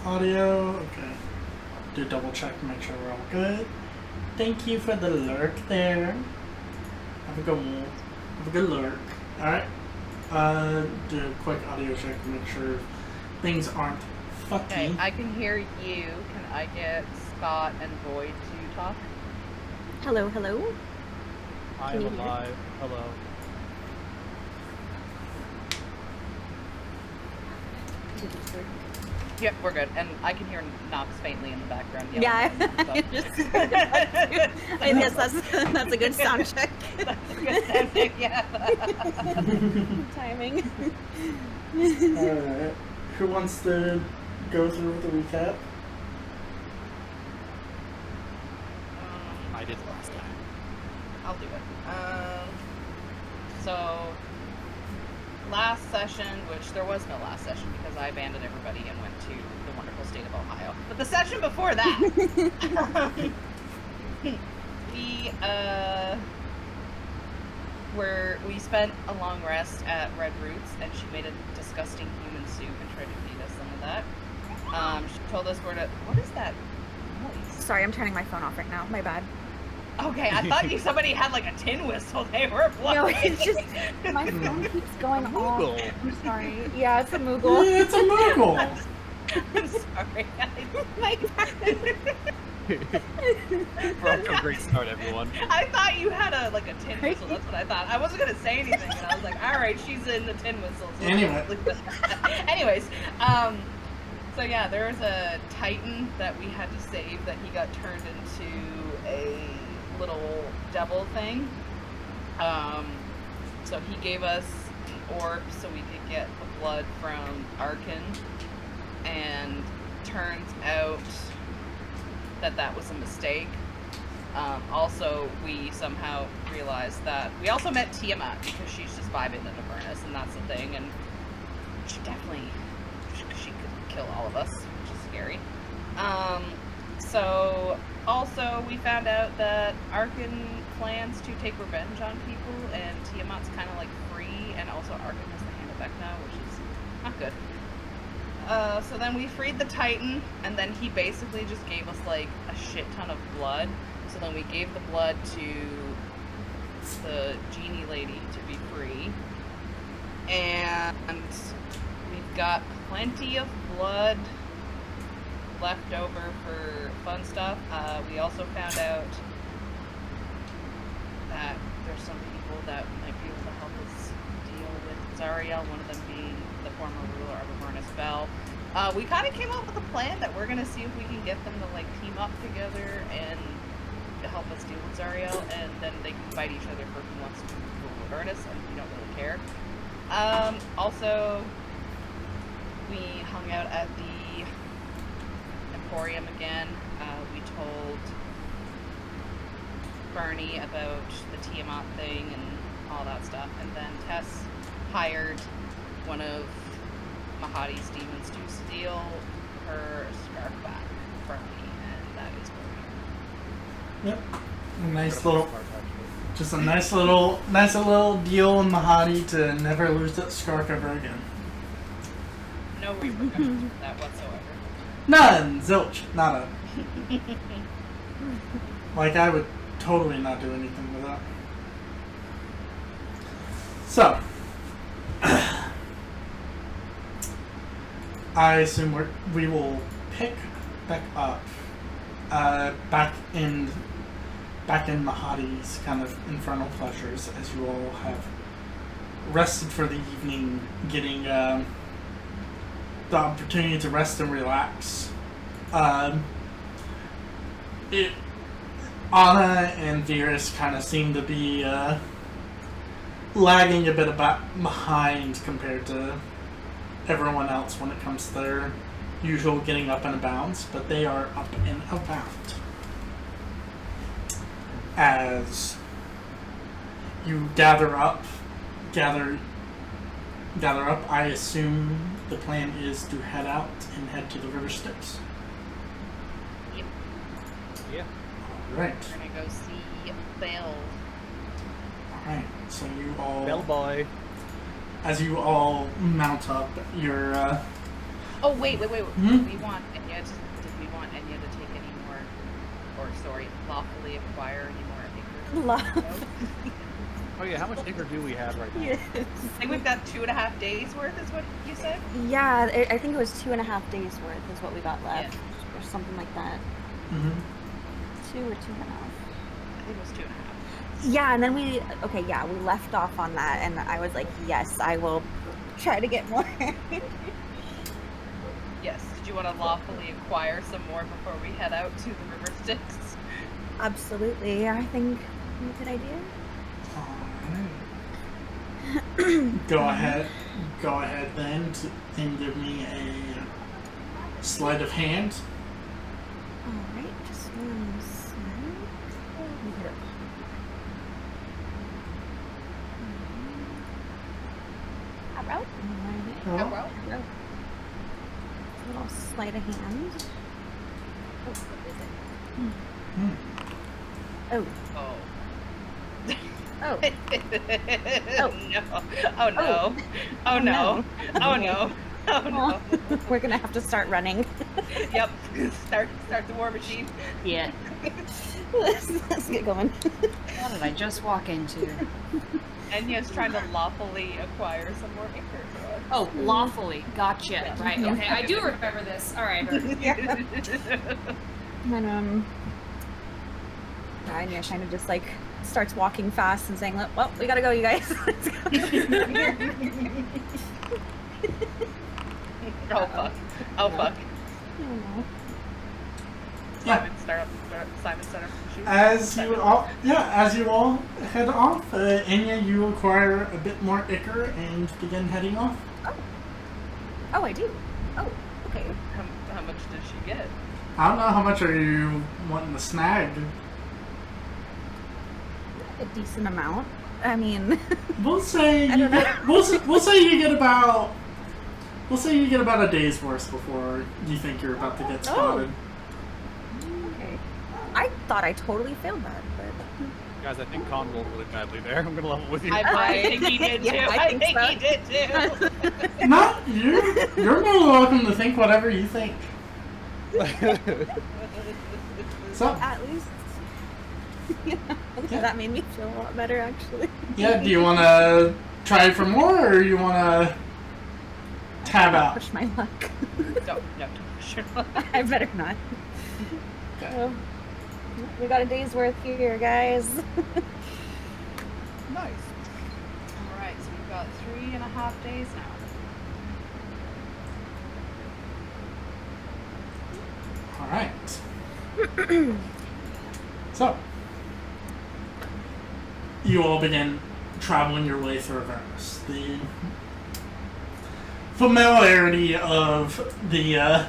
Audio, okay. Do double check to make sure we're all good. Thank you for the lurk there. Have a good lurk. Alright. Do a quick audio check to make sure things aren't fucky. Okay, I can hear you. Can I get Scott and Void to talk? Hello, hello. I am alive. Hello. Yep, we're good. And I can hear Knox faintly in the background. Yeah, I guess that's a good sound check. That's a good sound check, yeah. Timing. Alright. Who wants to go through with the recap? I did last time. I'll do it. So, last session, which there was no last session because I abandoned everybody and went to the wonderful state of Ohio. But the session before that, we spent a long rest at Red Roots, and she made a disgusting human soup and tried to feed us some of that. She told us where to. What is that noise? Sorry, I'm turning my phone off right now. My bad. Okay, I thought somebody had like a tin whistle they were blowing. No, it's just my phone keeps going off. Moogle. I'm sorry. Yeah, it's a Moogle. Yeah, it's a Moogle! I'm sorry. We're off to a great start, everyone. I thought you had a tin whistle. That's what I thought. I wasn't gonna say anything, and I was like, "All right, she's in the tin whistle." So anyways, so yeah, there was a Titan that we had to save that he got turned into a little devil thing. So he gave us an orb so we could get the blood from Arkin, and turns out that was a mistake. Also, we somehow realized that we also met Tiamat because she's just vibing in Avernus, and that's the thing, and she definitely she could kill all of us, which is scary. So also we found out that Arkin plans to take revenge on people, and Tiamat's kind of like free, and also Arkin has the hand effect now, which is not good. So then we freed the Titan, and then he basically just gave us like a shit ton of blood. So then we gave the blood to the genie lady to be free. And we've got plenty of blood left over for fun stuff. We also found out that there's some people that might be able to help us deal with Zariel, one of them being the former ruler of Avernus Bell. We kind of came up with a plan that we're going to see if we can get them to like team up together and help us deal with Zariel, and then they can fight each other for who wants to rule Avernus, and we don't really care. Also, we hung out at the Emporium again. We told Bernie about the Tiamat thing and all that stuff, and then Tess hired one of Mahadi's demons to steal her scarf back from me, and that is where we are. Yep. Just a nice little deal in Mahadi to never lose that scarf ever again. No repercussions for that whatsoever. None! Zilch. Nada. Like, I would totally not do anything with that. So, I assume we will pick back up, back in Mahadi's kind of infernal pleasures, as you all have rested for the evening, getting the opportunity to rest and relax. Anna and Virus kind of seem to be lagging a bit behind compared to everyone else when it comes to their usual getting up and about, but they are up and about. As you gather up, I assume the plan is to head out and head to the River Styx. Yep. Yeah. Alright. We're gonna go see Belle. Alright, so you all... Bell boy. As you all mount up, your Oh wait. Hmm? Did we want Enya to take any more, or sorry, lawfully acquire any more acres? Love. Oh yeah, how much acre do we have right now? Yes. I think we've got 2.5 days worth, is what you said. Yeah, I think it was 2.5 days worth is what we got left, or something like that. Mm-hmm. 2 or 2.5. I think it was 2.5. Yeah, and then we left off on that, and I was like, yes, I will try to get more. Yes. Did you want to lawfully acquire some more before we head out to the River Styx? Absolutely, I think a good idea. Alright. Go ahead then and give me a sleight of hand. Alright, just 1 second. How about? Oh. Oh, well. A little sleight of hand. Oh, what is it? Hmm. Oh. Oh. Oh. Oh no. Oh no. Oh no. Oh no. Oh no. We're gonna have to start running. Yep. Start the war machine. Yeah. Let's get going. What did I just walk into? Enya's trying to lawfully acquire some more acres for us. Oh, lawfully. Gotcha. Yeah. Right. Okay. I do remember this. All right. And Anya kind of just like starts walking fast and saying, "Well, we gotta go, you guys." Let's go. Oh fuck. Oh fuck. Oh, Yeah. Simon start up the shoot. As you all head off, Enya, you acquire a bit more ichor and begin heading off. oh, I do. Oh, okay. How much did she get? I don't know how much are you wanting to snag. A decent amount. I mean, We'll say I you don't know. get, we'll say you get about a day's worth before you think you're about to get spotted. okay. I thought I totally failed that, but Guys, I think Con rolled really badly there. I'm gonna level with you. I think he did too. Yeah, I think so. he did too. Not you. You're more than welcome to think whatever you think. So at least that made me feel a lot better, actually. yeah, do you want to try for more, or you want to tab out? Push my luck. No, sure. I better not. Okay. So, we got a day's worth here, guys. Nice. Alright, so we've got 3.5 days now. All right. So you all begin traveling your way through Avernus. The familiarity of the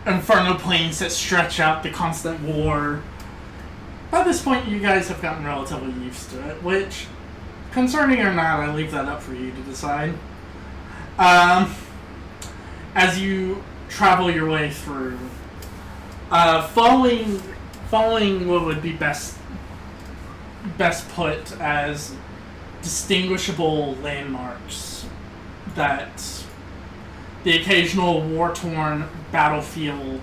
Inferno plains that stretch out, the constant war. By this point, you guys have gotten relatively used to it, which, concerning or not, I leave that up for you to decide. As you travel your way through, following what would be best put as distinguishable landmarks, that the occasional war-torn battlefield,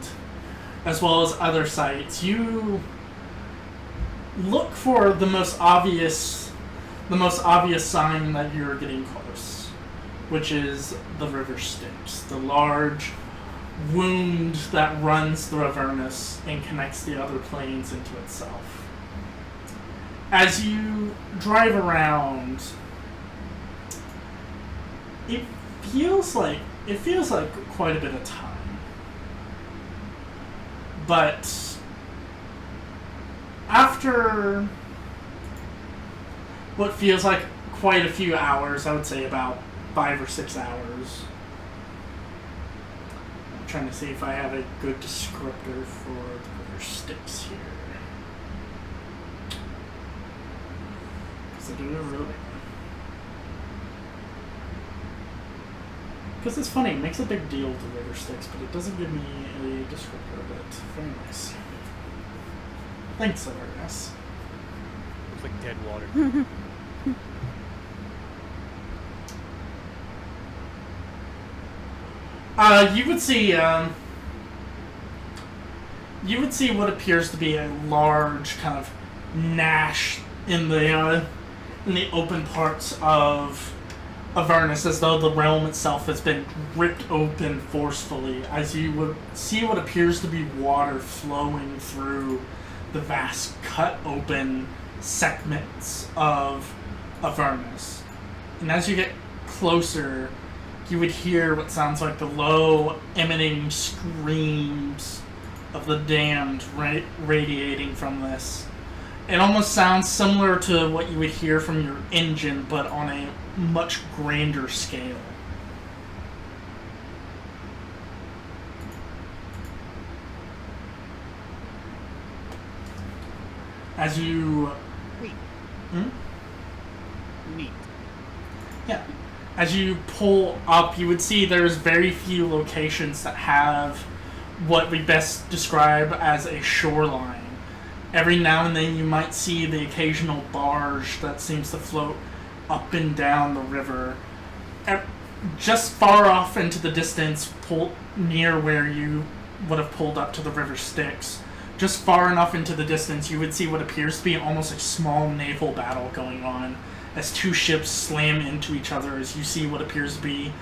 as well as other sites, you look for the most obvious sign that you're getting close, which is the River Styx, the large wound that runs through Avernus and connects the other plains into itself. As you drive around, it feels like quite a bit of time. But after what feels like quite a few hours, I would say about 5 or 6 hours. I'm trying to see if I have a good descriptor for the River Styx here. Because it's funny, it makes a big deal to River Styx, but it doesn't give me a descriptor of it. Very nice. Thanks, Avernus. Looks like dead water. You would see what appears to be a large kind of gnash in the open parts of Avernus, as though the realm itself has been ripped open forcefully, as you would see what appears to be water flowing through the vast cut open segments of Avernus. And as you get closer, you would hear what sounds like the low emanating screams of the damned radiating from this. It almost sounds similar to what you would hear from your engine, but on a much grander scale. As you... Neat. Hmm? Neat. Yeah. As you pull up, you would see there's very few locations that have what we best describe as a shoreline. Every now and then you might see the occasional barge that seems to float up and down the river. Just far off into the distance, near where you would have pulled up to the river Styx, just far enough into the distance, you would see what appears to be almost a small naval battle going on, as two ships slam into each other, as you see what appears to be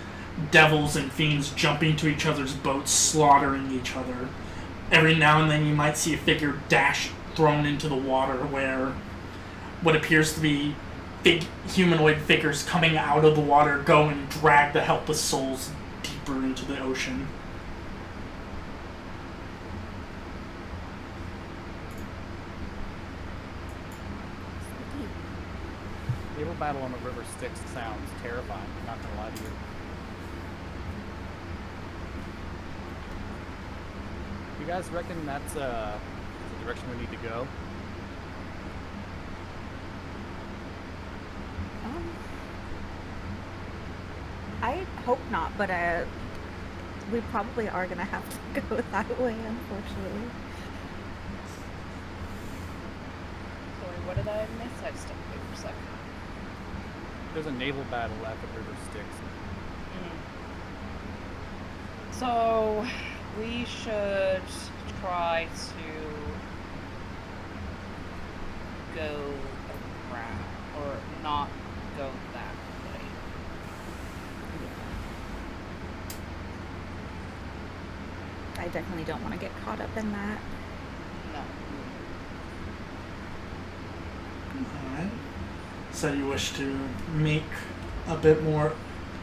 devils and fiends jumping to each other's boats, slaughtering each other. Every now and then you might see a figure thrown into the water, where what appears to be big humanoid figures coming out of the water go and drag the helpless souls deeper into the ocean. Naval battle on the river Styx sounds terrifying. I'm not gonna lie to you. You guys reckon that's the direction we need to go? I hope not, but we probably are gonna have to go that way, unfortunately. Sorry, what did I miss? I stepped away for a second. There's a naval battle at the river Styx. So, we should try to go around, or not go that way. I definitely don't want to get caught up in that. No. Alright. So you wish to make a bit more,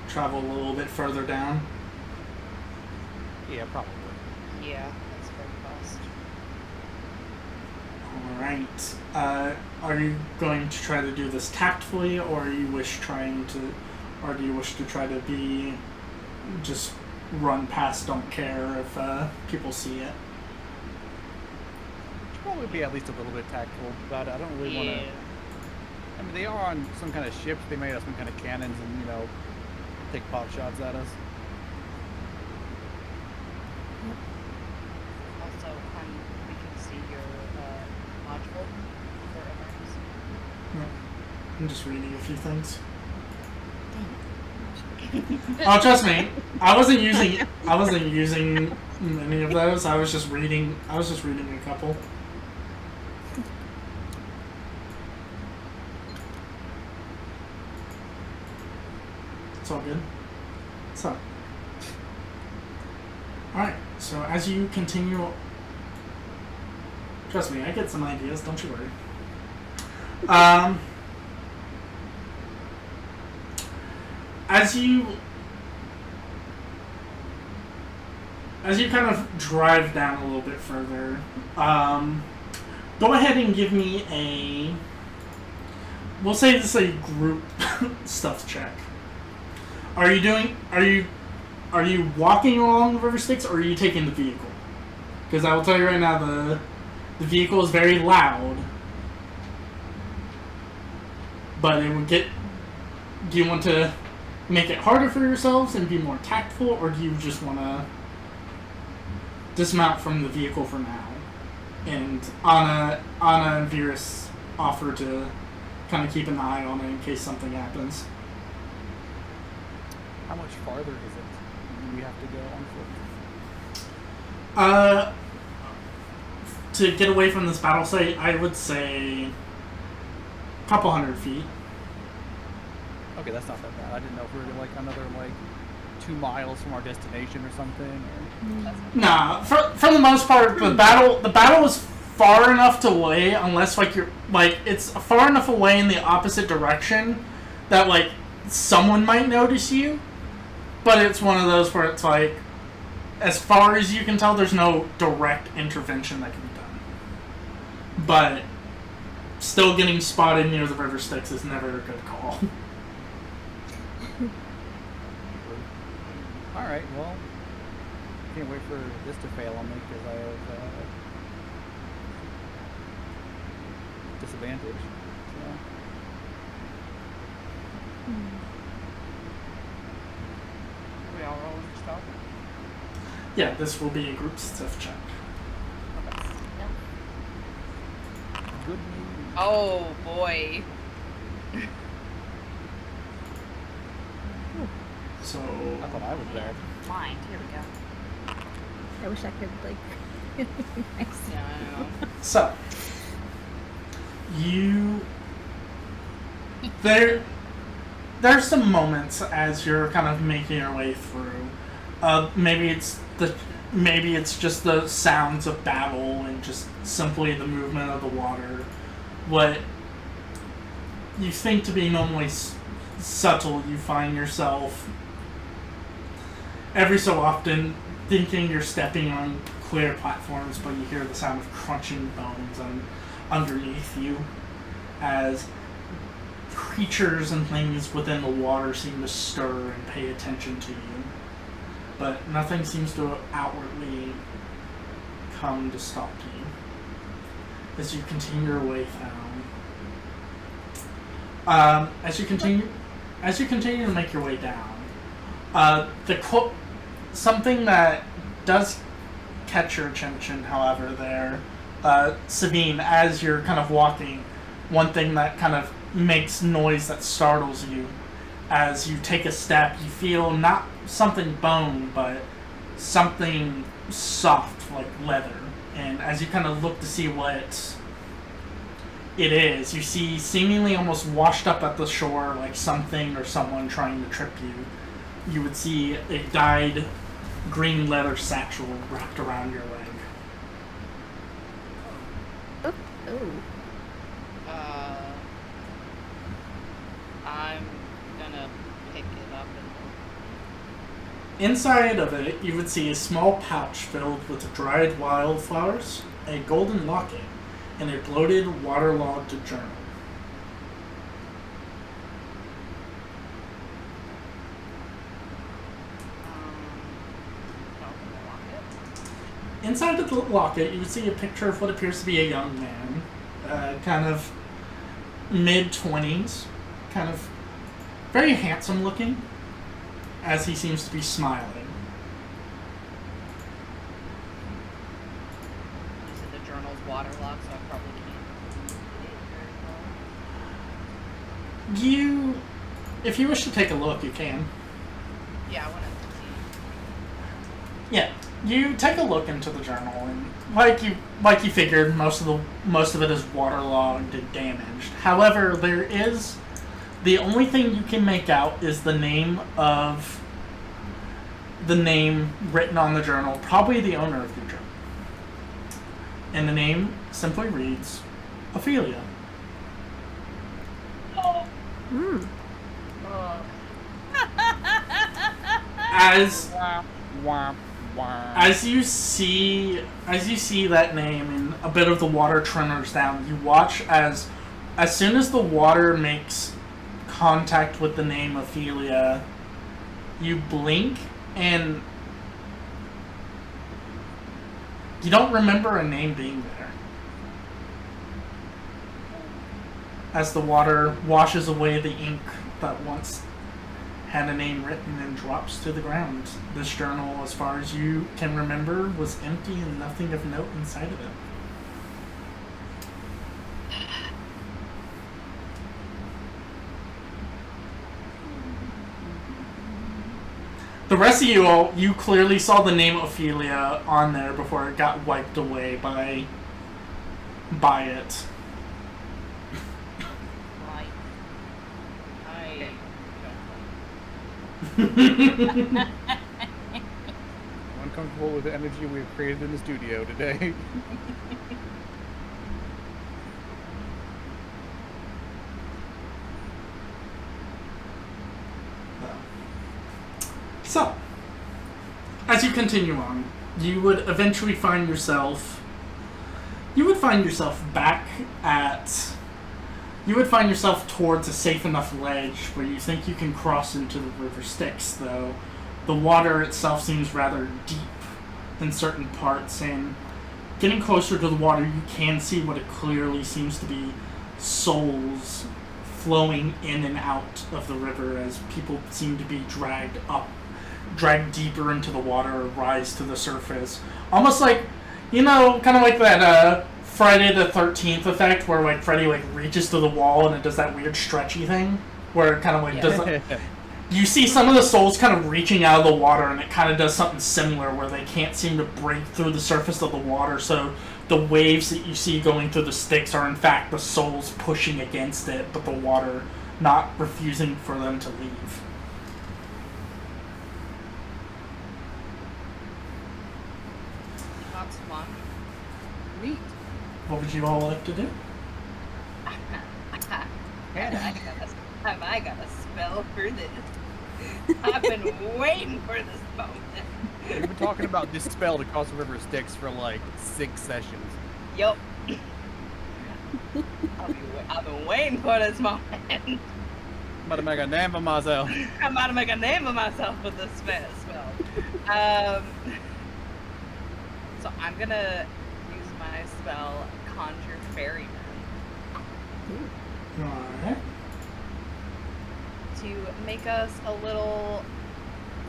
travel a little bit further down? Yeah, probably. Yeah, that's very fast. Alright. Are you going to try to do this tactfully, or do you wish to try to be just run past, don't care if people see it? Should probably be at least a little bit tactful about it. I don't really want to. I mean, they are on some kind of ship. They may have some kind of cannons and, take pot shots at us. Also, we can see your module for Avernus. I'm just reading a few things. Oh, trust me, I wasn't using many of those. I was just reading a couple. It's all good. So, alright, so as you continue, trust me, I get some ideas, don't you worry. As you kind of drive down a little bit further, go ahead and give me we'll say this is a group stealth check. Are you walking along the river Styx, or are you taking the vehicle? Because I will tell you right now, the vehicle is very loud, but it would get. Do you want to make it harder for yourselves and be more tactful, or do you just want to dismount from the vehicle for now? And Anna and Virus offer to kind of keep an eye on it in case something happens. How much farther is it? do we have to go on foot? To get away from this battle site, I would say a couple 100 feet. Okay, that's not that bad. I didn't know if we were like another 2 miles from our destination or something. Or... Nah, for the most part, the battle is far enough away, unless it's far enough away in the opposite direction that someone might notice you, but it's one of those where it's as far as you can tell, there's no direct intervention that can be done. But still getting spotted near the river Styx is never a good call. Alright, well, can't wait for this to fail on me because I have disadvantage. So. We all roll for stuff. Yeah, this will be a group stiff check. Good news. Oh boy. So I thought I was there. Mind. Here we go. I wish I could nice. Yeah, I know. So, there's some moments as you're kind of making your way through. Maybe it's just the sounds of battle and just simply the movement of the water. What you think to be normally subtle, you find yourself every so often thinking you're stepping on clear platforms, but you hear the sound of crunching bones underneath you as creatures and things within the water seem to stir and pay attention to you. But nothing seems to outwardly come to stop you as you continue your way down. As you continue to make your way down, something that does catch your attention, however, there, Sabine, as you're kind of walking, one thing that kind of makes noise that startles you as you take a step, you feel not something bone, but something soft like leather. And as you kind of look to see what it is, you see seemingly almost washed up at the shore like something or someone trying to trip you. You would see a dyed green leather satchel wrapped around your leg. Oh. I'm gonna pick it up and Inside of it, you would see a small pouch filled with dried wildflowers, a golden locket, and a bloated, waterlogged journal. Inside of the locket, you would see a picture of what appears to be a young man, kind of mid-20s, kind of very handsome looking, as he seems to be smiling. You said the journal's waterlogged, so I probably can't read it very well. If you wish to take a look, you can. Yeah, I want to see. Yeah, you take a look into the journal, and like you figured, most of it is waterlogged and damaged. However, the only thing you can make out is the name written on the journal, probably the owner of the journal. And the name simply reads Ophelia. Mm. As you see that name and a bit of the water tremors down, you watch as soon as the water makes contact with the name Ophelia, you blink and you don't remember a name being there. As the water washes away the ink that once had a name written and drops to the ground. This journal, as far as you can remember, was empty and nothing of note inside of it. The rest of you all, you clearly saw the name Ophelia on there before it got wiped away by it. Right. I'm uncomfortable with the energy we've created in the studio today. So, as you continue on, you would eventually find yourself back at... You would find yourself towards a safe enough ledge where you think you can cross into the river Styx, though the water itself seems rather deep in certain parts, and getting closer to the water you can see what it clearly seems to be souls flowing in and out of the river as people seem to be dragged deeper into the water or rise to the surface. Almost like, kind of like that Friday the 13th effect where like Freddy like reaches to the wall and it does that weird stretchy thing where it kind of like does that. You see some of the souls kind of reaching out of the water and it kind of does something similar where they can't seem to break through the surface of the water, so the waves that you see going through the Styx are in fact the souls pushing against it, but the water not refusing for them to leave. That's fun. Neat. What would you all like to do? Have I got a spell for this? I've been waiting for this moment. We've been talking about this spell to cross the river Styx for like 6 sessions. Yup. I've been waiting for this moment. I'm about to make a name for myself. I'm about to make a name for myself with this spell. So I'm gonna use my spell, Conjure Ferryman, Alright. to make us a little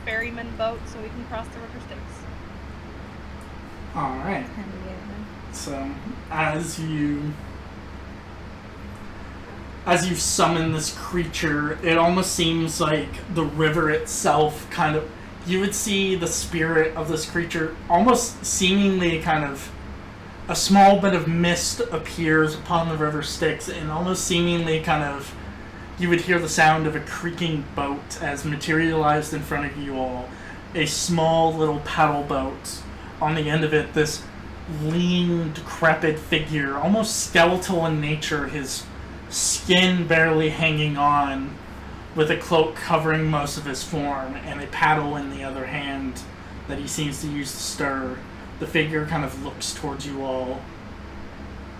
ferryman boat so we can cross the river Styx. Alright. So, as you summon this creature, it almost seems like the river itself kind of... You would see the spirit of this creature almost seemingly kind of... A small bit of mist appears upon the river Styx, and almost seemingly kind of... You would hear the sound of a creaking boat as materialized in front of you all. A small little paddle boat. On the end of it, this lean, decrepit figure, almost skeletal in nature, his skin barely hanging on, with a cloak covering most of his form, and a paddle in the other hand that he seems to use to stir. The figure kind of looks towards you all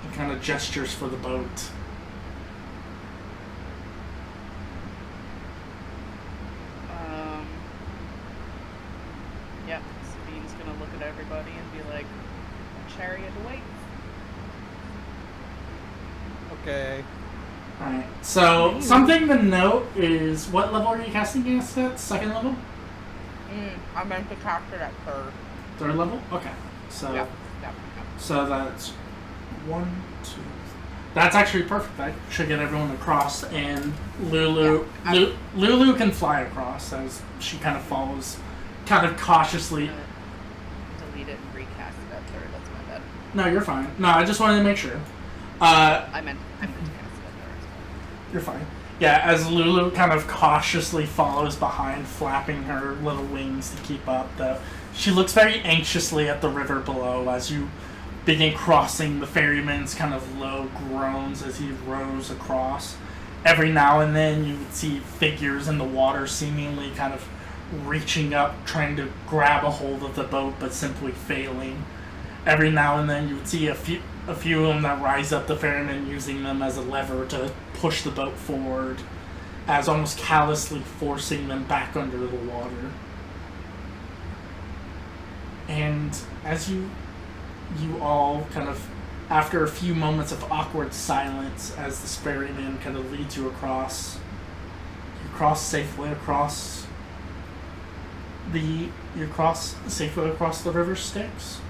and kind of gestures for the boat. Yeah, Sabine's gonna look at everybody and be like, chariot awaits. Okay. Alright, so something to note is, what level are you casting against it? Second level? I meant to cast it at third. Third level? Okay. So, Yep. so that's 1, 2. That's actually perfect. I should get everyone across, and Lulu can fly across as she kind of follows, kind of cautiously. Delete it and recast it at third. That's my bad. No, you're fine. No, I just wanted to make sure. I meant to cast it at third. You're fine. Yeah, as Lulu kind of cautiously follows behind, flapping her little wings to keep up, though. She looks very anxiously at the river below as you begin crossing. The ferryman's kind of low groans as he rows across. Every now and then you would see figures in the water seemingly kind of reaching up, trying to grab a hold of the boat, but simply failing. Every now and then you would see a few of them that rise up the ferryman, using them as a lever to push the boat forward, as almost callously forcing them back under the water. And as you all kind of, after a few moments of awkward silence, as the ferryman kind of leads you across, you cross safely across the river Styx.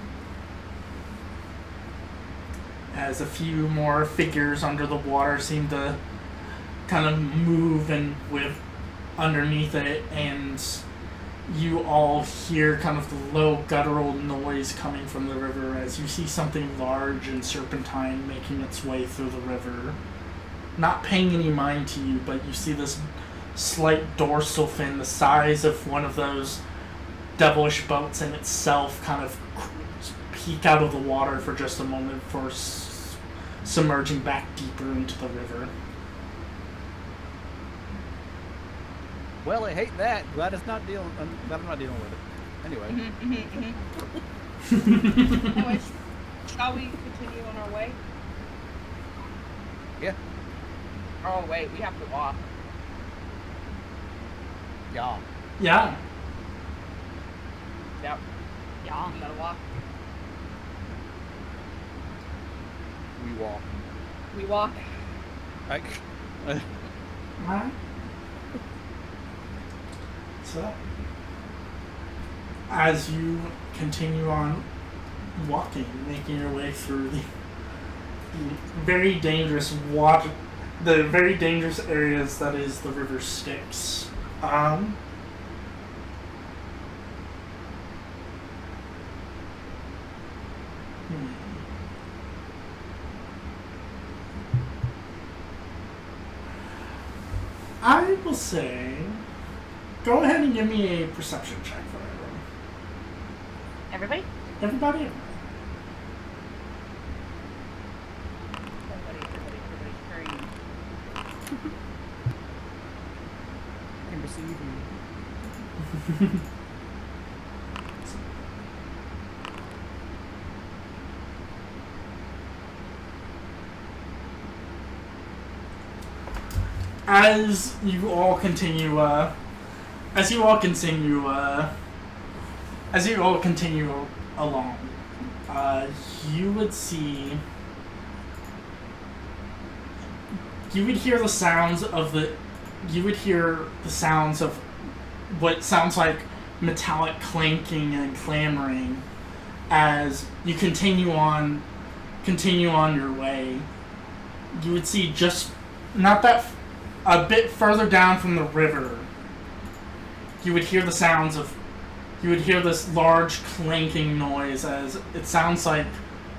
As a few more figures under the water seem to kind of move and with underneath it, and you all hear kind of the low guttural noise coming from the river as you see something large and serpentine making its way through the river. Not paying any mind to you, but you see this slight dorsal fin the size of one of those devilish boats in itself kind of peek out of the water for just a moment before submerging back deeper into the river. Well, I hate that. Glad I'm not dealing with it. Anyway. Anyway, shall we continue on our way? Yeah. Oh wait, we have to walk. Yeah. Yeah. Yep, Yeah. we gotta walk. We walk. We walk. Alright. So, as you continue on walking, making your way through the very dangerous water, the very dangerous areas that is the river Styx. I will say, go ahead and give me a perception check for everyone. Everybody? Everybody? Everybody, hurry. I can perceive you. As you all continue along, you would hear the sounds of what sounds like metallic clanking and clamoring as you continue on your way. You would see just a bit further down from the river, you would hear this large clanking noise as it sounds like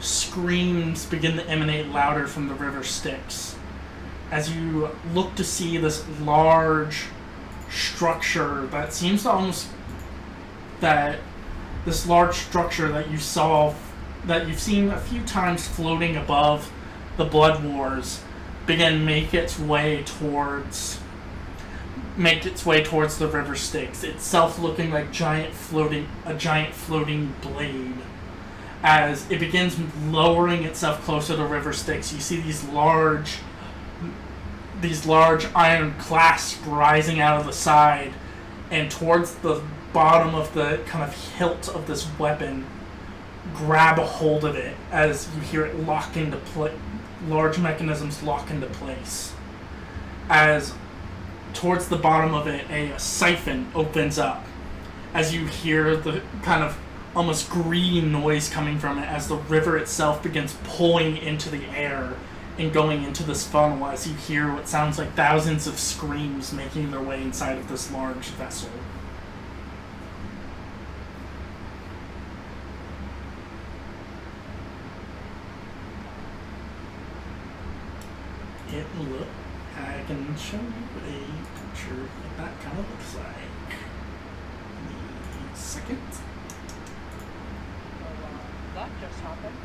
screams begin to emanate louder from the river Styx. As you look to see this large structure that seems to almost that you've seen a few times floating above the Blood Wars make its way towards the river Styx, itself looking like a giant floating blade. As it begins lowering itself closer to river Styx, you see these large iron clasps rising out of the side, and towards the bottom of the kind of hilt of this weapon, grab a hold of it as you hear it lock into place. Large mechanisms lock into place. As towards the bottom of it, a siphon opens up. As you hear the kind of almost green noise coming from it as the river itself begins pulling into the air and going into this funnel, as you hear what sounds like thousands of screams making their way inside of this large vessel. I can show you a picture of what that kind of looks like. Give me a second. That just happened.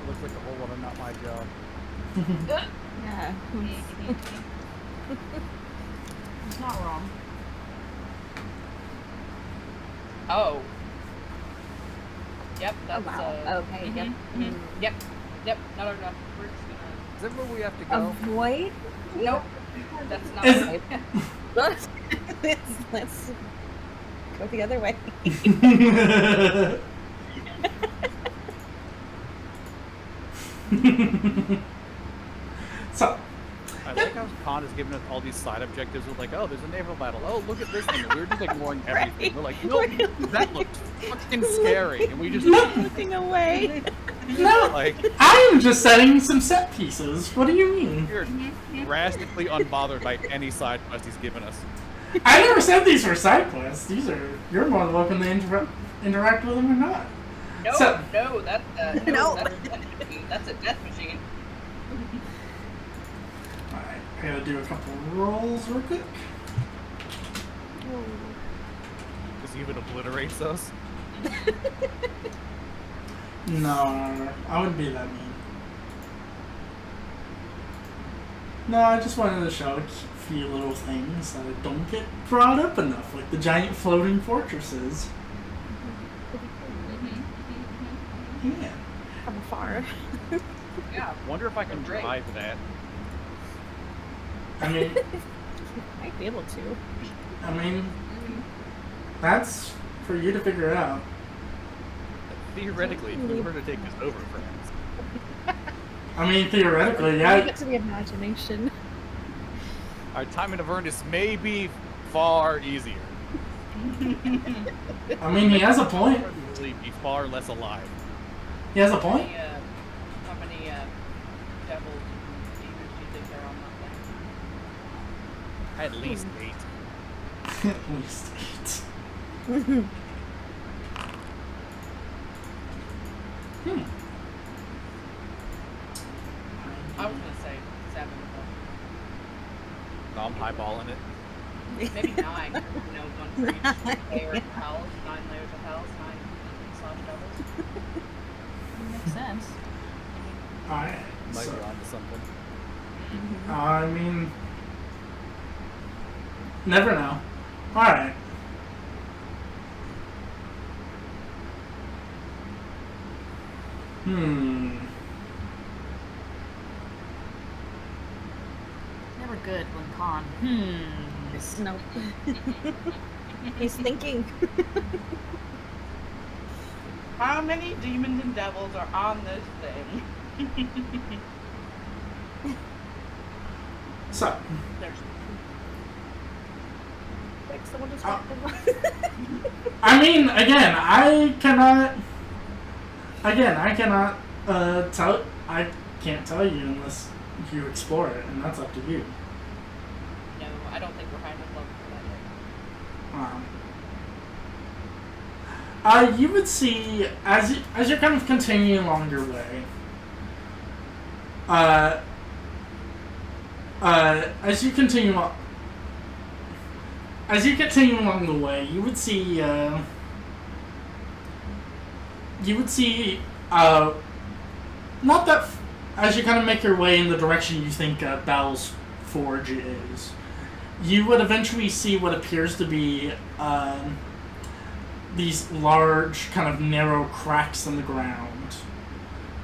It looks like a whole lot of not my job. Yeah. It's not wrong. Oh. Yep, Oh, that's wow. Okay, yep. Yep. No. We're just gonna. Is that where we have to go? Avoid? Nope. That's not Is- right. Let's go the other way. So, I like how Khan has given us all these side objectives with like, oh, there's a naval battle. Oh, look at this thing. And we were just ignoring everything. We're like, no, that looked fucking scary. And we just looking away. No, like, I am just setting some set pieces. What do you mean? we're drastically unbothered by any side quest he's given us. I never said these were side quests. You're more than welcome to interact with them or not. No, So- no, that's No. that's a death machine. That's a death machine. Alright, I gotta do a couple rolls real quick. Because he even obliterates us. No, I wouldn't be that mean. No, I just wanted to show a few little things that don't get brought up enough, like the giant floating fortresses. Yeah. From afar. Yeah. Wonder if I can Great. drive that. I mean, Might be able to. that's for you to figure out. Theoretically, if we were to take this over, friends. Theoretically, Leave yeah. it to the imagination. Our time in Avernus may be far easier. He has a point. Probably be far less alive. He has a point. How many devils and demons do you think there are on that At least 8. At least 8. I was gonna say 7, No, I'm highballing it. but maybe 9. One for each layer of hell. 9 layers of hell. 9 / devils. Makes sense. Alright. Might So, be onto something. never know. Alright. Never good when Khan. No. He's thinking. How many demons and devils are on this thing? So, There's Like someone distract him. again, I cannot tell. I can't tell you unless you explore it, and that's up to you. no. I don't think we're high enough level for that yet. You would see as you're kind of continuing along your way. As you continue along the way, you would see not that as you kind of make your way in the direction you think Bell's Forge is, you would eventually see what appears to be these large, kind of narrow cracks in the ground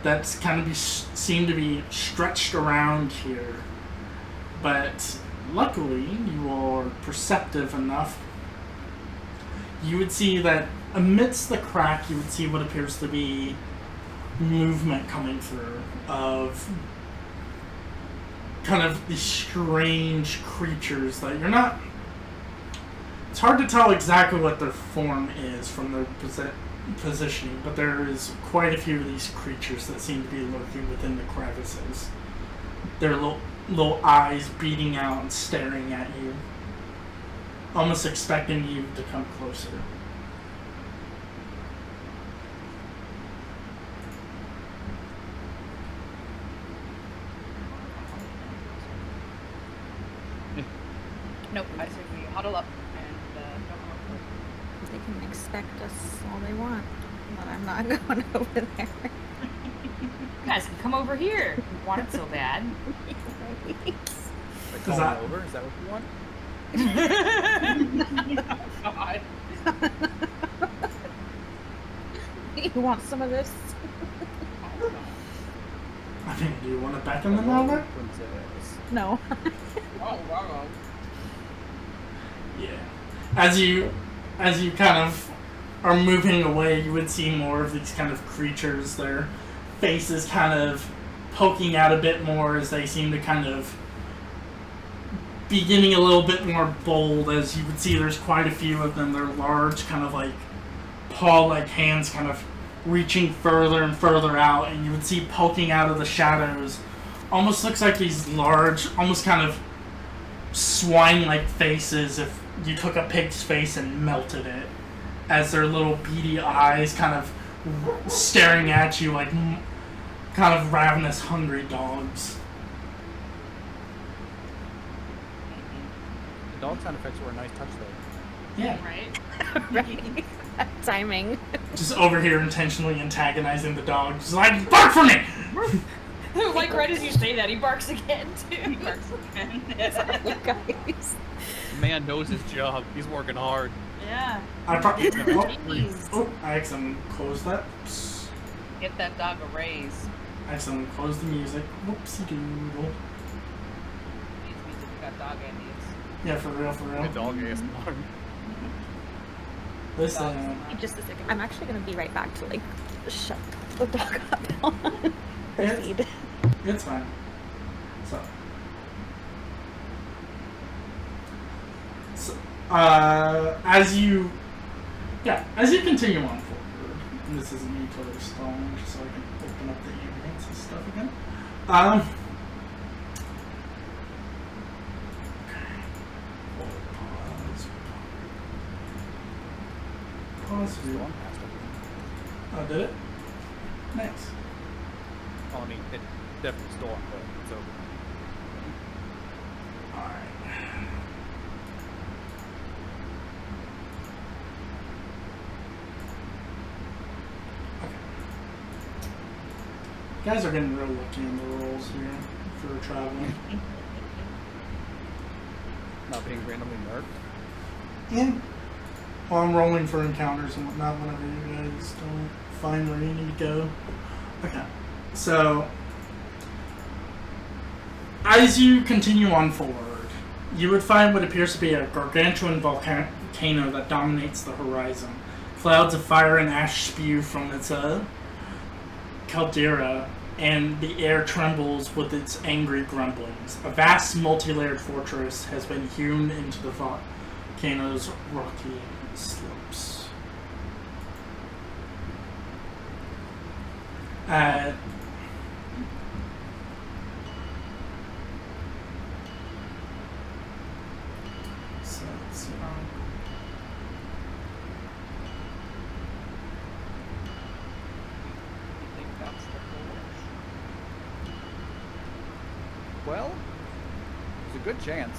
that kind of seem to be stretched around here. But luckily, you are perceptive enough. You would see that amidst the crack, you would see what appears to be movement coming through of kind of these strange creatures that you're not. It's hard to tell exactly what their form is from their positioning, but there is quite a few of these creatures that seem to be lurking within the crevices. Their little eyes beating out and staring at you, almost expecting you to come closer. Nope. I say we huddle up and don't come up close. They can expect us all they want, but I'm not going over there. You guys can come over here. You want it so bad. Like Does calling that- over? Is that what you want? God. You want some of this? Do you want to beckon them over? Princess. No. Oh, wow. Yeah. As you kind of are moving away, you would see more of these kind of creatures. Their faces kind of poking out a bit more as they seem to kind of beginning a little bit more bold, as you would see there's quite a few of them. They're large, kind of like paw-like hands kind of reaching further and further out, and you would see poking out of the shadows. Almost looks like these large, almost kind of swine-like faces if you took a pig's face and melted it, as their little beady eyes kind of staring at you like kind of ravenous, hungry dogs. The dog sound effects were a nice touch, though. Yeah. Right? Right. Timing. Just over here intentionally antagonizing the dog. Just like, bark for me! Like right as you say that, he barks again too. He barks again. You guys. Man knows his job. He's working hard. Yeah. I probably. Jeez. Oh, I accidentally closed that. Psst. Get that dog a raise. I accidentally closed the music. Whoopsie doodle. Needs music. We got dog and needs. Yeah, for real, for The real. dog ASMR. Listen. Just a second. I'm actually gonna be right back to like shut the dog up. It's, Proceed. it's fine. So, as you continue on forward, and this isn't me totally stalling, just so I can open up the ambulance and stuff again. Pause Still here. on past it. Oh, did it? Nice. Oh, I mean, it definitely stole on, but it's over. Alright. Okay. You guys are getting real lucky in the rolls here for traveling. Not being randomly nerfed. Yeah. Well, I'm rolling for encounters and whatnot whenever you guys don't find where you need to go. Okay. So, as you continue on forward, you would find what appears to be a gargantuan volcano that dominates the horizon. Clouds of fire and ash spew from its caldera, and the air trembles with its angry grumblings. A vast, multi-layered fortress has been hewn into the volcano's rocky slopes. So let's see. You think that's the foolish? Well, there's a good chance.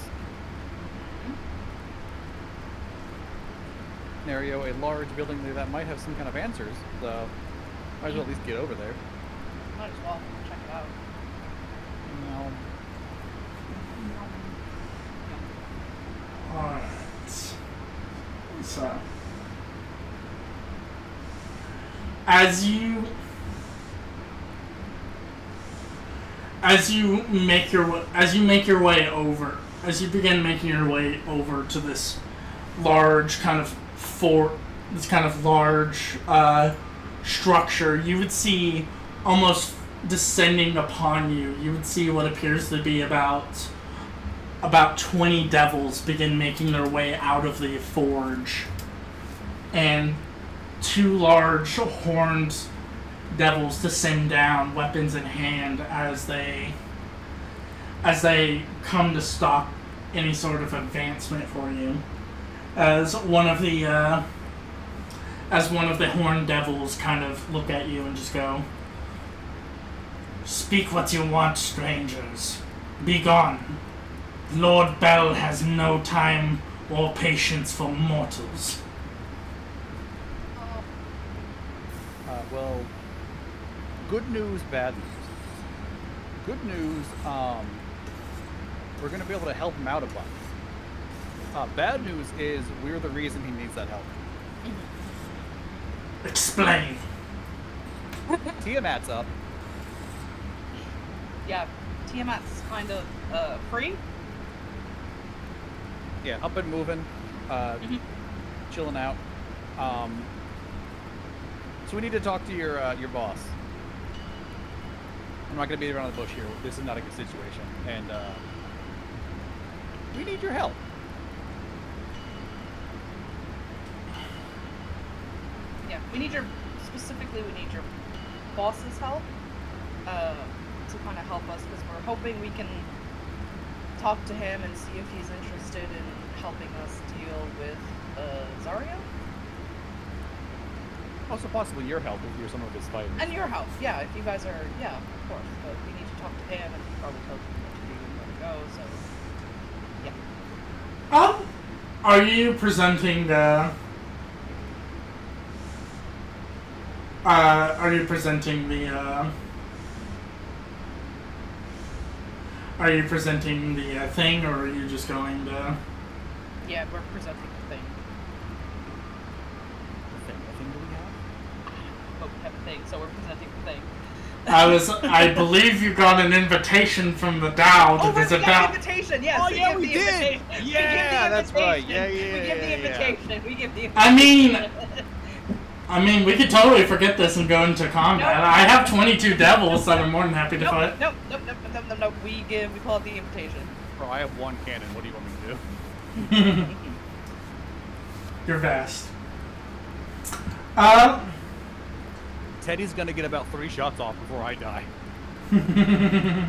Scenario, a large building that might have some kind of answers, so might as well at least get over there. Might as well check it out. No. Alright. So, as you begin making your way over to this large kind of structure, you would see almost descending upon you. You would see what appears to be about 20 devils begin making their way out of the forge, and 2 large horned devils descend down, weapons in hand, as they come to stop any sort of advancement for you. As one of the horned devils kind of look at you and just go, "Speak what you want, strangers. Be gone. Lord Bell has no time or patience for mortals." Well, good news, bad news. Good news, we're gonna be able to help him out a bunch. Bad news is we're the reason he needs that help. Explain. Tiamat's up. Yeah, Tiamat's kind of free. Yeah, up and moving, chilling out. So we need to talk to your boss. I'm not gonna beat around the bush here. This is not a good situation, and We need your help. Yeah, we need your boss's help to kind of help us, because we're hoping we can talk to him and see if he's interested in helping us deal with Zario. Also, possibly your help if you're some of his fighters. And your help, yeah, if you guys are, yeah, of course. But we need to talk to him, and he probably tells you what to do and where to go, so, yeah. Are you presenting the... are you presenting the thing, or are you just going to... Yeah, we're presenting the thing. The thing do we have? But we have a thing, so we're presenting the thing. I believe you got an invitation from the Dow to visit Dow. An invitation, yes. Oh, yeah, we did. Yeah, that's right. Yeah, we give the invitation. We give the invitation. I mean, we could totally forget this and go into combat. Nope. I have 22 devils that I'm more than happy to fight. Nope. We pull out the invitation. Bro, I have one cannon. What do you want me to do? You're vast. Teddy's gonna get about 3 shots off before I die. Yeah,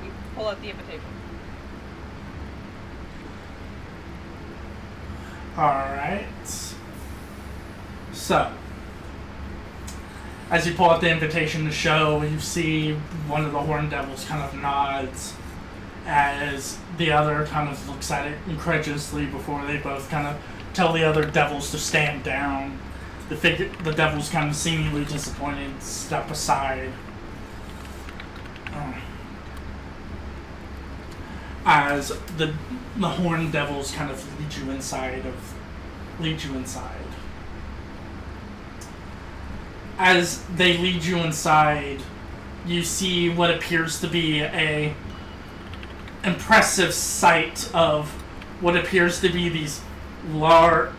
we pull out the invitation. Alright. So, as you pull out the invitation to show, you see one of the Horned Devils kind of nods as the other kind of looks at it incredulously before they both kind of tell the other devils to stand down. The devils kind of seemingly disappointed step aside. As the Horned Devils kind of lead you inside. As they lead you inside, you see what appears to be a impressive sight of what appears to be these large...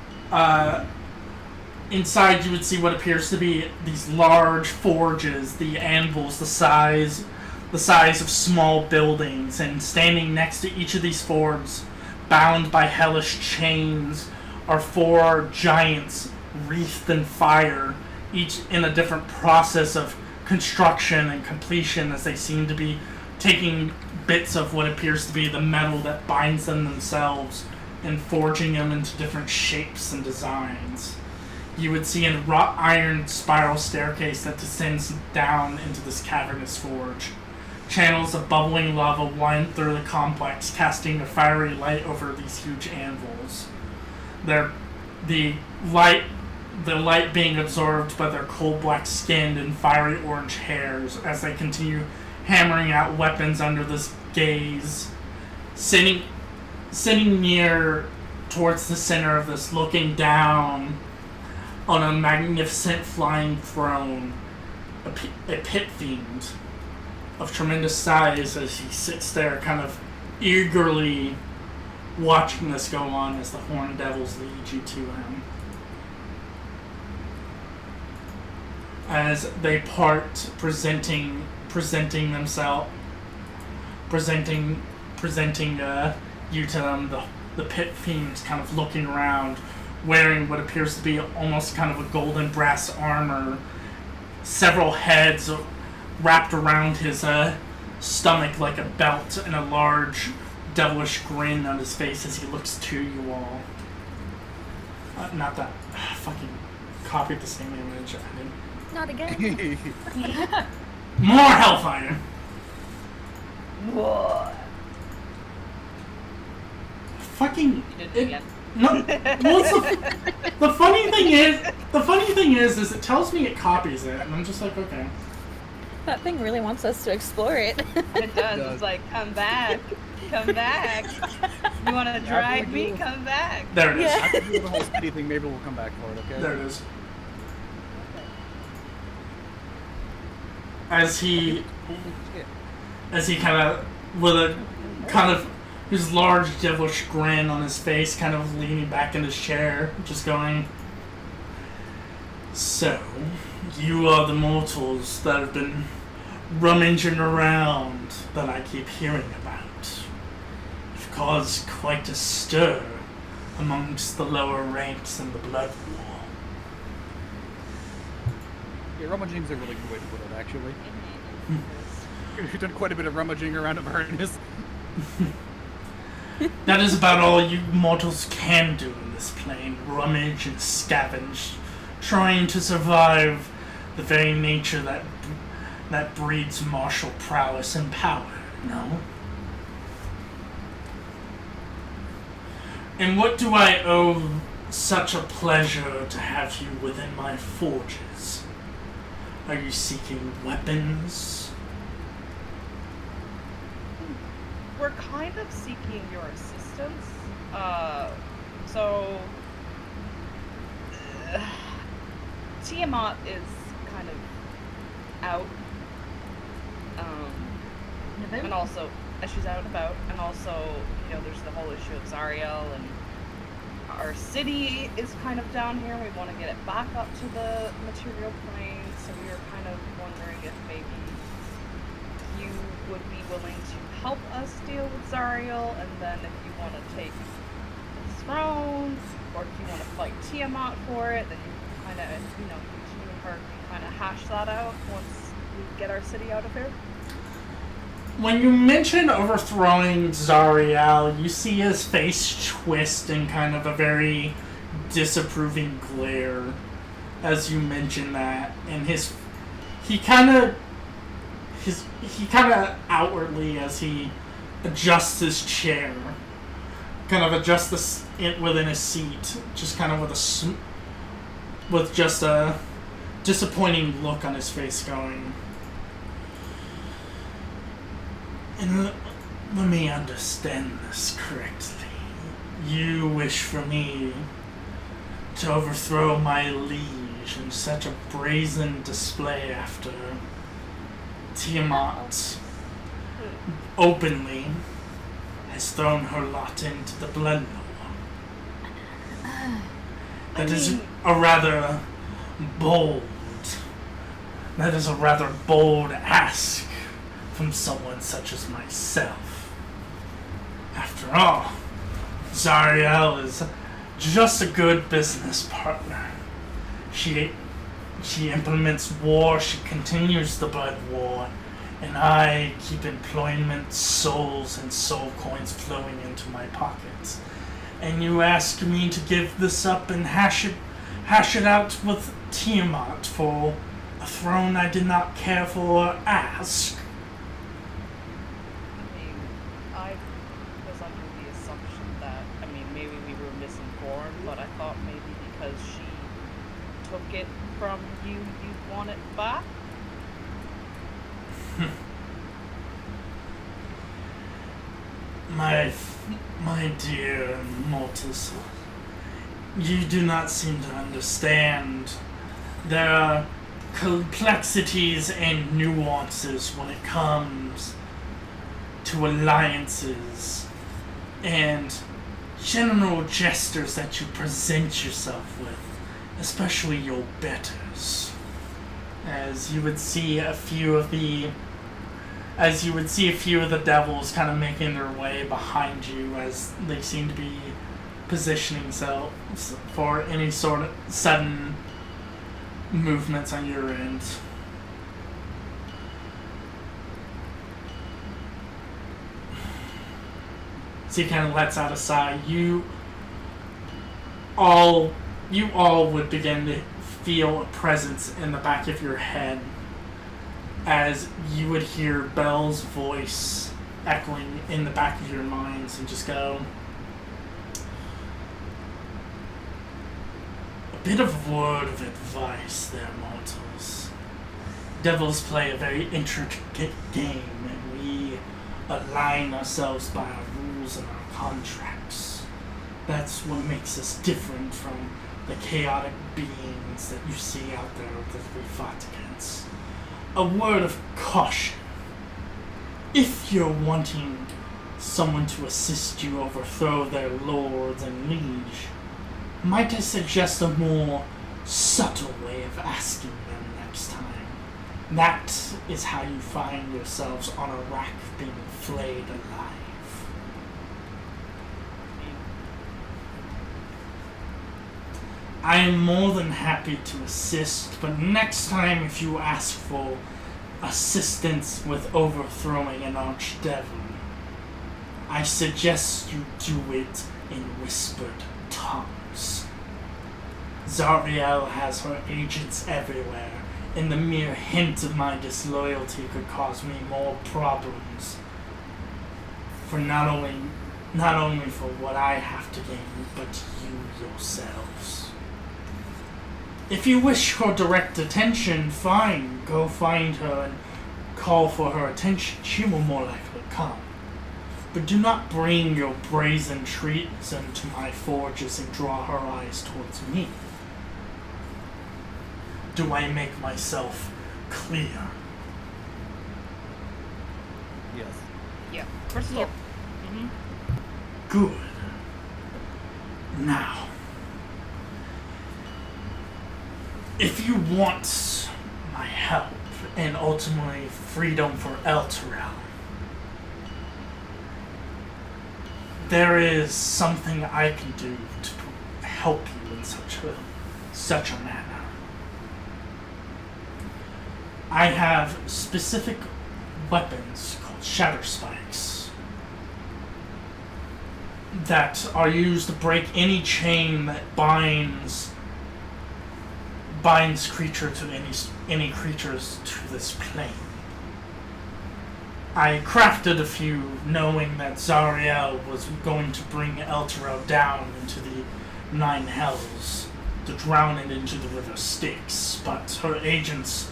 inside you would see what appears to be these large forges, the anvils, the size of small buildings, and standing next to each of these forges, bound by hellish chains, are 4 giants wreathed in fire, each in a different process of construction and completion, as they seem to be taking bits of what appears to be the metal that binds them themselves and forging them into different shapes and designs. You would see a wrought iron spiral staircase that descends down into this cavernous forge. Channels of bubbling lava wind through the complex, casting a fiery light over these huge anvils. The light being absorbed by their coal black skin and fiery orange hairs as they continue hammering out weapons under this gaze. Sitting near towards the center of this, looking down on a magnificent flying throne, a pit fiend of tremendous size, as he sits there kind of eagerly watching this go on as the Horned Devils lead you to him. As they part, presenting themselves, presenting you to them, the pit fiend kind of looking around, wearing what appears to be almost kind of a golden brass armor, several heads wrapped around his stomach like a belt, and a large devilish grin on his face as he looks to you all. Not that fucking copied the same image. I didn't. Not again. More hellfire. What? Fucking. You did it again. No. Well, the funny thing is it tells me it copies it, and I'm just like, okay. That thing really wants us to explore it. It does. It's like, come back. Come back. You want to drive me? Come back. There it is. Yeah. After we do the whole city thing, maybe we'll come back for it, okay? There it is. As he kind of, with a kind of his large devilish grin on his face, kind of leaning back in his chair, just going, "So, you are the mortals that have been rummaging around that I keep hearing about. You've caused quite a stir amongst the lower ranks in the Blood War. Yeah, rummaging's a really good way to put it, actually. You've done quite a bit of rummaging around Avernus. That is about all you mortals can do in this plane. Rummage and scavenge, trying to survive the very nature that breeds martial prowess and power, no? And what do I owe such a pleasure to have you within my forges? Are you seeking weapons? We're kind of seeking your assistance. Tiamat is kind of out. And also, she's out and about, and also, you know, there's the whole issue of Zariel, and our city is kind of down here. We want to get it back up to the material plane, so we were kind of wondering if maybe you would be willing to help us deal with Zariel, and then if you want to take the throne, or if you want to fight Tiamat for it, then you kind of, you know, you and her can kind of hash that out once we get our city out of here. When you mention overthrowing Zariel, you see his face twist in kind of a very disapproving glare as you mention that, and he kind of outwardly, as he adjusts his chair, kind of adjusts it within his seat, just kind of with just a disappointing look on his face, going, and let me understand this correctly. You wish for me to overthrow my liege in such a brazen display after Tiamat openly has thrown her lot into the Blood War. That is a rather bold ask from someone such as myself. After all, Zariel is just a good business partner. She implements war, she continues the Blood War, and I keep employment, souls, and soul coins flowing into my pockets. And you ask me to give this up and hash it out with Tiamat for a throne I did not care for or ask. I was under the assumption that, maybe we were misinformed, but I thought maybe because she took it from you, you'd want it back? My dear mortals, you do not seem to understand. There are complexities and nuances when it comes to alliances and general gestures that you present yourself with, especially your betters. As you would see a few of the devils kind of making their way behind you as they seem to be positioning themselves for any sort of sudden movements on your end. So he kind of lets out a sigh. You all would begin to feel a presence in the back of your head as you would hear Belle's voice echoing in the back of your minds and just go, a bit of word of advice there, mortals. Devils play a very intricate game, and we align ourselves by our rules and our contracts. That's what makes us different from the chaotic beings that you see out there that we fought against. A word of caution. If you're wanting someone to assist you overthrow their lords and liege, might I suggest a more subtle way of asking them next time? That is how you find yourselves on a rack being flayed alive. I am more than happy to assist, but next time if you ask for assistance with overthrowing an archdevil, I suggest you do it in whispered tongues. Zariel has her agents everywhere, and the mere hint of my disloyalty could cause me more problems. For not only for what I have to gain, but you yourselves. If you wish her direct attention, fine, go find her and call for her attention. She will more likely come. But do not bring your brazen treason to my forges and draw her eyes towards me. Do I make myself clear? Yes. Yeah. Crystal. Yep. Good. Now, if you want my help and ultimately freedom for Elturel, there is something I can do to help you in such a manner. I have specific weapons called shatter spikes that are used to break any chain that binds creature to any creatures to this plane. I crafted a few knowing that Zariel was going to bring Elturel down into the Nine Hells to drown it into the river Styx, but her agents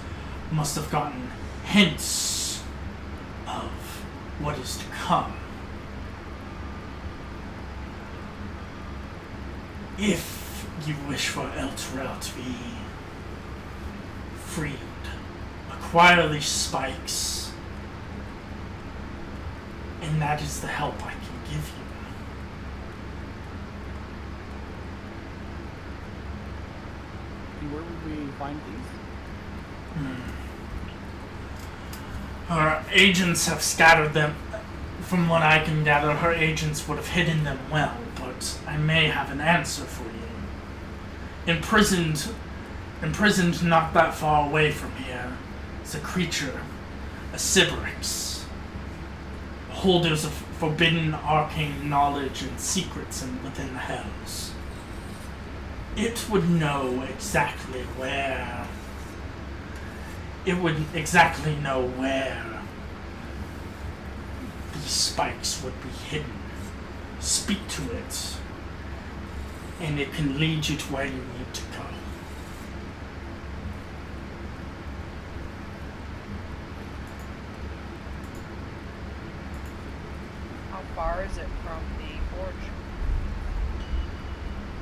must have gotten hints of what is to come. If you wish for Elturel to be freed, acquire these spikes, and that is the help I can give you. And where would we find these? Her agents have scattered them. From what I can gather, her agents would have hidden them well, but I may have an answer for you. Imprisoned not that far away from here is a creature, a Sybarix, holders of forbidden arcane knowledge and secrets within the Hells. It would know exactly where. It would exactly know where these spikes would be hidden. Speak to it, and it can lead you to where you need to go. How far is it from the forge?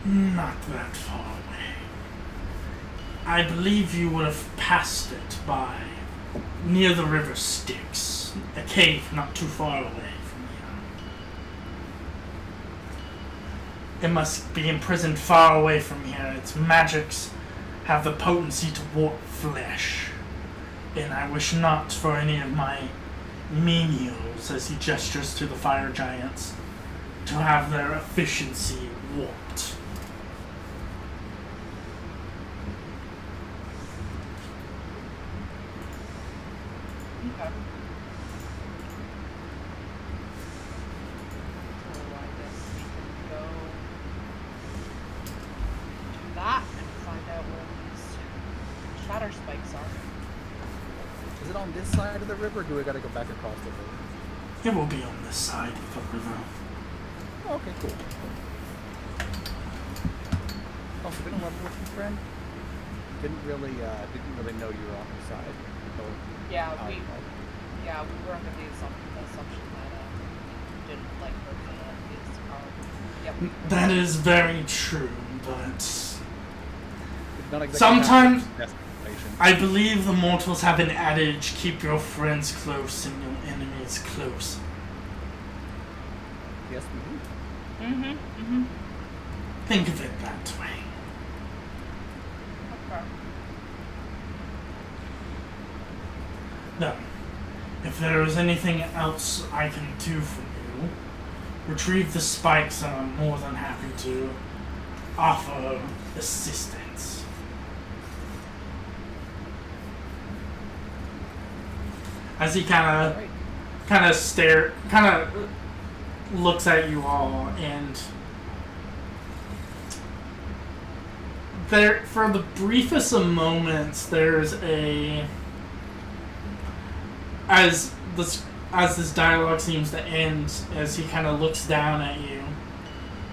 Not that far away. I believe you would have passed it by near the river Styx, a cave not too far away from here. It must be imprisoned far away from here. Its magics have the potency to warp flesh, and I wish not for any of my menials, as he gestures to the fire giants, to have their efficiency warped. Okay. So I guess we can go do that and find out where these shatter spikes are. Is it on this side of the river, or do we gotta go back across the river? It will be on this side of the river. Oh, okay, cool. Oh, so been a level with you, friend? Didn't really know you were on the side. So, Yeah, we were under the assumption that didn't like her for his car. Yep. That is very true, but it's not exactly sometimes destination. I believe the mortals have an adage, keep your friends close and your enemies close. Yes, we do. Mm-hmm. Think of it that way. Okay. Then, if there is anything else I can do for you, retrieve the spikes and I'm more than happy to offer assistance. As he kind of looks at you all, and there, for the briefest of moments, there's as this dialogue seems to end, as he kind of looks down at you,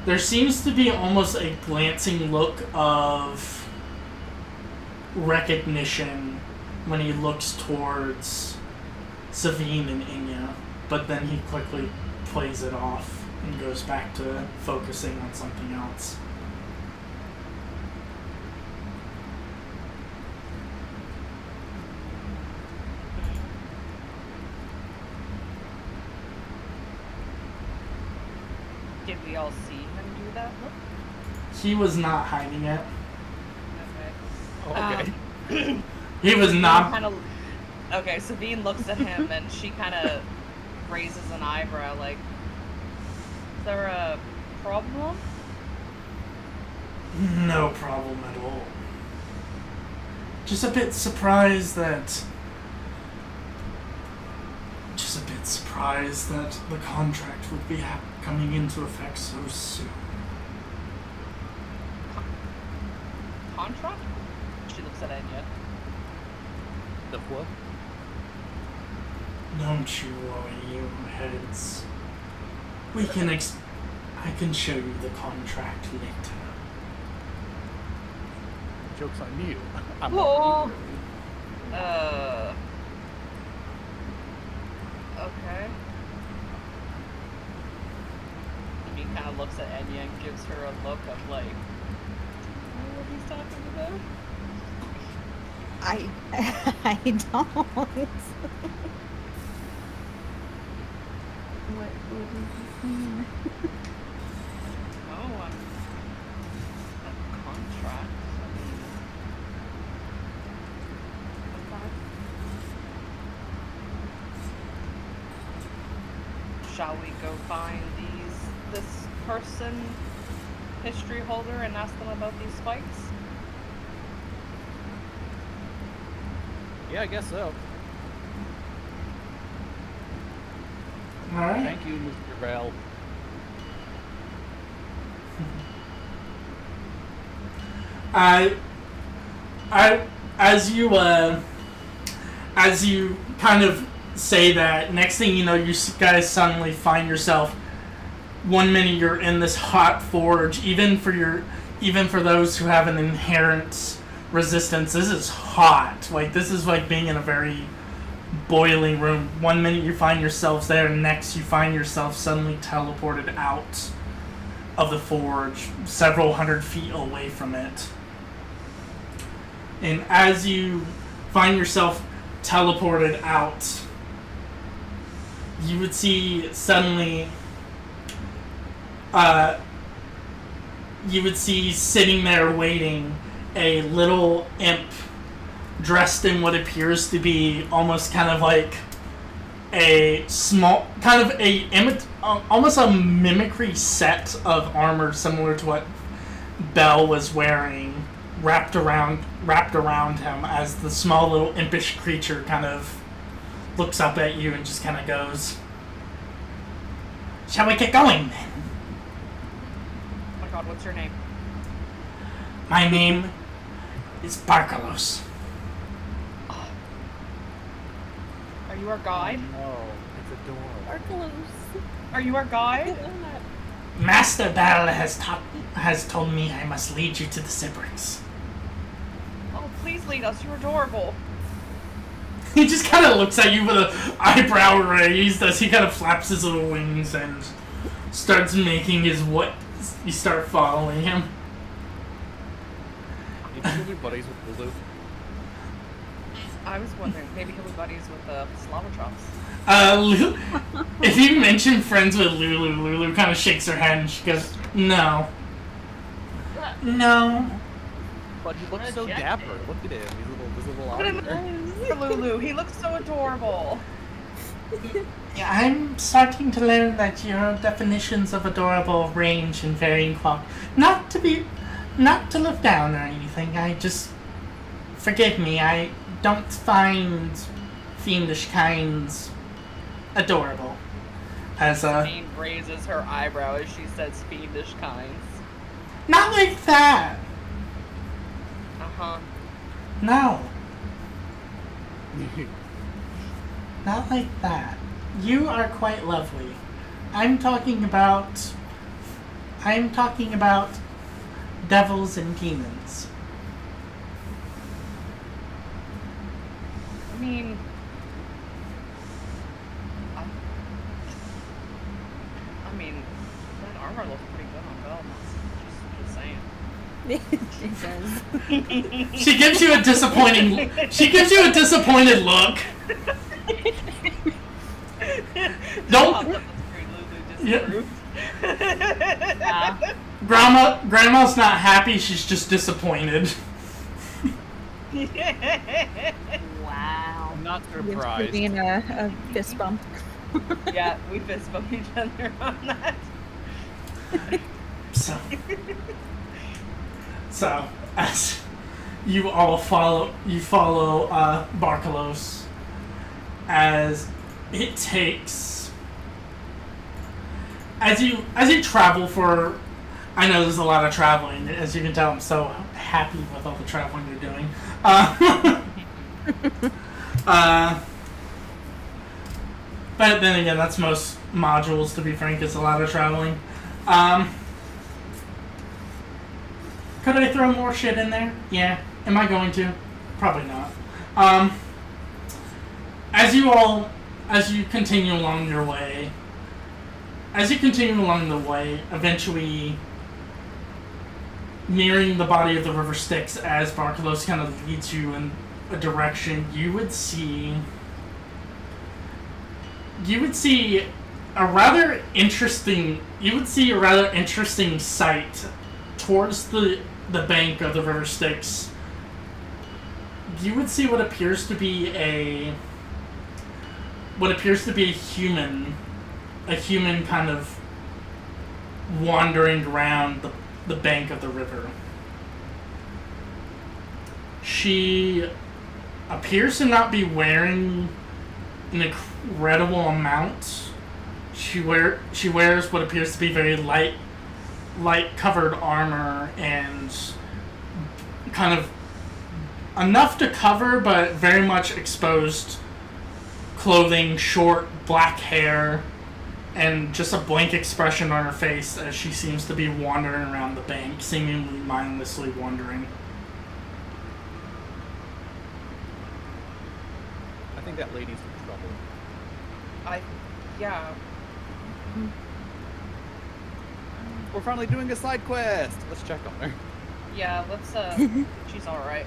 there seems to be almost a glancing look of recognition when he looks towards Savine and Inya, but then he quickly plays it off and goes back to focusing on something else. Did we all see him do that look? He was not hiding it. Okay. Okay. He was not. Okay, Sabine looks at him and she kind of raises an eyebrow, like, is there a problem? No problem at all. Just a bit surprised that the contract would be coming into effect so soon. Contract? She looks at Enya. The what? Don't you worry, you heads. I can show you the contract later. Joke's on you. I'm Whoa. Okay. He kind of looks at Enya and gives her a look of like, I don't know what he's talking about. I don't. What would you mean? Oh, a contract. I mean, shall we go find this person, history holder, and ask them about these spikes? Yeah, I guess so. Alright. Thank you, Mr. Bell. As you kind of say that, next thing you know, you guys suddenly find yourself. One minute you're in this hot forge, even for those who have an inherent resistance. This is hot. Like, this is like being in a very boiling room. One minute you find yourselves there, next you find yourself suddenly teleported out of the forge, several hundred feet away from it. And as you find yourself teleported out, you would see suddenly, you would see sitting there waiting a little imp dressed in what appears to be almost kind of like a small, kind of almost a mimicry set of armor similar to what Belle was wearing, wrapped around him, as the small little impish creature kind of looks up at you and just kind of goes, "Shall we get going then?" Oh my god, what's your name? My name is Barkalos. Are you our guide? No, it's a door. Are you our guide? Master Bell has told me I must lead you to the Sibrix. Oh, please lead us. You're adorable. He just kind of looks at you with an eyebrow raised as he kind of flaps his little wings and starts making his what. You start following him. Maybe he'll be buddies with Lulu. I was wondering, maybe he'll be buddies with Slava Chops. If you mention friends with Lulu kind of shakes her head and she goes, "No. No." But he looks so dapper. Look at him. His little Look at arm there. him, Lulu. He looks so adorable. Yeah, I'm starting to learn that your definitions of adorable range and varying quality. Not to be... Not to look down or anything, I just... Forgive me, I don't find fiendish kinds adorable. As Jane raises her eyebrow as she says fiendish kinds. Not like that! Uh-huh. No. Not like that. You are quite lovely. I'm talking about devils and demons. I mean... I mean, that armor looks pretty good on Velma. Just saying. It does. She gives you a disappointed look. Don't. Yeah. Grandma's not happy. She's just disappointed. Wow. I'm not Gives surprised. Vivian a fist bump. Yeah, we fist bump each other on that. So as you all follow Barcalos, as it takes, as you travel for, I know there's a lot of traveling. As you can tell, I'm so happy with all the traveling you're doing. But then again, that's most modules, to be frank. It's a lot of traveling. Could I throw more shit in there? Yeah. Am I going to? Probably not. As you continue along your way, eventually nearing the body of the river Styx, as Barcalos kind of leads you in a direction, you would see a rather interesting sight towards the bank of the river Styx. You would see what appears to be a human kind of wandering around the bank of the river. She appears to not be wearing an incredible amount. She wears what appears to be very light covered armor and kind of enough to cover but very much exposed clothing, short black hair, and just a blank expression on her face as she seems to be wandering around the bank, seemingly mindlessly wandering. I think that lady's in trouble. Yeah. We're finally doing a side quest. Let's check on her. Yeah, let's, she's alright.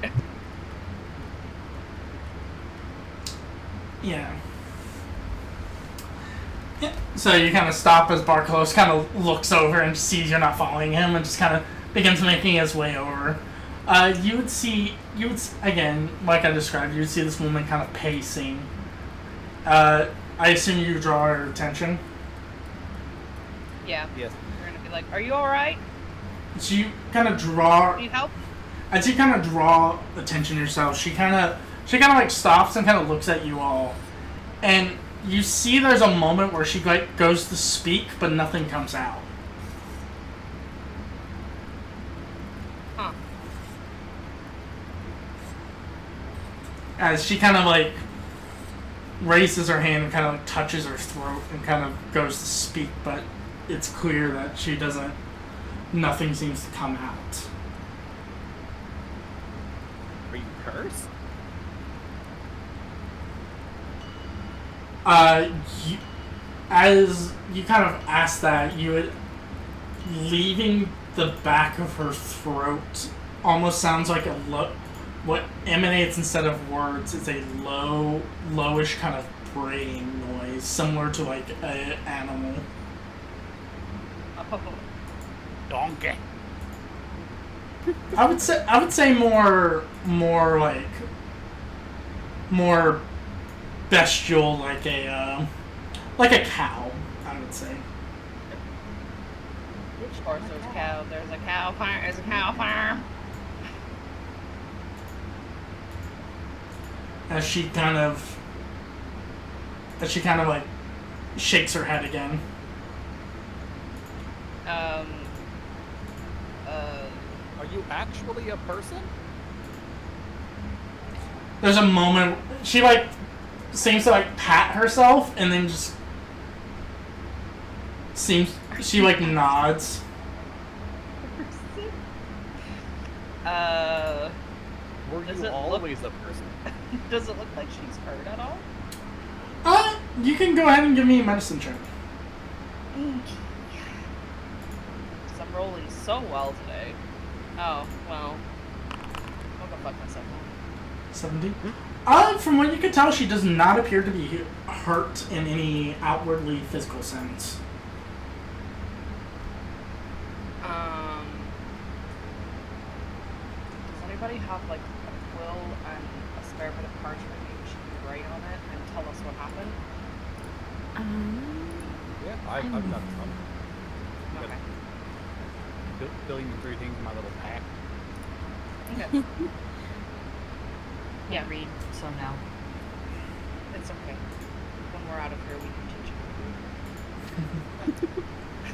Yeah. So you kind of stop as Barcalos kind of looks over and sees you're not following him and just kind of begins making his way over. You would again, like I described, you would see this woman kind of pacing. I assume you draw her attention. Yeah. Yes. We're gonna be like, are you alright? So you kind of draw. Need help? As you kind of draw attention yourself, she kind of like stops and kind of looks at you all, and you see there's a moment where she like goes to speak, but nothing comes out. Huh. As she kind of like raises her hand and kind of like touches her throat and kind of goes to speak, but it's clear that she doesn't. Nothing seems to come out. Are you cursed? As you kind of ask that, leaving the back of her throat almost sounds like what emanates instead of words is a lowish kind of braying noise, similar to like an animal. Oh. Donkey. I would say more bestial, like a cow, I would say. Of course, there's cow. There's a cow farm. There's a cow farm. As she kind of like shakes her head again. Are you actually a person? There's a moment she like seems to like pat herself and then just she like nods. Were Does you it always a person? Does it look like she's hurt at all? You can go ahead and give me a medicine check. Because I'm rolling so well today. Oh, well. I'll go fuck myself. 70. From what you can tell, she does not appear to be hurt in any outwardly physical sense. Does anybody have like a quill and a spare bit of parchment we should write on it and tell us what happened? Yeah, I've got some. Okay. Filling me 3 things in my little pack. Okay. Can't read, so no. It's okay. When we're out of here, we can teach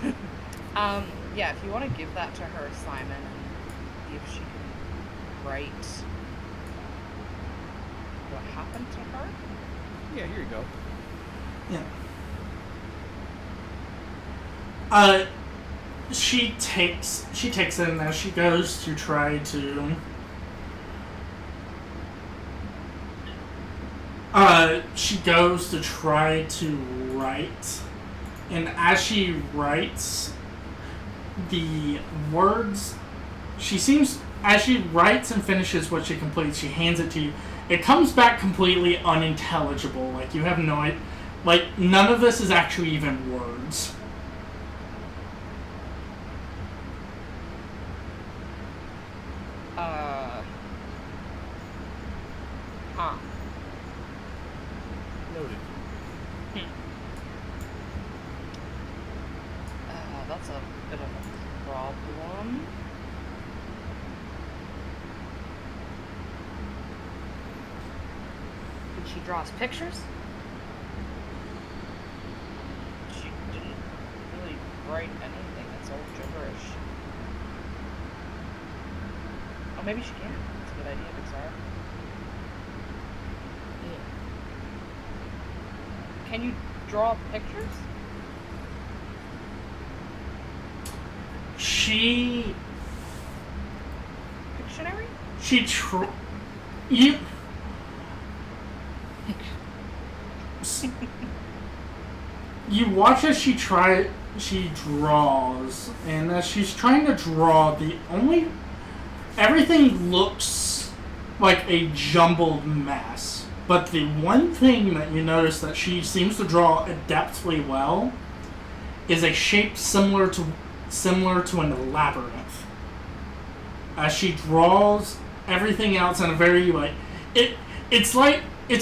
you. Yeah, if you want to give that to her, Simon, and see if she can write what happened to her. Yeah, here you go. Yeah. She takes it and as she goes to try to write, and as she writes the words, as she writes and finishes what she completes, she hands it to you. It comes back completely unintelligible. Like you have no idea. Like none of this is actually even words. Noted. That's a bit of a problem. Did she draw us pictures? She didn't really write anything. It's all gibberish. Oh, maybe she can. That's a good idea, Bizarre. Can you draw pictures? Pictionary? You watch as she draws, and as she's trying to draw, everything looks like a jumbled mess. But the one thing that you notice that she seems to draw adeptly well is a shape similar to an labyrinth. As she draws everything else in a very it's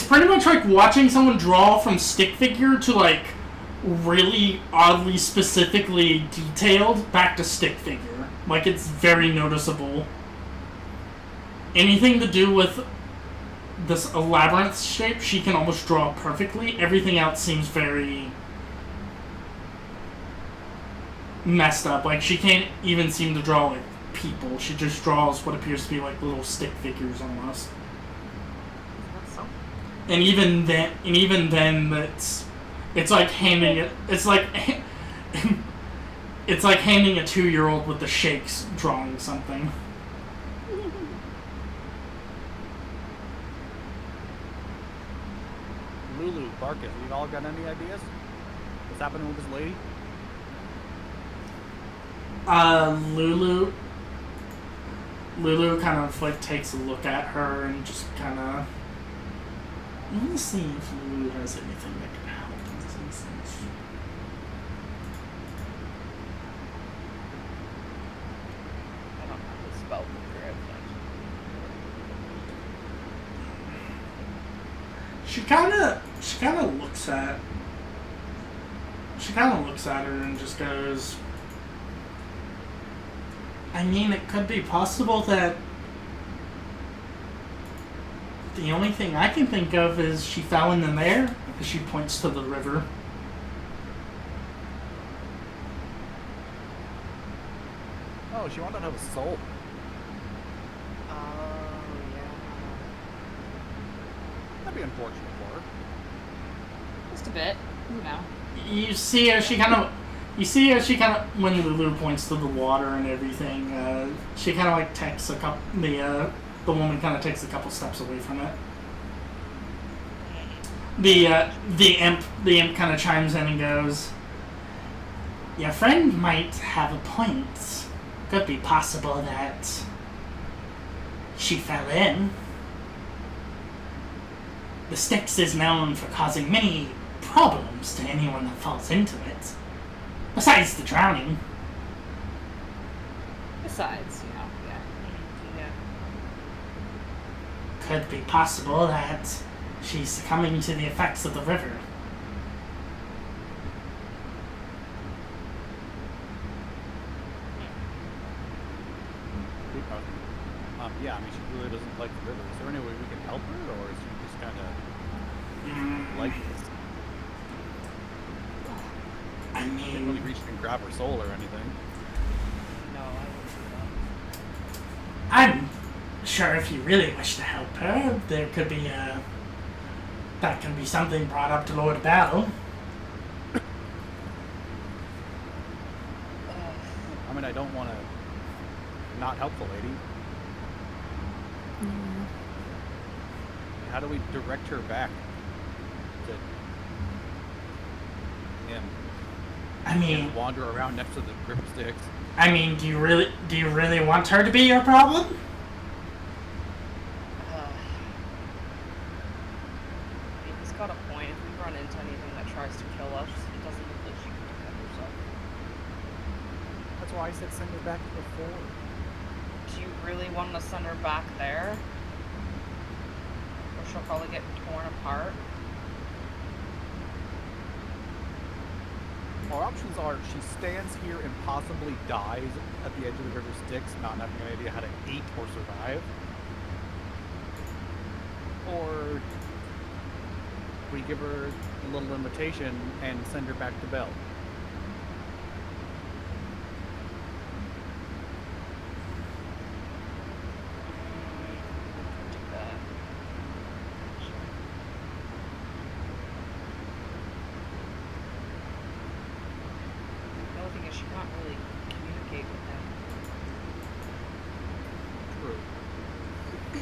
pretty much like watching someone draw from stick figure to like really oddly specifically detailed back to stick figure. Like it's very noticeable. Anything to do with this labyrinth shape, she can almost draw perfectly. Everything else seems very messed up. Like she can't even seem to draw like people. She just draws what appears to be like little stick figures almost. That's something. And even then, it's like handing it. It's like it's like handing a 2-year-old with the shakes drawing something. Lulu, Barkus, you all got any ideas? What's happening with this lady? Lulu kind of like takes a look at her and just kind of. Let me see if Lulu has anything that can help in this instance. I don't have the spell book or anything. She kind of looks at her and just goes, I mean, it could be possible that the only thing I can think of is she fell in there. She points to the river. Oh, she wanted to have a soul. Oh, yeah. That'd be unfortunate for her. Just a bit, you know. You see how she kind of, when Lulu points to the water and everything, she kind of like takes a couple, the woman kind of takes a couple steps away from it. The imp kind of chimes in and goes, "Your friend might have a point. Could be possible that she fell in. The Styx is known for causing many problems to anyone that falls into it. Besides the drowning." Besides, you know, yeah. Yeah. Could be possible that she's succumbing to the effects of the river. Yeah, I mean, she really doesn't like the river. Is there any way we can help her, or is she just kind of like this? I Can't really mean, reach and grab her soul or anything. No, I wouldn't do I'm sure if you really wish to help her, there could be that can be something brought up to Lord Battle. I mean, I don't want to not help the lady. How do we direct her back to him? I mean, And wander around next to the grip sticks. I mean, do you really want her to be your problem? He's got a point. If we run into anything that tries to kill us, it doesn't look like she can defend herself. That's why I said send her back to the fort. Do you really want to send her back there? Or she'll probably get torn apart? Our options are she stands here and possibly dies at the edge of the river Styx, not having an idea how to eat or survive. Or we give her a little invitation and send her back to Bell. Do that. The only thing is she can't really communicate with him. True.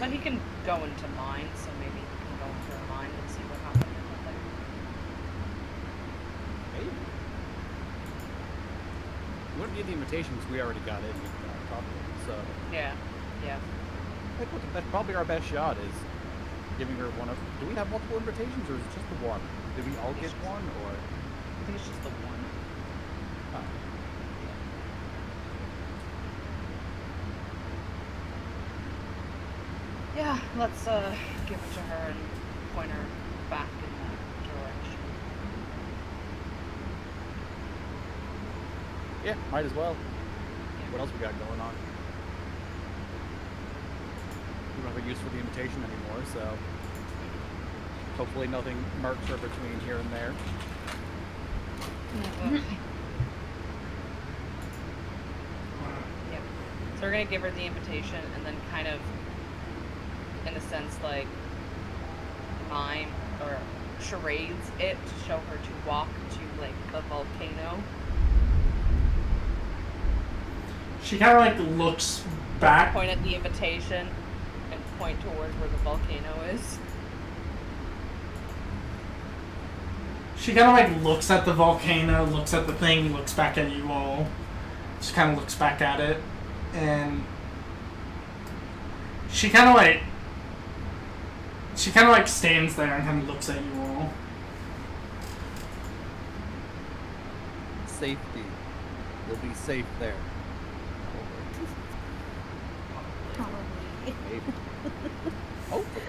But he can go into mind, so maybe he can go into her mind and see what happened or something. Maybe. We wouldn't need the invitations, we already got in and talked to him, so Yeah, yeah. that's probably our best shot is giving her one of. Do we have multiple invitations or is it just the one? Did we all get one or? I think it's just the one. Oh. Yeah, let's give it to her and point her back in that direction. Yeah, might as well. What else we got going on? We don't have a use for the invitation anymore, so hopefully nothing marks her between here and there. Yep. So we're gonna give her the invitation and then kind of, in a sense, like mime or charades it to show her to walk to like the volcano. She kind of like looks back. Point at the invitation and point towards where the volcano is. She kind of like looks at the volcano, looks at the thing, looks back at you all. Just kind of looks back at it, and she kind of like stands there and kind of looks at you all. Safety. We'll be safe there. Maybe. Hopefully.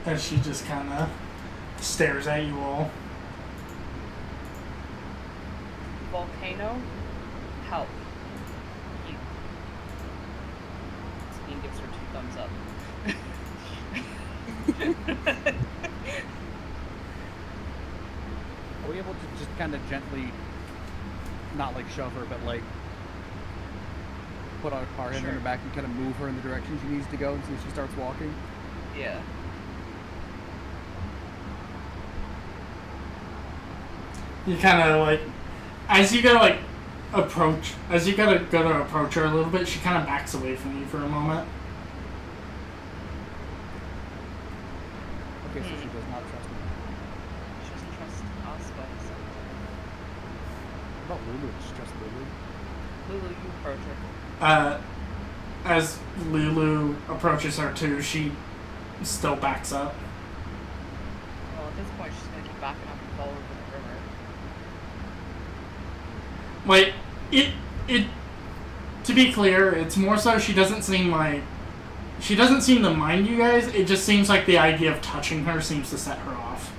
as she just kind of stares at you all. Volcano, help. You. Sabine gives her 2 thumbs up. Are we able to just kind of gently, not like shove her, but like put our hand in her back and kind of move her in the direction she needs to go until she starts walking? Yeah. You kind of like, as you go to like approach, as you go to approach her a little bit, she kind of backs away from you for a moment. Okay, so she does not trust me. She doesn't trust us, but What about Lulu? Does she trust Lulu? Lulu, you approach her. As Lulu approaches her too, she still backs up. Well, at this point, she's gonna keep backing up and fall over the river. Like, it, to be clear, it's more so she doesn't seem to mind you guys. It just seems like the idea of touching her seems to set her off.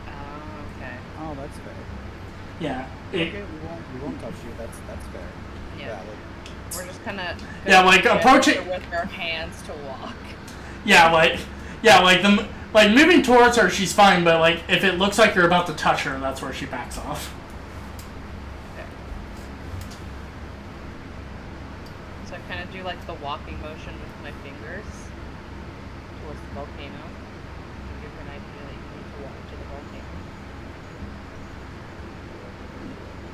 Oh, okay. Oh, that's fair. Yeah. Okay, we won't touch you. That's fair. Yeah. Valid. We're just kinda Yeah, like, approaching- her with our hands to walk. like moving towards her, she's fine, but like if it looks like you're about to touch her, that's where she backs off. Okay. So I kind of do like the walking motion with my fingers towards the volcano. And give her an idea that you need to walk to the volcano.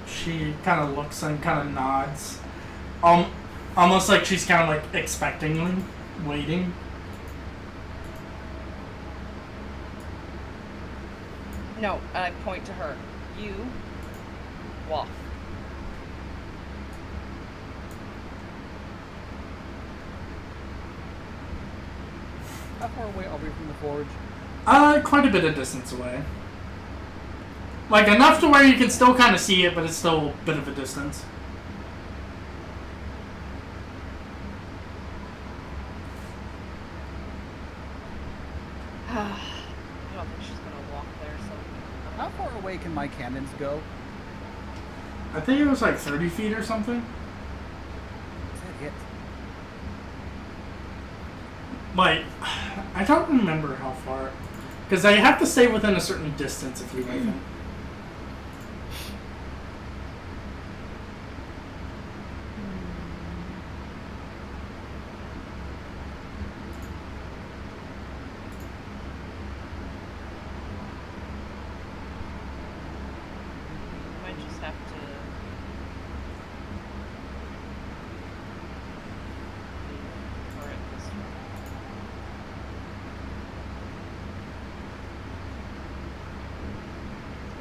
She kind of looks and kind of nods, almost like she's kind of like expectingly waiting. No, and I point to her. You walk. How far away are we from the forge? Quite a bit of distance away. Like enough to where you can still kind of see it, but it's still a bit of a distance. I don't think she's gonna walk there, so How far away can my cannons go? I think it was like 30 feet or something. Is that it? Like, I don't remember how far. Because they have to stay within a certain distance if you leave them. I might just have to leave her at this one.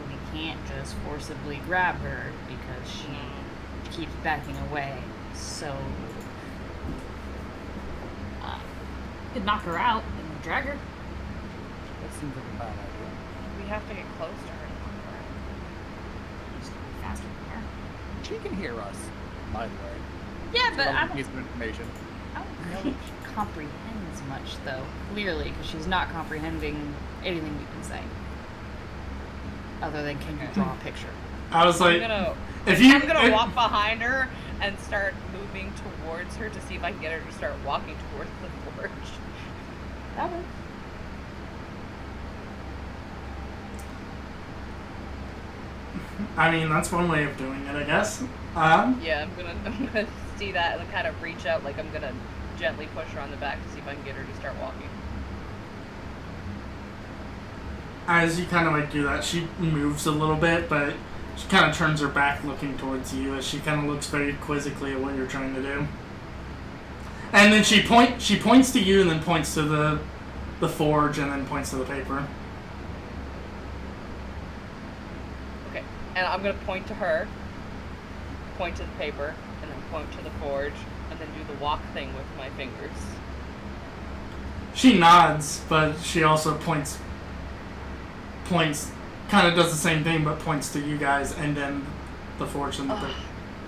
We can't just forcibly grab her because she keeps backing away. So, could knock her out and drag her. That seems like a bad idea. We have to get close to her to knock her out. Just faster than her. She can hear us, by the way. Yeah, but I Another don't, piece of information. I don't know if she comprehends much, though. Clearly, because she's not comprehending anything we've been saying. Other than, can you draw a picture? I was like, I'm if gonna walk behind her and start moving towards her to see if I can get her to start walking towards the forge. That works. I mean, that's one way of doing it, I guess. Yeah, I'm gonna see that and kind of reach out, like I'm gonna gently push her on the back to see if I can get her to start walking. As you kind of like do that, she moves a little bit, but she kind of turns her back looking towards you as she kind of looks very quizzically at what you're trying to do. And then she points to you and then points to the forge and then points to the paper. Okay, and I'm gonna point to her, point to the paper, and then point to the forge, and then do the walk thing with my fingers. She nods, but she also points, kind of does the same thing, but points to you guys and then the forge and the paper.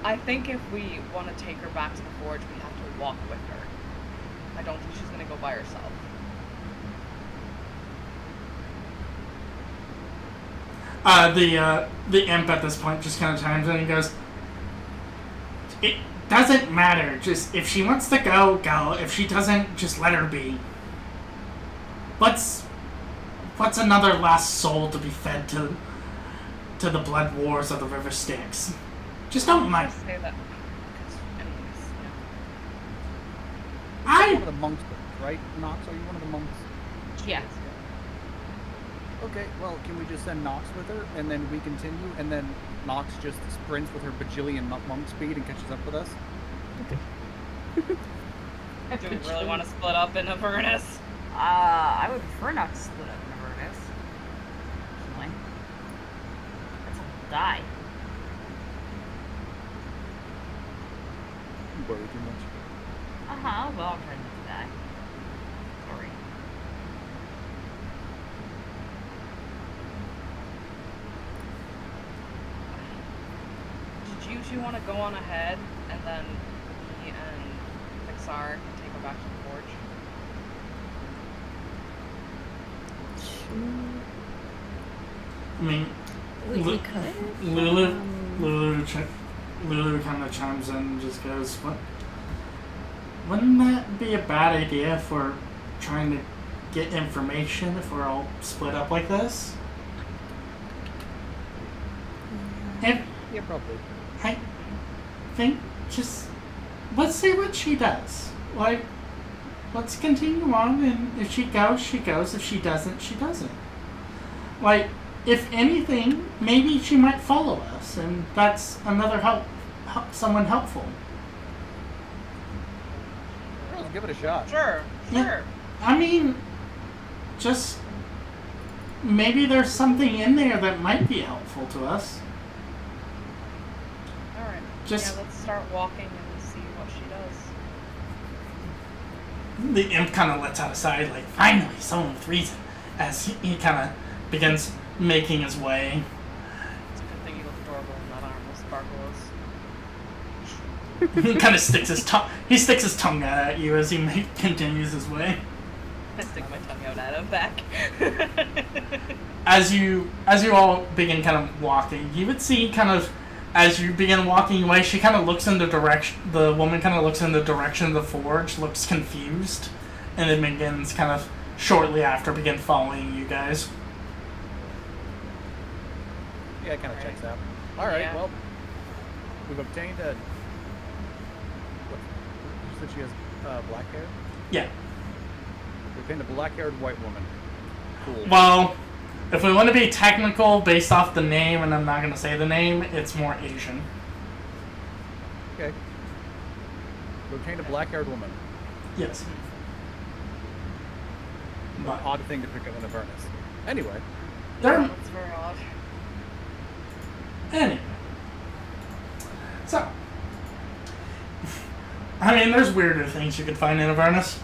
I think if we want to take her back to the forge, we have to walk with her. I don't think she's gonna go by herself. The imp at this point just kind of chimes in and goes, "It doesn't matter. Just if she wants to go, go. If she doesn't, just let her be. What's another last soul to be fed to the blood wars of the River Styx? Just don't mind." Say that. 'Cause anyways, One of the monks, right? Nox, are you one of the monks? Yeah. Okay, well, can we just send Nox with her, and then we continue, and then Nox just sprints with her bajillion monk speed and catches up with us? Do we really want to split up in Avernus? I would prefer not to split up in Avernus. Personally. That's a die. You worry too much. Uh-huh, well, I'm trying not to die. Sorry. Did you two want to go on ahead, and then me and Pixar can take her back to the forge? I mean, We could. Lulu kind of chimes in and just goes, "What? Wouldn't that be a bad idea if we're trying to get information if we're all split up like this?" And Yeah, probably. I think just let's see what she does. Like, let's continue on, and if she goes, she goes. If she doesn't, she doesn't. Like, if anything, maybe she might follow us, and that's another someone helpful. Let's give it a shot. Sure. Yeah. I mean, just maybe there's something in there that might be helpful to us. All right. Just- yeah, let's start walking and see what she does. The imp kind of lets out a sigh, like, finally, someone with reason, as he kind of begins making his way. It's a good thing you look adorable in that armless sparkles. He kind of sticks his tongue. He sticks his tongue out at you as he continues his way. I stick my tongue out at him back. As you all begin kind of walking, you would see kind of as you begin walking away, she kind of looks in the direction. The woman kind of looks in the direction of the forge, looks confused, and then begins kind of shortly after begin following you guys. Yeah, it kind of checks out. All right, Yeah. well, we've obtained a. What? You said she has black hair? Yeah. We obtained a black-haired white woman. Cool. Well, if we want to be technical based off the name, and I'm not going to say the name, it's more Asian. Okay. We obtained a black-haired woman. Yes. An But odd thing to pick up in Avernus. Anyway, there. That's very odd. Anyway. So. I mean, there's weirder things you could find in Avernus.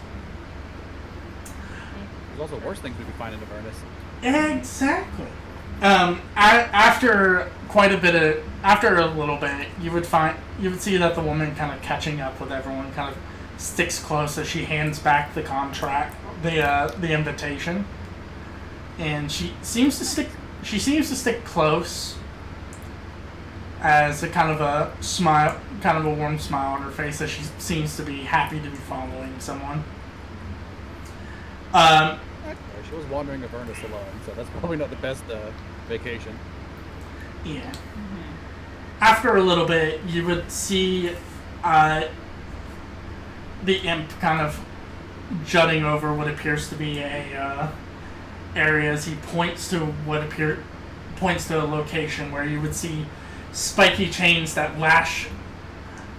there's also worse things we could find in Avernus. Exactly. After a little bit, you would see that the woman kind of catching up with everyone kind of sticks close as she hands back the contract, the invitation, and she seems to stick close as a kind of a smile, kind of a warm smile on her face as she seems to be happy to be following someone. She was wandering Avernus alone, so that's probably not the best vacation. Yeah. After a little bit, you would see the imp kind of jutting over what appears to be a area as he points to a location where you would see spiky chains that lash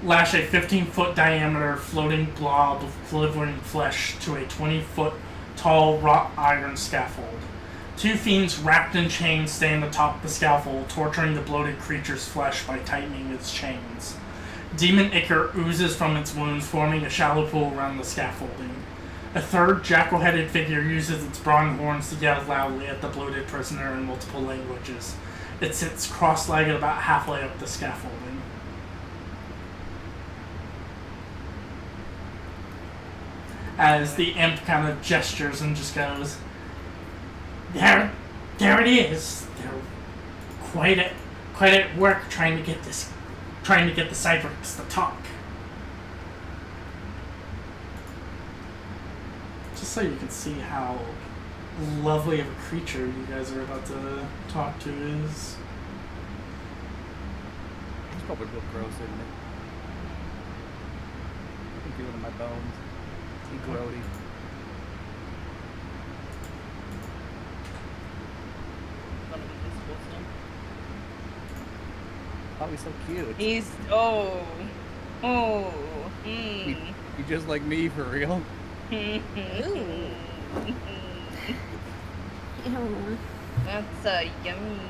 a 15-foot diameter floating blob of quivering flesh to a 20-foot tall wrought iron scaffold. Two fiends wrapped in chains stand atop the scaffold, torturing the bloated creature's flesh by tightening its chains. Demon ichor oozes from its wounds, forming a shallow pool around the scaffolding. A third jackal-headed figure uses its broad horns to yell loudly at the bloated prisoner in multiple languages. It sits cross-legged about halfway up the scaffolding. As the imp kind of gestures and just goes, There it is. quite at work trying to get the cyberx to talk. Just so you can see how lovely of a creature you guys are about to talk to is. It's probably real gross, isn't it? I can feel it in my bones. It's grody. Gonna be disgusting. Oh, he's so cute. He's He just like me for real. Ew. That's yummy.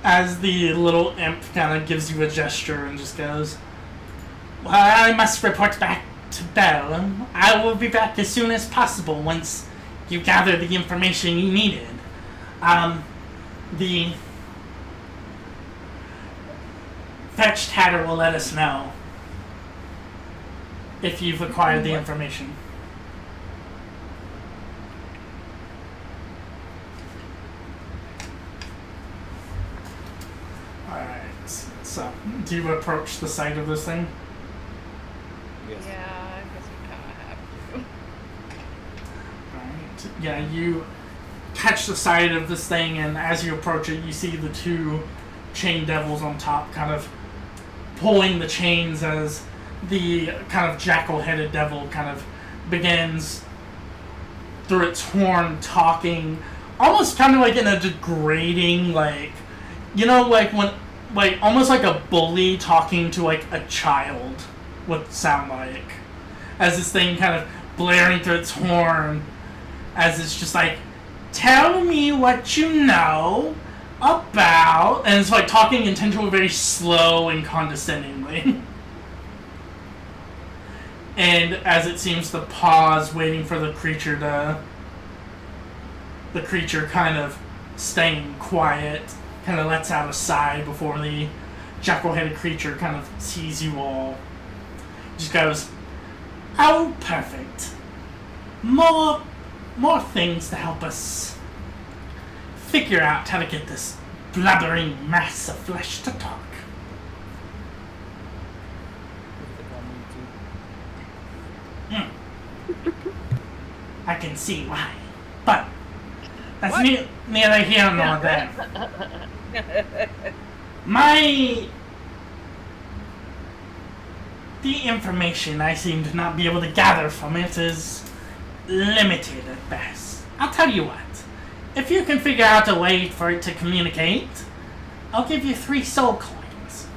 As the little imp kind of gives you a gesture and just goes, "Well, I must report back to Belle. I will be back as soon as possible once you gather the information you needed. The fetched hatter will let us know if you've acquired the information." Alright, so do you approach the site of this thing? Yes. Yeah, I guess we kind of have to. Alright, yeah, you catch the side of this thing, and as you approach it, you see the two chain devils on top kind of pulling the chains as the kind of jackal-headed devil kind of begins through its horn talking, almost kind of like in a degrading, like, you know, like when, like, almost like a bully talking to like a child would sound like, as this thing kind of blaring through its horn, as it's just like, "Tell me what you know about," and it's like talking intentionally very slow and condescendingly. And as it seems to pause, waiting for the creature kind of staying quiet, kind of lets out a sigh before the jackal-headed creature kind of sees you all. Just goes, "Oh, perfect. More things to help us figure out how to get this blubbering mass of flesh to talk." I can see why, but that's neither here nor there. The information I seem to not be able to gather from it is limited at best. I'll tell you what, if you can figure out a way for it to communicate, I'll give you 3 soul coins.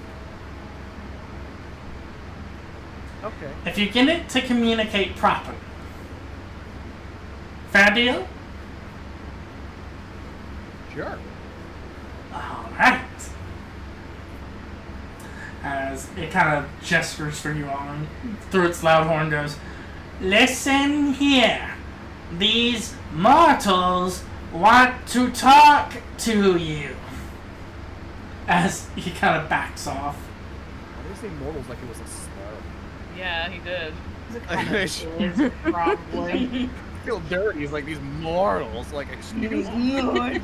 Okay. If you get it to communicate properly. Fair deal? Sure. Alright. As it kind of gestures for you all and through its loud horn goes, "Listen here. These mortals want to talk to you." As he kind of backs off. Why do you say mortals like it was a slur? Yeah, he did. Probably. I feel dirty. He's like, "These mortals." Like, excuse me.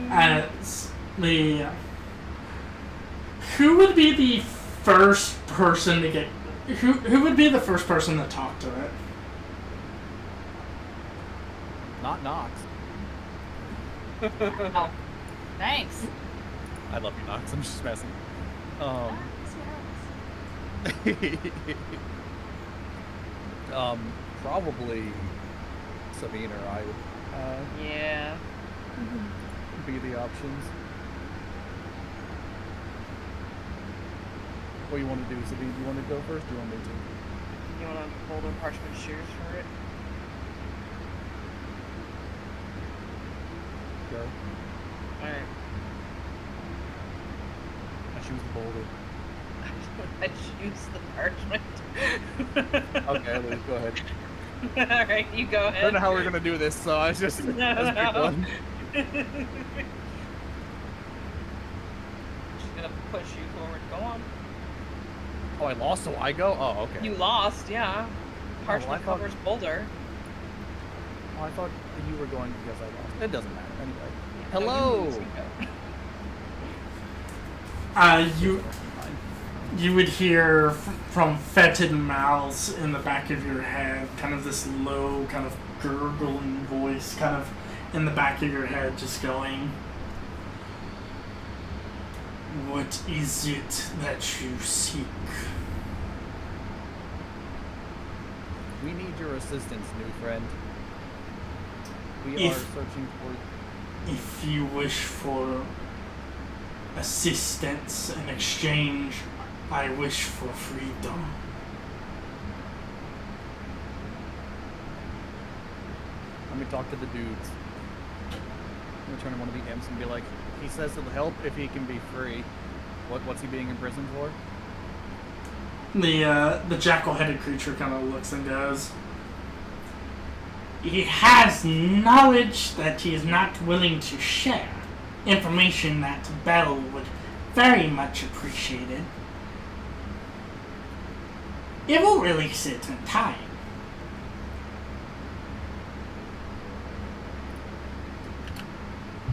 As the who would be the first person to get who would be the first person to talk to it? Not Knox. Oh, thanks. I love you, Knox. I'm just messing. Probably Sabine or I would Yeah. be the options. What do you want to do, Sabine? Do you want to go first? Or do you want me to? You want to hold a parchment shears for it? Go. Alright. I choose the boulder. I choose the parchment. Okay, Liz, go ahead. Alright, you go I ahead. don't know how we're gonna do this, so I just let's pick one. She's gonna push you forward. Go on. Oh, I lost, so I go? Oh, okay. You lost, yeah. Partially I thought- covers Boulder. Oh, I thought that you were going because I lost. It doesn't matter. Anyway. No, you Hello! lose, you go. You would hear from fetid mouths in the back of your head, kind of this low, kind of gurgling voice, kind of in the back of your head, just going, "What is it that you seek?" We need your assistance, new friend. We are If- searching for... If you wish for assistance in exchange, I wish for freedom. Let me talk to the dudes. I'm gonna turn to one of the imps and be like, he says it'll help if he can be free. What's he being imprisoned for? The jackal-headed creature kind of looks and goes, "He has knowledge that he is not willing to share. Information that Bell would very much appreciate it. It will release it in time."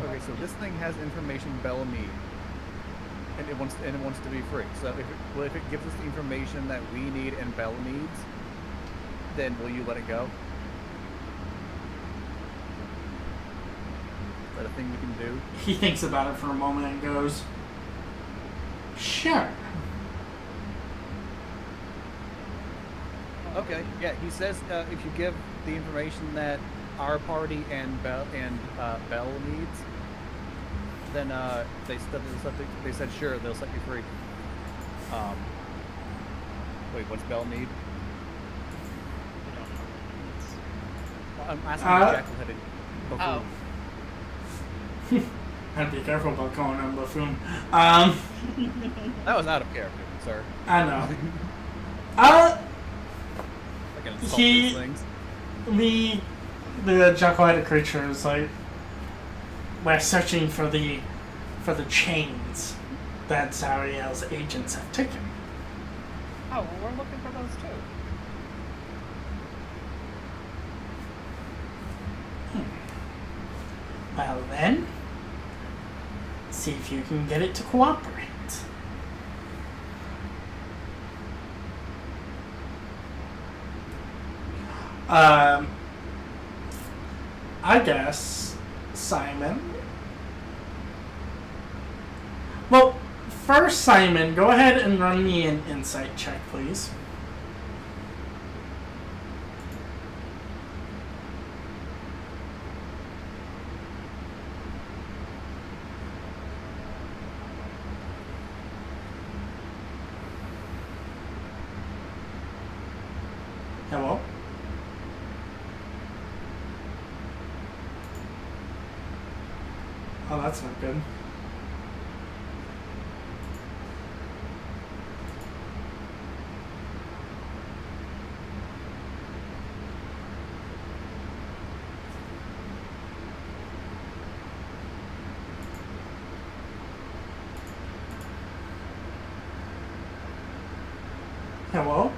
Okay, so this thing has information Bell needs, and it wants to be free. So if it gives us the information that we need and Bell needs, then will you let it go? Is that a thing we can do? He thinks about it for a moment and goes, "Sure." Okay, yeah. He says if you give the information that our party and Bell needs, then they said sure, they'll set you free. Wait, what's Bell need? Well, I'm asking the jackal-headed buffoon. Oh. I'd be careful about calling him buffoon. That was out of character, sir. I know. I can insult He- these things. The jackal-headed creature is like, "We're searching for the chains that Zariel's agents have taken." Oh, well, we're looking for those too. Well then, see if you can get it to cooperate. I guess, Simon. Well, first, Simon, go ahead and run me an insight check, please. Hello? Oh, that's not good. Hello?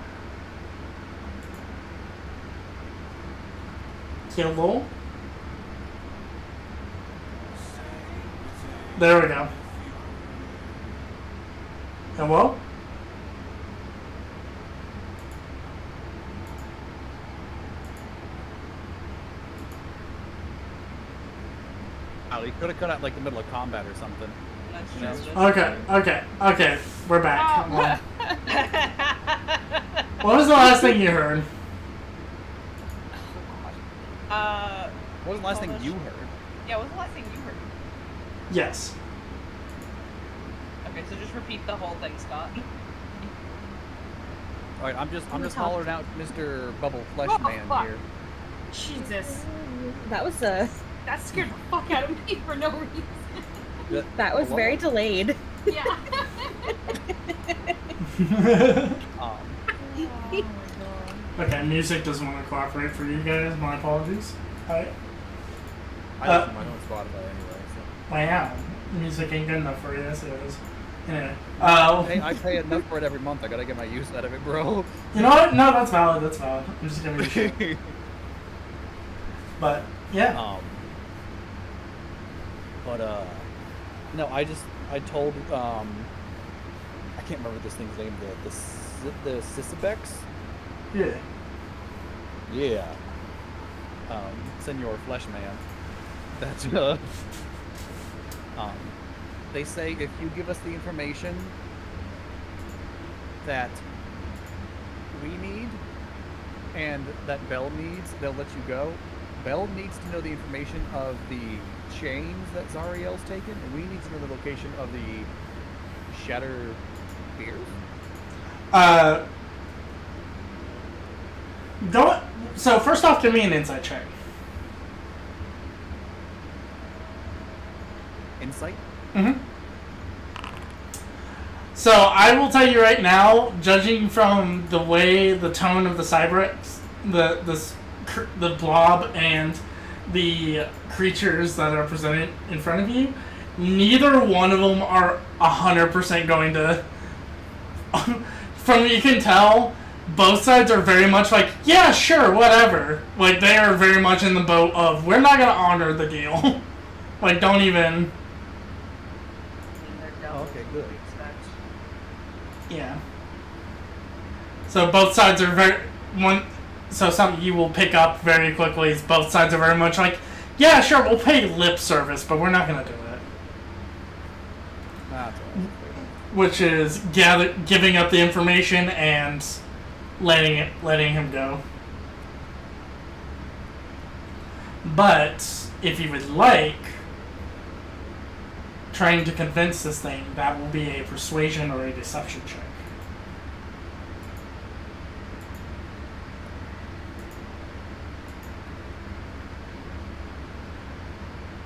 Hello? There we go. Hello? Oh, he could have cut out like the middle of combat or something. That's You know? true. Okay. We're back. Come on. Oh. What was the last thing you heard? What was the last thing that's you true. heard? Yeah, what was the last thing you heard? Yes. Okay, so just repeat the whole thing, Scott. All right, I'm just talk. hollering out Mr. Bubble Flesh Oh, Man fuck. here. Jesus. That was That scared the fuck out of me for no reason. that was Hello? very delayed. Yeah. Oh my god. Okay, music doesn't want to cooperate for you guys. My apologies. Alright. I listen to my own Spotify anyway. So. Wow. Music ain't good enough for you, yes it is. Anyway. Hey, I pay enough for it every month. I gotta get my use out of it, bro. You know what? No, that's valid. That's valid. I'm just giving you shit. But yeah. No, I told I can't remember this thing's name. The Sisybex. Yeah. Yeah. Senor Fleshman. That's they say if you give us the information that we need and that Belle needs, they'll let you go. Belle needs to know the information of the chains that Zariel's taken, and we need to know the location of the Shatter Spears. So first off, give me an insight check. Insight? Mm-hmm. So I will tell you right now, judging from the way the tone of the Cyberx, the blob and the creatures that are presented in front of you, neither one of them are 100% going to. From what you can tell, both sides are very much like, yeah, sure, whatever. Like, they are very much in the boat of, we're not going to honor the deal. Like, don't even. Okay, good. Yeah. So both sides are so something you will pick up very quickly is both sides are very much like, yeah, sure, we'll pay lip service, but we're not going to do it. That's all right. Which is giving up the information and letting him go. But if you would like, trying to convince this thing, that will be a persuasion or a deception check.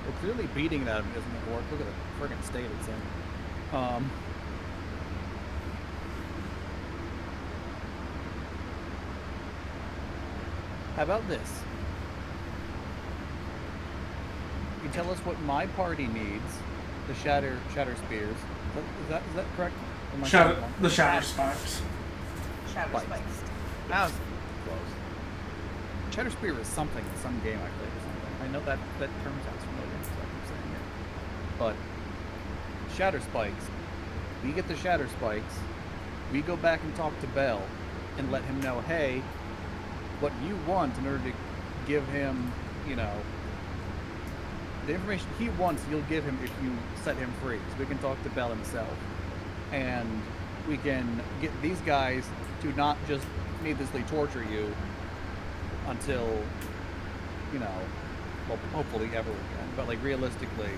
Well, clearly beating that isn't going to work. Look at the friggin' state it's in. How about this? You tell us what my party needs. The Shatter Spears. Is that correct? Or am I saying it wrong? The Shatter Sparks. Shadow Spikes. Spikes. That was close. Shatter Spear is something in some game I played or something. I know that term sounds familiar, so I keep saying it. But Shatter Spikes. We get the Shatter Spikes. We go back and talk to Bell and let him know, hey, what you want in order to give him, the information he wants, you'll give him if you set him free. So we can talk to Bell himself. And we can get these guys to not just needlessly torture you until, well, hopefully ever again. But, like, realistically,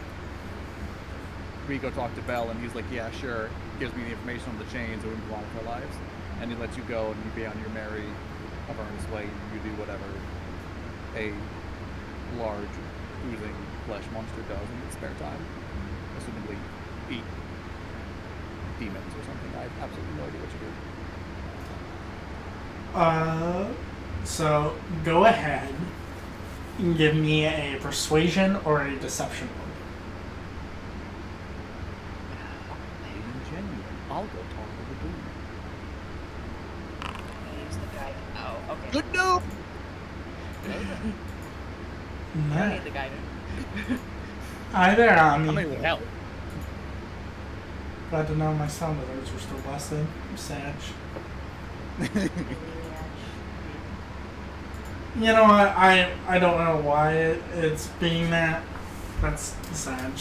we go talk to Bell and he's like, yeah, sure. Gives me the information on the chains and we move on with our lives. And he lets you go and you be on your merry Avernus way and you do whatever a large oozing flesh monster does in its spare time. Assumingly eat demons or something. I have absolutely no idea what you do. So go ahead and give me a persuasion or a deception roll. Being genuine. I'll go talk to the demon. Use the guide. Oh, okay. Good no! I don't need the guidance. Hi there, Ami. How many would help? Glad to know my sound alerts were still busted. I'm sad. You know what? I don't know why it's being that. That's sad.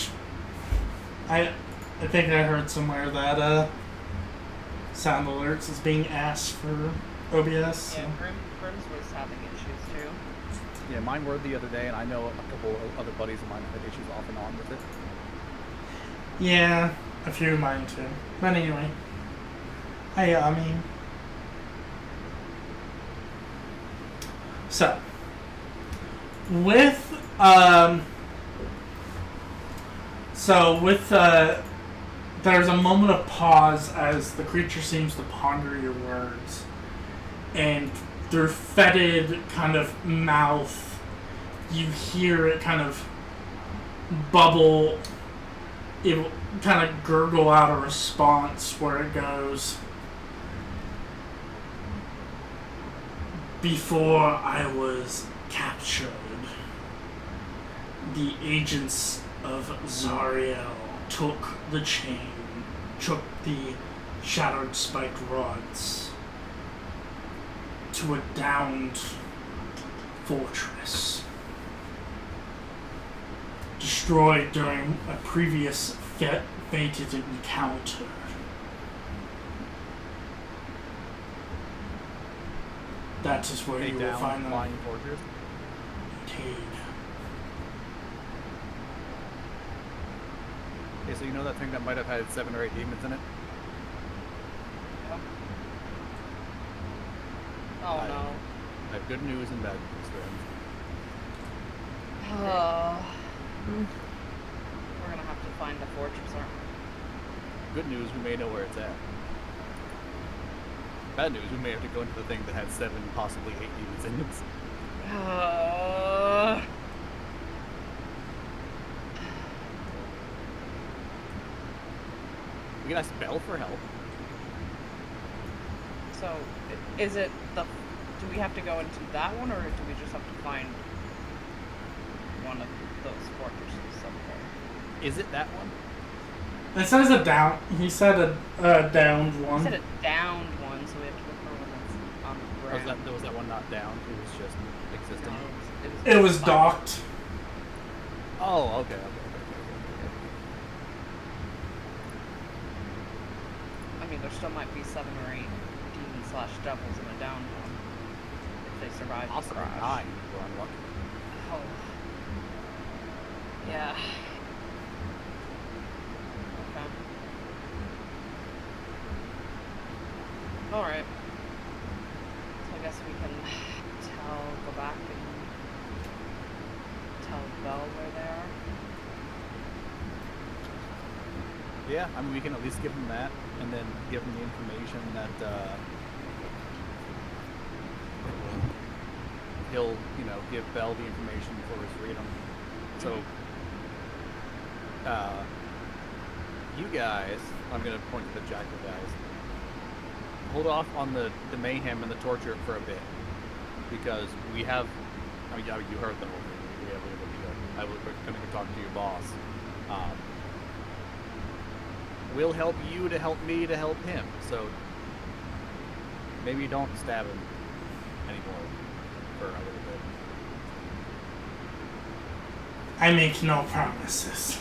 I think I heard somewhere that sound alerts is being asked for OBS. So. Yeah, Grim's was having issues too. Yeah, mine were the other day, and I know a couple of other buddies of mine have had issues off and on with it. Yeah, a few of mine too. But anyway. Hey, Ami. So, with there's a moment of pause as the creature seems to ponder your words, and through fetid kind of mouth, you hear it kind of bubble. kind of gurgle out a response where it goes, "Before I was captured, the agents of Zariel took the shattered spiked rods to a downed fortress, destroyed during a previous fated encounter. That is where you will find them. Flying fortress. Indeed. Okay, so you know that thing that might have had 7 or 8 demons in it? Oh no. I have good news and bad news, friends. Oh. We're gonna have to find the fortress, aren't we? Good news, we may know where it's at. Bad news, we may have to go into the thing that had 7, possibly 8 demons in it. We can ask Belle for help. So, is it the... Do we have to go into that one, or do we just have to find one of those fortresses somewhere? Is it that one? It says a down. He said a downed You one. said a downed one, so we have to look for one that's on the ground. Was that one not down? It was just existing? No, It was docked. Oh, okay. I mean, there still might be 7 or 8 demon/devils in a downed one. If they survive the Possibly crash. 9 if we're unlucky. Oh. Yeah. Okay. Alright. So I guess we can go back and tell Belle where they are. Yeah, I mean, we can at least give him that, and then give him the information that he'll, give Belle the information for his freedom. So, you guys, I'm going to point to the Jackal guys, hold off on the mayhem and the torture for a bit, because we have, you heard them over. I was going to talk to your boss. We'll help you to help me to help him, so maybe don't stab him anymore for a little bit. I make no promises.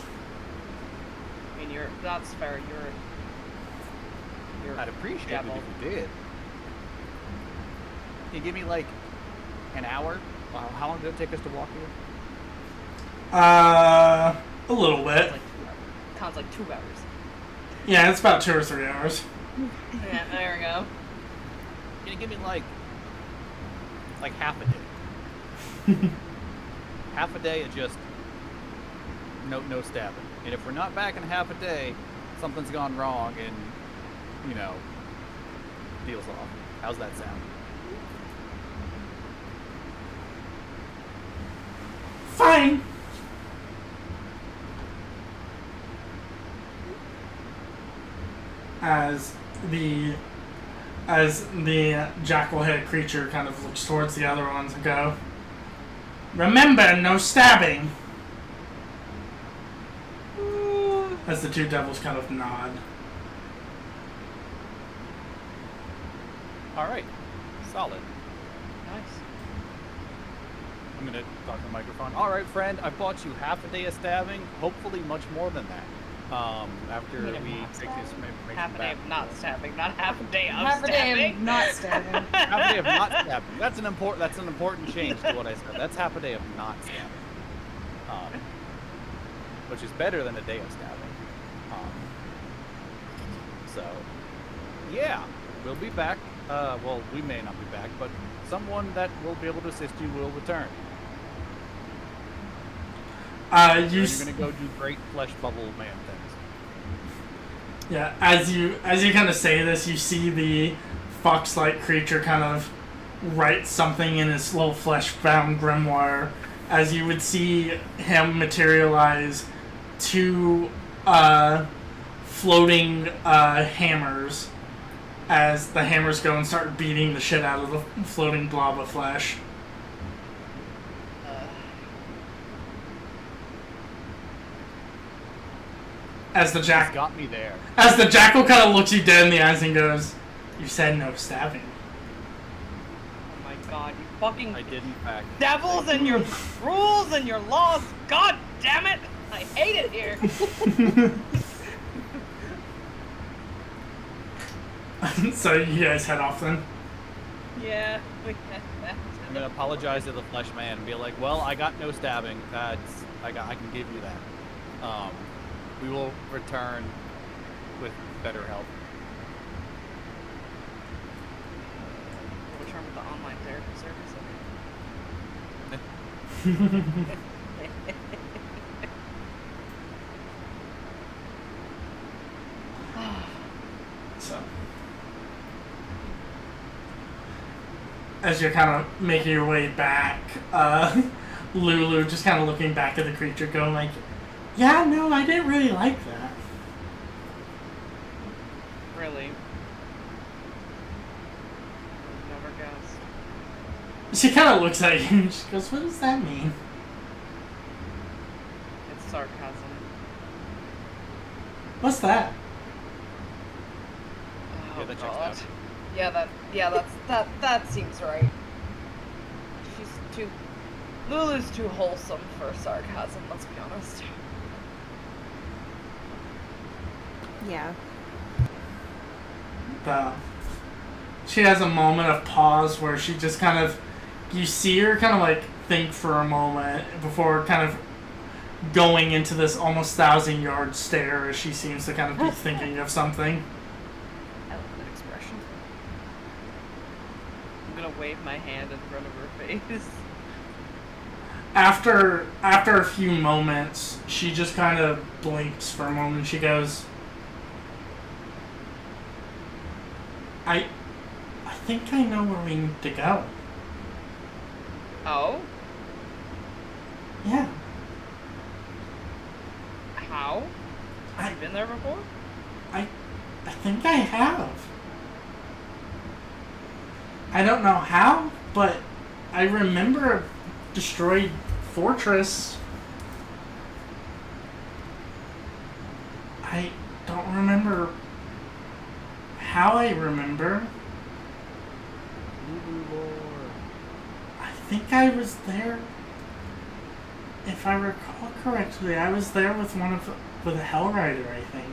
I mean, that's fair. You're I'd appreciate devil. it if you did. Can you give me like an hour? How long did it take us to walk here? A little bit. Sounds like 2 hours. Yeah, it's about 2 or 3 hours. Yeah, there we go. Can you give me like half a day? Half a day of just no stabbing. And if we're not back in half a day, something's gone wrong and deal's off. How's that sound? Fine. As the jackal-head creature kind of looks towards the other ones and go, "Remember, no stabbing." As the 2 devils kind of nod. All right, solid. Nice. I'm gonna talk to the microphone. All right, friend, I bought you half a day of stabbing. Hopefully, much more than that. After You mean we not take this information Half a day back. of not stabbing, not half a day of Half a stabbing. day of not stabbing. Half a day of not stabbing. That's an important change to what I said. That's half a day of not stabbing, which is better than a day of stabbing. So, yeah, we'll be back. Well, we may not be back, but someone that will be able to assist you will return. You're You're gonna go do great flesh bubble man things. Yeah, as you kind of say this, you see the fox-like creature kind of write something in his little flesh-bound grimoire, as you would see him materialize 2 floating hammers as the hammers go and start beating the shit out of the floating blob of flesh. As the It's jack, got me there. as the jackal kind of looks you dead in the eyes and goes, "You said no stabbing." Oh my god, you fucking I did in fact. devils and your rules and your laws. God damn it! I hate it here. So you guys head off then. Yeah. I'm gonna apologize to the flesh man and be like, well, I got no stabbing. I can give you that. We will return with better help. Return with the online therapy service. So, as you're kind of making your way back, Lulu just kind of looking back at the creature, going like, "Yeah, no, I didn't really like that." Really? Never guessed. She kind of looks at you and she goes, "What does that mean?" It's sarcasm. What's that? Oh, Yeah, that checks God. out. That seems right. Lulu's too wholesome for sarcasm, let's be honest. Yeah. She has a moment of pause where she just kind of, you see her kind of like think for a moment before kind of going into this almost 1,000-yard stare as she seems to kind of be thinking of something. I love that expression. I'm gonna wave my hand in front of her face. After a few moments, she just kind of blinks for a moment. She goes, I think I know where we need to go. Oh? Yeah. How? Have you been there before? I think I have. I don't know how, but I remember a destroyed fortress. I don't remember how I remember. I think I was there. If I recall correctly, I was there with with a Hellrider, I think.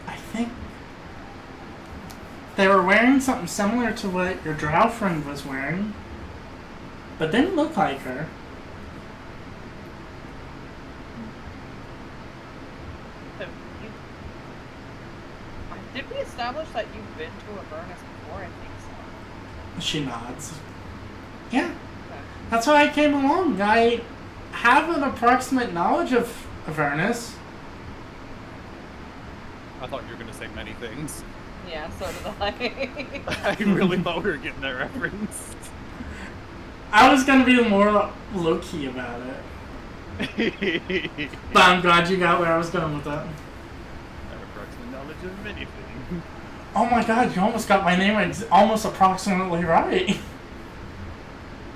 I think they were wearing something similar to what your drow friend was wearing, but didn't look like her. So did we establish that you've been to Avernus before? I think so. She nods. Yeah, Okay. that's why I came along. I have an approximate knowledge of Avernus. I thought you were gonna say many things. Yeah, so did I. I really thought we were getting that reference. I was gonna be more low-key about it, but I'm glad you got where I was going with that. I have approximate knowledge of many things. Oh my god, you almost got my name almost approximately right.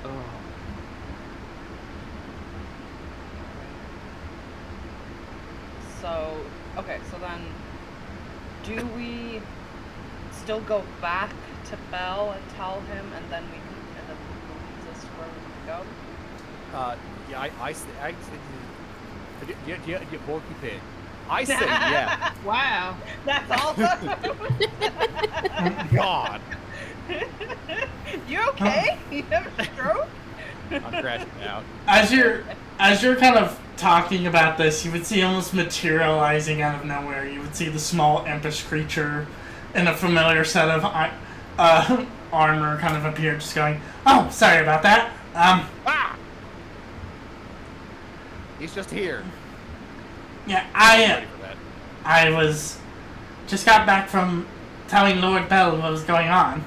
Oh. So, okay, so then, do we still go back to Bell and tell him, and then he leads us to where we need to go? Yeah, Borky Pig. I say yeah. Wow. That's all. God. You okay? You have a stroke? I'm crashing out. As you're kind of talking about this, you would see almost materializing out of nowhere. You would see the small impish creature in a familiar set of armor kind of appear, just going, "Oh, sorry about that. Ah! He's just here. Yeah, Ready for that. I just got back from telling Lord Bell what was going on."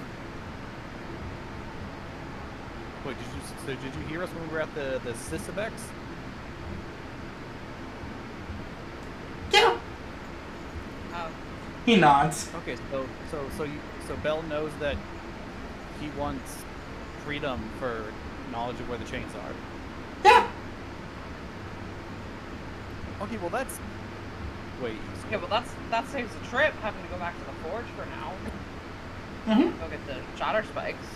Wait, did you hear us when we were at the Sisybex? He nods. Okay, so Bell knows that he wants freedom for knowledge of where the chains are. Yeah. Okay, well that's way easier. Okay, well that saves the trip, having to go back to the forge for now. Mm-hmm. Go get the shotter spikes.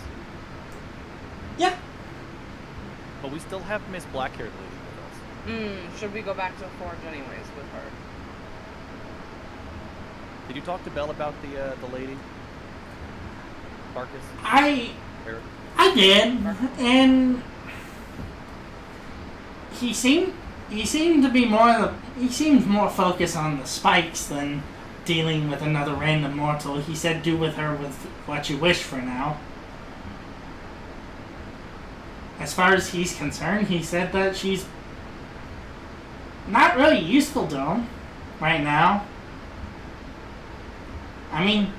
Yeah. But we still have Miss Blackhaired Lady with us. Should we go back to the forge anyways with her? Did you talk to Bell about the lady? Barkus? I Eric? did, and he seemed to be he seems more focused on the spikes than dealing with another random mortal. He said do with her with what you wish for now. As far as he's concerned, he said that she's not really useful to him right now. I mean,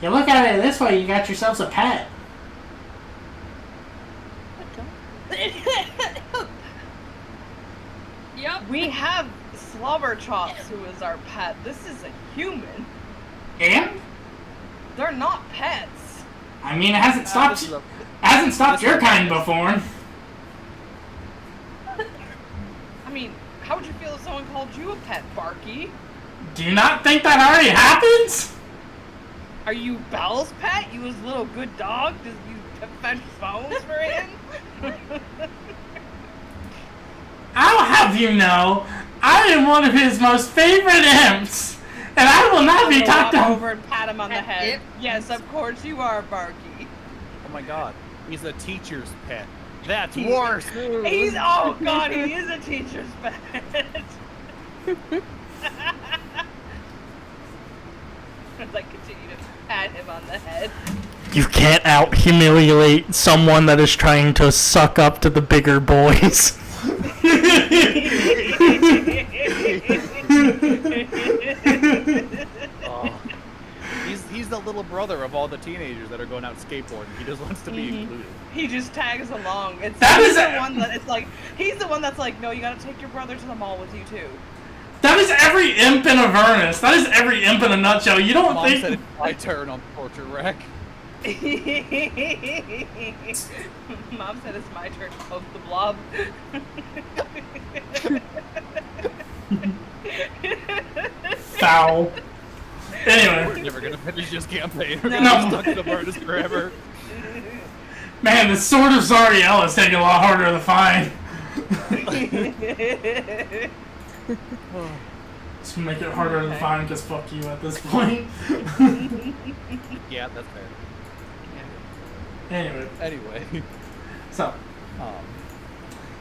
you look at it this way, you got yourselves a pet. Yep. We have Slobber Chops, who is our pet. This is a human. And? They're not pets. I mean, it hasn't stopped your kind before. I mean, how would you feel if someone called you a pet, Barky? Do you not think that already happens? Are you Bell's pet? You his little good dog? Does you fetch phones for him? I'll have you know, I am one of his most favorite imps, and I will not be talked Walk to. over and pat him on the head. Yes, of course you are, Barky. Oh my god, he's a teacher's pet. That's worse! Oh god, he is a teacher's pet. As I continue to pat him on the head. You can't out-humiliate someone that is trying to suck up to the bigger boys. He's the little brother of all the teenagers that are going out skateboarding. He just wants to be included. He just tags along. He's the one that's like, no, you gotta take your brother to the mall with you too. That is every imp in Avernus. That is every imp in a nutshell. You don't Mom think... said it's my turn on Torture Rack. Mom said it's my turn to poke the blob. Foul. Anyway. We're never gonna finish this campaign. We're No. gonna be stuck in Avernus forever. Man, the Sword of Zariel is taking a lot harder to find. Just make it harder to find because fuck you at this point. Yeah, that's fair. Anyway. So. Um,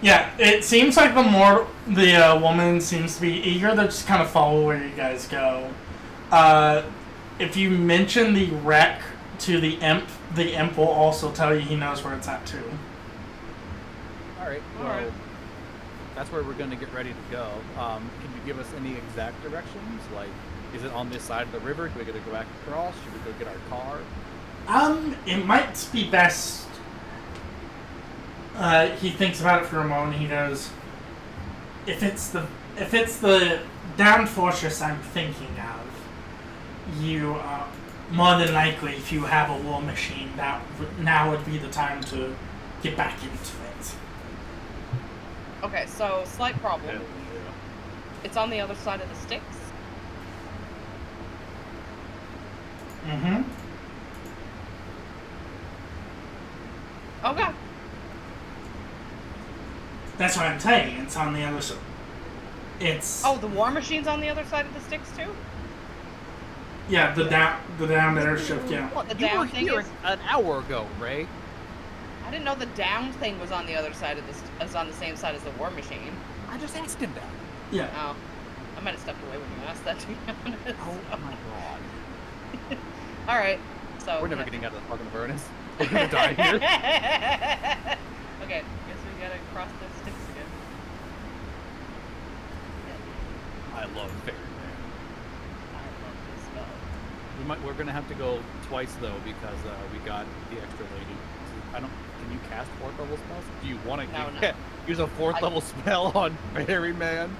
Yeah, it seems like the woman seems to be eager to just kind of follow where you guys go. If you mention the wreck to the imp will also tell you he knows where it's at too. Alright, well, that's where we're going to get ready to go. Can you give us any exact directions? Like, is it on this side of the river? Do we get to go back across? Should we go get our car? It might be best. He thinks about it for a moment. He goes, if it's the downed fortress I'm thinking of, you more than likely, if you have a war machine, now would be the time to get back into it. Okay, so slight problem. It's on the other side of the sticks. Mm-hmm. Okay. That's what I'm saying. It's on the other side. It's Oh, the war machine's on the other side of the sticks too? yeah, the downed airship. Yeah. What, the You were down thing here is? an hour ago, Ray. I didn't know the down thing was on the other side of is on the same side as the war machine. I just asked him that. Yeah. Oh. I might have stepped away when you asked that, to be honest. Oh my god. Alright, so... We're never getting out of the fucking Avernus. We're gonna die here. Okay, guess we gotta cross the sticks again. I love Fairyland. I love this spell. We're gonna have to go twice though because we got the extra lady. Can you cast 4th level spells? Do you want to No. use a 4th level spell on Fairyman?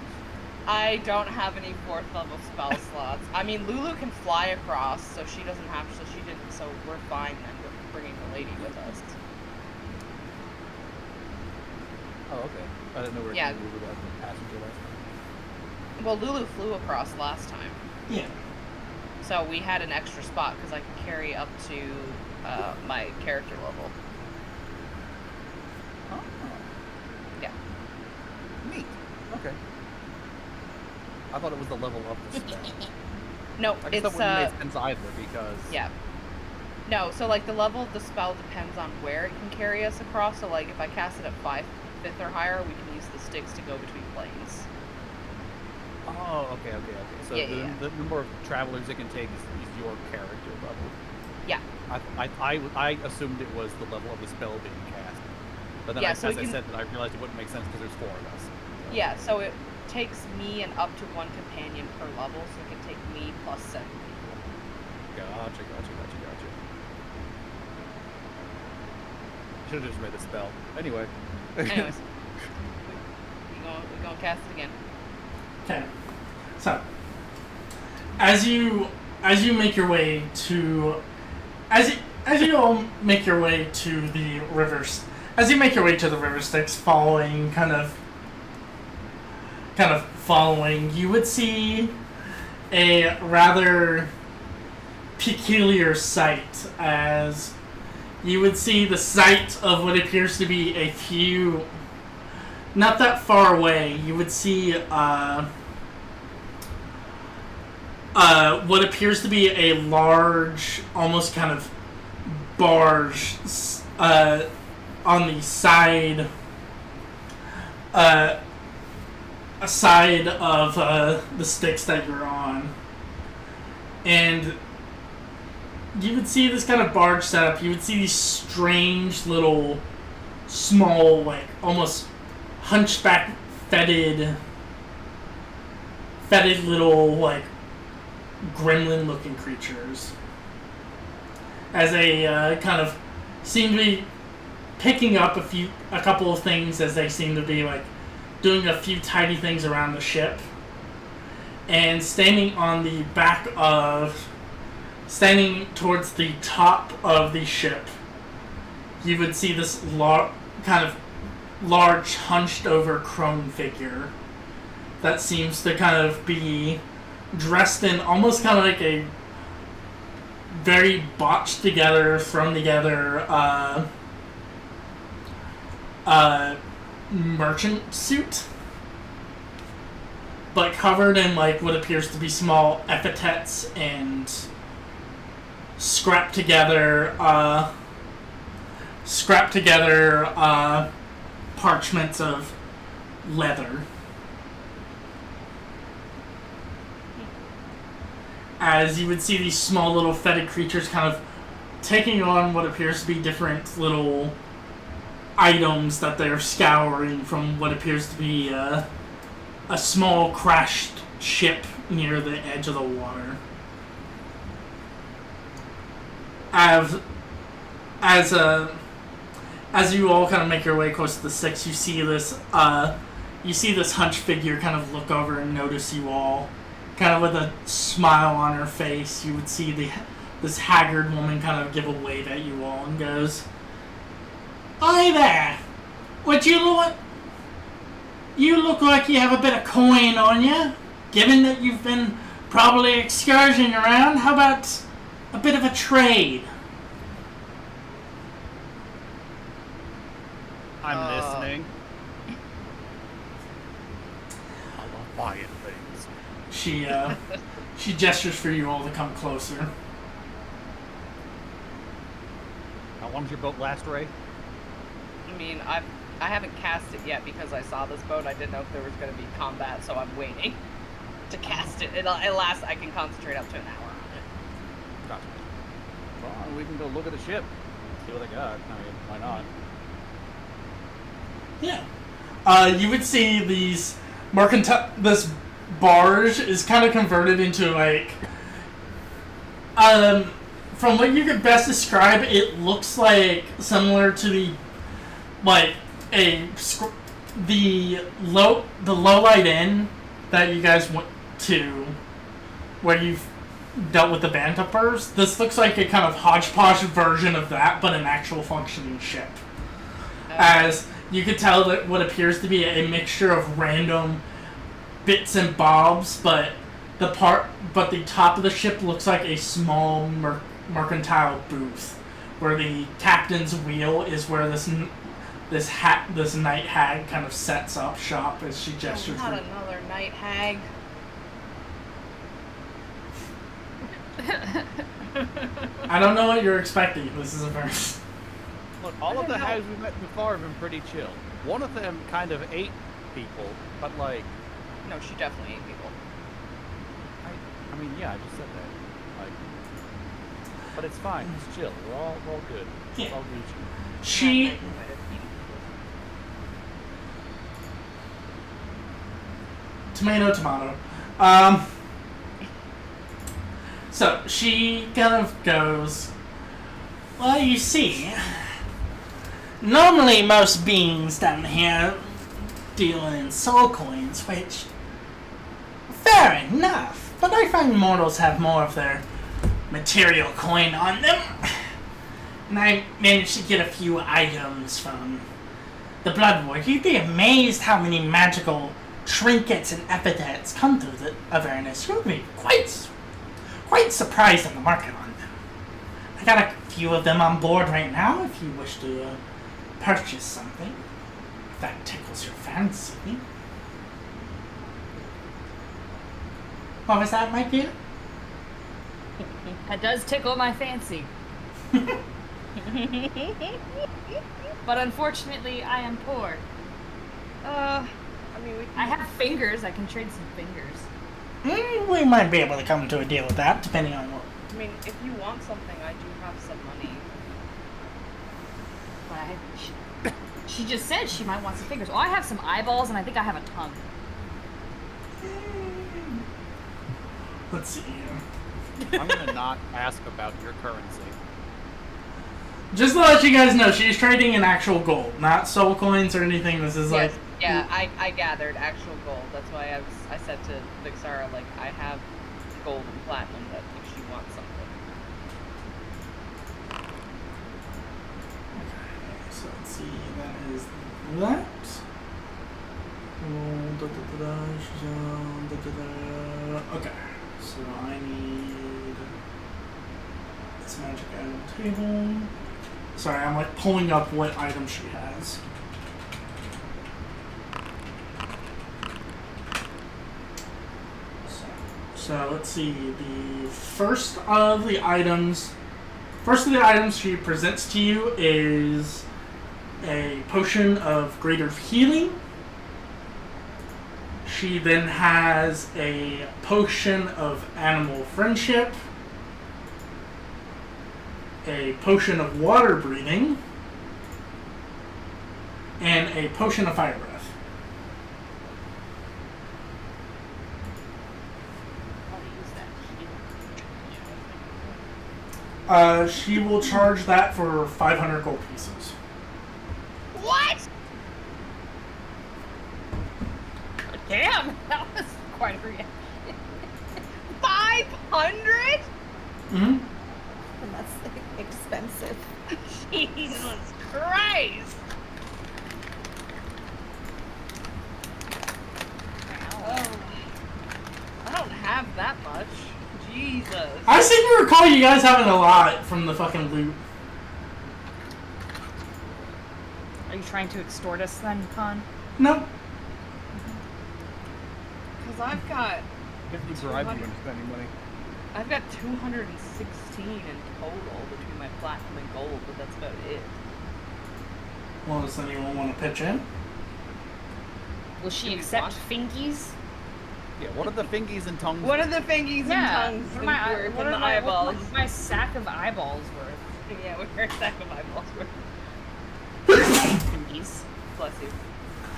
I don't have any 4th level spell slots. I mean, Lulu can fly across, so she doesn't have. So she didn't. So we're fine then with bringing the lady with us. Oh, okay. I didn't know where Yeah. Lulu was the passenger last time. Well, Lulu flew across last time, Yeah. so we had an extra spot because I can carry up to my character level. Oh. Yeah. Neat. Okay. I thought it was the level of the spell. No, I guess it's that wouldn't make sense either because. yeah. No, so like the level of the spell depends on where it can carry us across. So like if I cast it at 5th or higher, we can use the sticks to go between planes. Oh, okay. So Yeah. the number of travelers it can take is your character level. Yeah. I assumed it was the level of the spell being cast, but then Yeah, as so I it can- said that, I realized it wouldn't make sense because there's 4 of us. So. Yeah, so it takes me and up to 1 companion per level, so it can take me plus 7 people. Gotcha. Should have just read the spell. Anyway. Anyways, we gonna cast it again. Okay. So, as you make your way to, as you all make your way to the rivers, as you make your way to the river Styx, following, kind of following, you would see a rather peculiar sight, as you would see the sight of what appears to be a few, not that far away, you would see what appears to be a large, almost kind of barge on the side of the Styx that you're on. And you would see this kind of barge setup. You would see these strange little, small, like almost hunchback, fetid little, like gremlin-looking creatures. As they kind of seem to be picking up a couple of things, as they seem to be like doing a few tidy things around the ship, and standing towards the top of the ship, you would see this kind of large, hunched over crone figure that seems to kind of be dressed in almost kind of like a very botched together, thrown together merchant suit, but covered in like what appears to be small epithets and scrapped together parchments of leather. As you would see these small little fetid creatures kind of taking on what appears to be different little items that they're scouring from what appears to be a small crashed ship near the edge of the water. As you all kind of make your way close to the Styx, you see this hunched figure kind of look over and notice you all, kind of with a smile on her face. You would see this haggard woman kind of give a wave at you all and goes, "Hi there! You look like you have a bit of coin on you. Given that you've been probably excursioning around, how about a bit of a trade?" I'm listening. I love buying things. She gestures for you all to come closer. How long's your boat last, Ray? I mean, I haven't cast it yet because I saw this boat. I didn't know if there was going to be combat, so I'm waiting to cast it. It lasts. I can concentrate up to an hour on it. Gotcha. Well, we can go look at the ship. See what they got. I mean, why not? Yeah. You would see this barge is kind of converted into like, from what you could best describe, it looks like similar to the low light inn that you guys went to, where you've dealt with the Bantapers, this looks like a kind of hodgepodge version of that, but an actual functioning ship. As you could tell that what appears to be a mixture of random bits and bobs, but the top of the ship looks like a small mercantile booth, where the captain's wheel is where this night hag kind of sets up shop as she gestures. Not another night hag. I don't know what you're expecting. This is a very... Look, all of the hags we've met before have been pretty chill. One of them kind of ate people, but like... No, she definitely ate people. I mean, yeah, I just said that. Like, but it's fine. It's chill. We're all good. Yeah. We're all Gucci. She... Tomato. So she kind of goes, well, you see, normally most beings down here deal in soul coins, which, fair enough, but I find mortals have more of their material coin on them. And I managed to get a few items from the Blood Ward. You'd be amazed how many magical trinkets and epithets come through the Avernus. You'll be quite surprised in the market on them. I got a few of them on board right now if you wish to purchase something. If that tickles your fancy. What was that, my dear? That does tickle my fancy. But unfortunately, I am poor. I mean, I have fingers. I can trade some fingers. We might be able to come to a deal with that, depending on what. I mean, if you want something, I do have some money. But she just said she might want some fingers. Oh, I have some eyeballs, and I think I have a tongue. Let's see here. I'm gonna not ask about your currency. Just to let you guys know, she's trading in actual gold, not soul coins or anything. This is like... Yeah, I gathered actual gold. That's why I said to Vixara, like, I have gold and platinum that if she wants something. Okay, so let's see, that is that. Okay, so I need this magic item table. Sorry, I'm like pulling up what item she has. So let's see, the first of the items she presents to you is a potion of greater healing. She then has a potion of animal friendship, a potion of water breathing, and a potion of fire breath. She will charge that for 500 gold pieces. What? Damn, that was quite a reaction. 500? Mm-hmm. And that's expensive. Jesus Christ! Oh, I don't have that much. Jesus. I seem to recall you guys having a lot from the fucking loot. Are you trying to extort us then, Con? Nope. Because I've got... If you bribe you into spending money. I've got 216 in total between my platinum and gold, but that's about it. Well, does anyone want to pitch in? Will she Do we accept want- fingies? Yeah, what are the fingies and tongues? What are the fingies and tongues what are worth what and are the my, eyeballs? what's my sack of eyeballs worth? Yeah, what are a stack of eyeballs worth? Fingies. Bless you.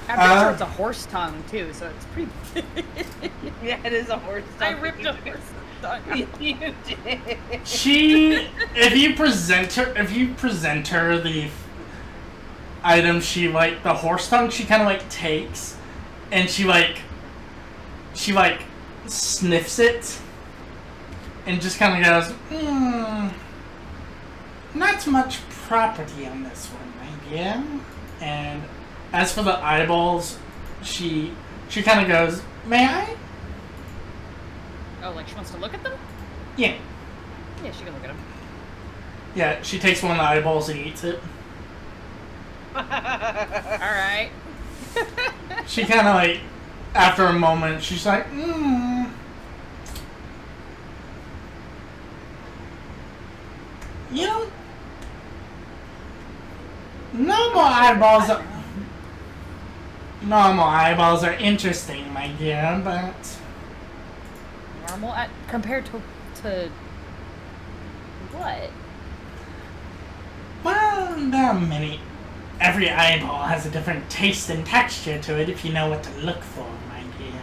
I'm pretty sure it's a horse tongue too, so it's pretty. Yeah, it is a horse I tongue. ripped a horse tongue. You did. If you present her the item, she like the horse tongue. She kind of like takes, and she like she like sniffs it and just kind of goes, not much property on this one, my dear. And as for the eyeballs, she kind of goes, may I? Oh, like she wants to look at them? Yeah. Yeah, she can look at them. Yeah, she takes one of the eyeballs and eats it. Alright. She kind of like, after a moment, she's like, you know, normal eyeballs are interesting, my dear, but Normal compared to what? well, there are many. Every eyeball has a different taste and texture to it if you know what to look for, my dear.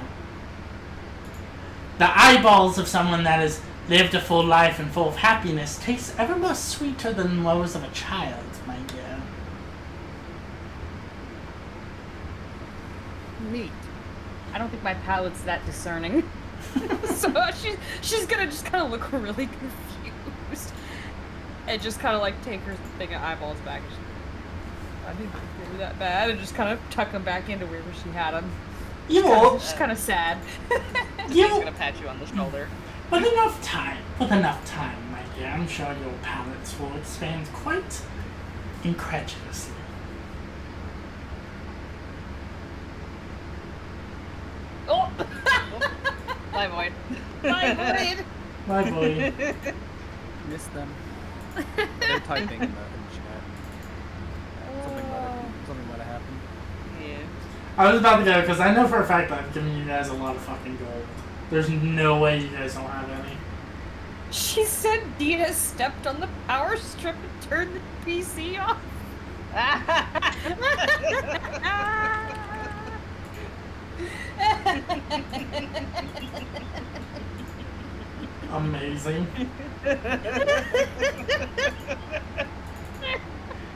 The eyeballs of someone that has lived a full life and full of happiness taste ever more sweeter than those of a child, my dear. Neat. I don't think my palate's that discerning. So she's gonna just kind of look really confused and just kind of like take her thing of eyeballs back. I didn't think they were that bad, and just kind of tuck them back into wherever she had them. You will. She's kind of sad. He's gonna pat you on the shoulder. With enough time, my dear, I'm sure your palates will expand quite incredulously. Oh! Bye, Void. My Void! My boy. Miss them. They're typing in the chat. Something might have happened. Yeah. I was about to go because I know for a fact that I've given you guys a lot of fucking gold. There's no way you guys don't have any. She said Dina stepped on the power strip and turned the PC off. Amazing.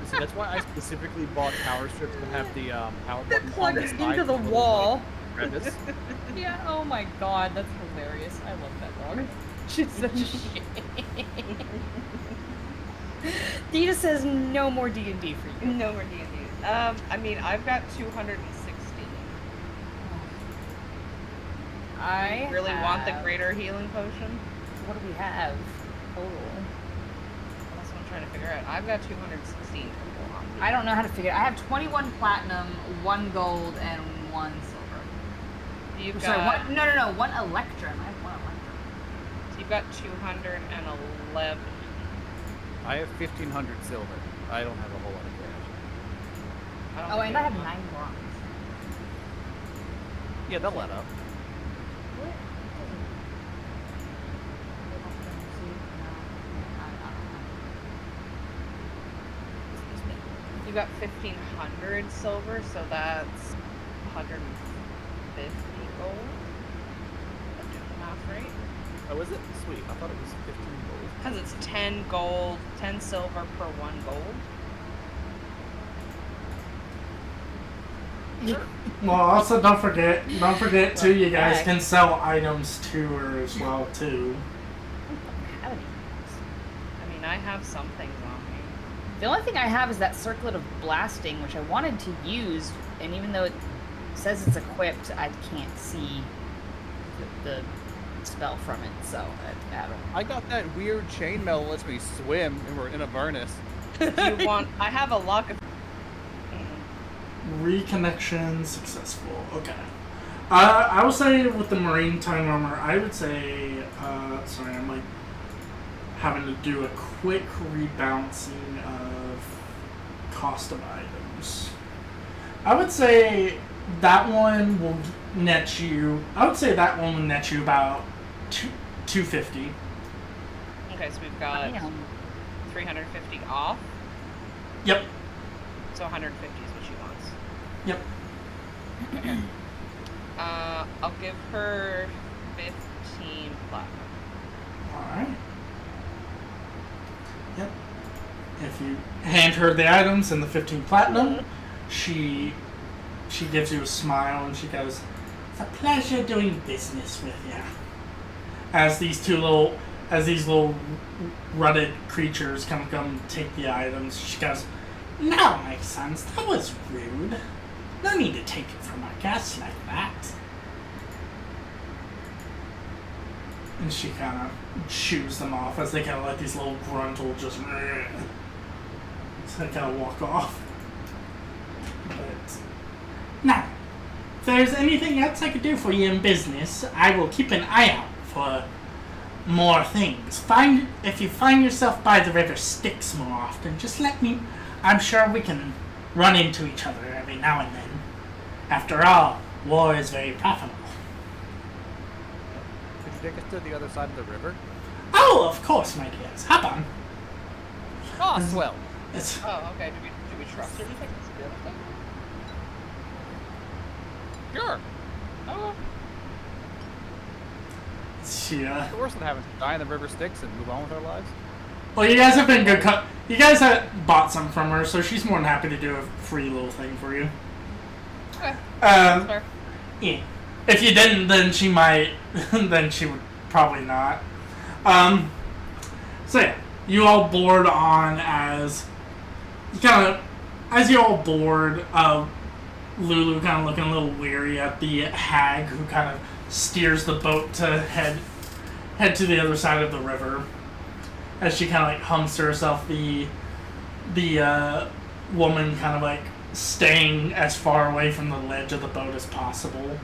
See, that's why I specifically bought power strips to have the power button Plug on the it side into the for wall. crevice. Yeah, oh my god, that's hilarious. I love that dog. She's such a shit. Dina says no more D&D for you. No more D&D. I mean, I've got 260. I Really want the have- greater healing potion? What do we have total? That's what I'm trying to figure out. I've got 216 total on me. I don't know how to figure it. I have 21 platinum, 1 gold, and 1 silver. You've Sorry, got, one electrum. I have 1 electrum. so you've got 211. I have 1,500 silver. I don't have a whole lot of cash. I don't Oh, think and I have you 9 bronze. Yeah, they'll let up. You got 1,500 silver, so that's 150 gold. I'm doing the math right. Oh, is it? Sweet. I thought it was 15 gold. Because it's 10 gold, 10 silver per 1 gold. Well, also don't forget too, you guys can sell items to her as well too. I don't I mean, I have some things on me. The only thing I have is that circlet of blasting, which I wanted to use, and even though it says it's equipped, I can't see the spell from it, so I don't know. I got that weird chainmail that lets me swim, and we're in Avernus. Do you want... I have a lock of... Reconnection successful. Okay. I will say with the marine time armor, I would say, sorry, I'm like having to do a quick rebalancing of cost of items. I would say that one will net you, about 250. Okay, so we've got Damn. 350 off. Yep. So 150 is what she wants. Yep. I'll give her 15 platinum. Alright. Yep. If you hand her the items and the 15 platinum, she gives you a smile and she goes, It's a pleasure doing business with you. As these little rutted creatures come take the items, she goes, "No, my sons, that was rude. No need to take it from our guests like that." And she kind of shoos them off as they kind of let these little gruntle just so they kind of walk off. But now, if there's anything else I could do for you in business, I will keep an eye out for more things. If you find yourself by the river Styx more often, just let me. I'm sure we can run into each other every now and then. After all, war is very profitable. Could you take us to the other side of the river? Oh, of course, my dears. Hop on. Oh, swell. It's, Oh, okay. Do we trust her to take us to the other thing? Sure. Oh, she, The worst than having to die in the river Styx and move on with our lives. well, you guys have been good. You guys have bought some from her, so she's more than happy to do a free little thing for you. okay. That's fair. Yeah. If you didn't, then she might. Then she would probably not. So yeah, you all board on as you all board. Lulu kind of looking a little weary at the hag who kind of steers the boat to head to the other side of the river. As she kind of like hums to herself, the woman kind of like staying as far away from the ledge of the boat as possible,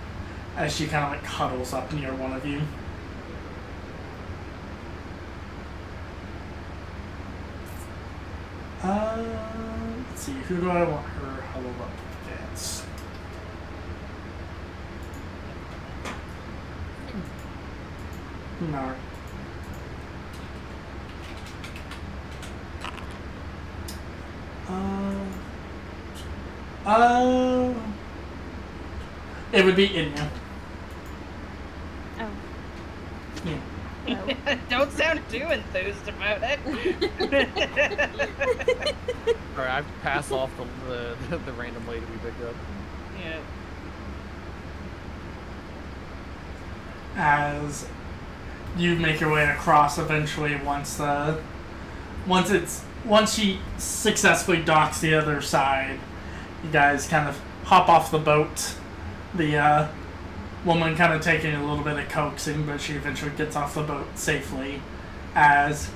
as she kind of like huddles up near one of you. Let's see, who do I want her huddled up against? No. It would be Inya. Oh. Yeah. Don't sound too enthused about it. Alright, I pass off the random lady we picked up. Yeah. As you make your way across eventually once she successfully docks the other side, you guys kind of hop off the boat. The woman kind of taking a little bit of coaxing, but she eventually gets off the boat safely as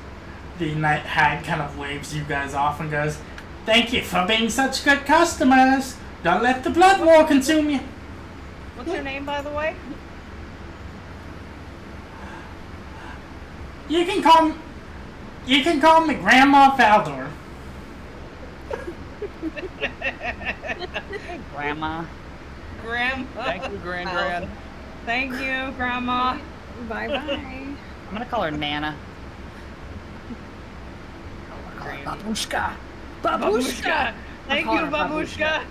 the night hag kind of waves you guys off and goes, "Thank you for being such good customers. Don't let the blood war consume you." What's your name, by the way? You can call me Grandma Faldor. Grandma. Grandma. Thank you, Gran. Thank you, Grandma. Bye bye. I'm gonna call her Nana. Granny. Babushka. Babushka. Thank you, calling her Babushka.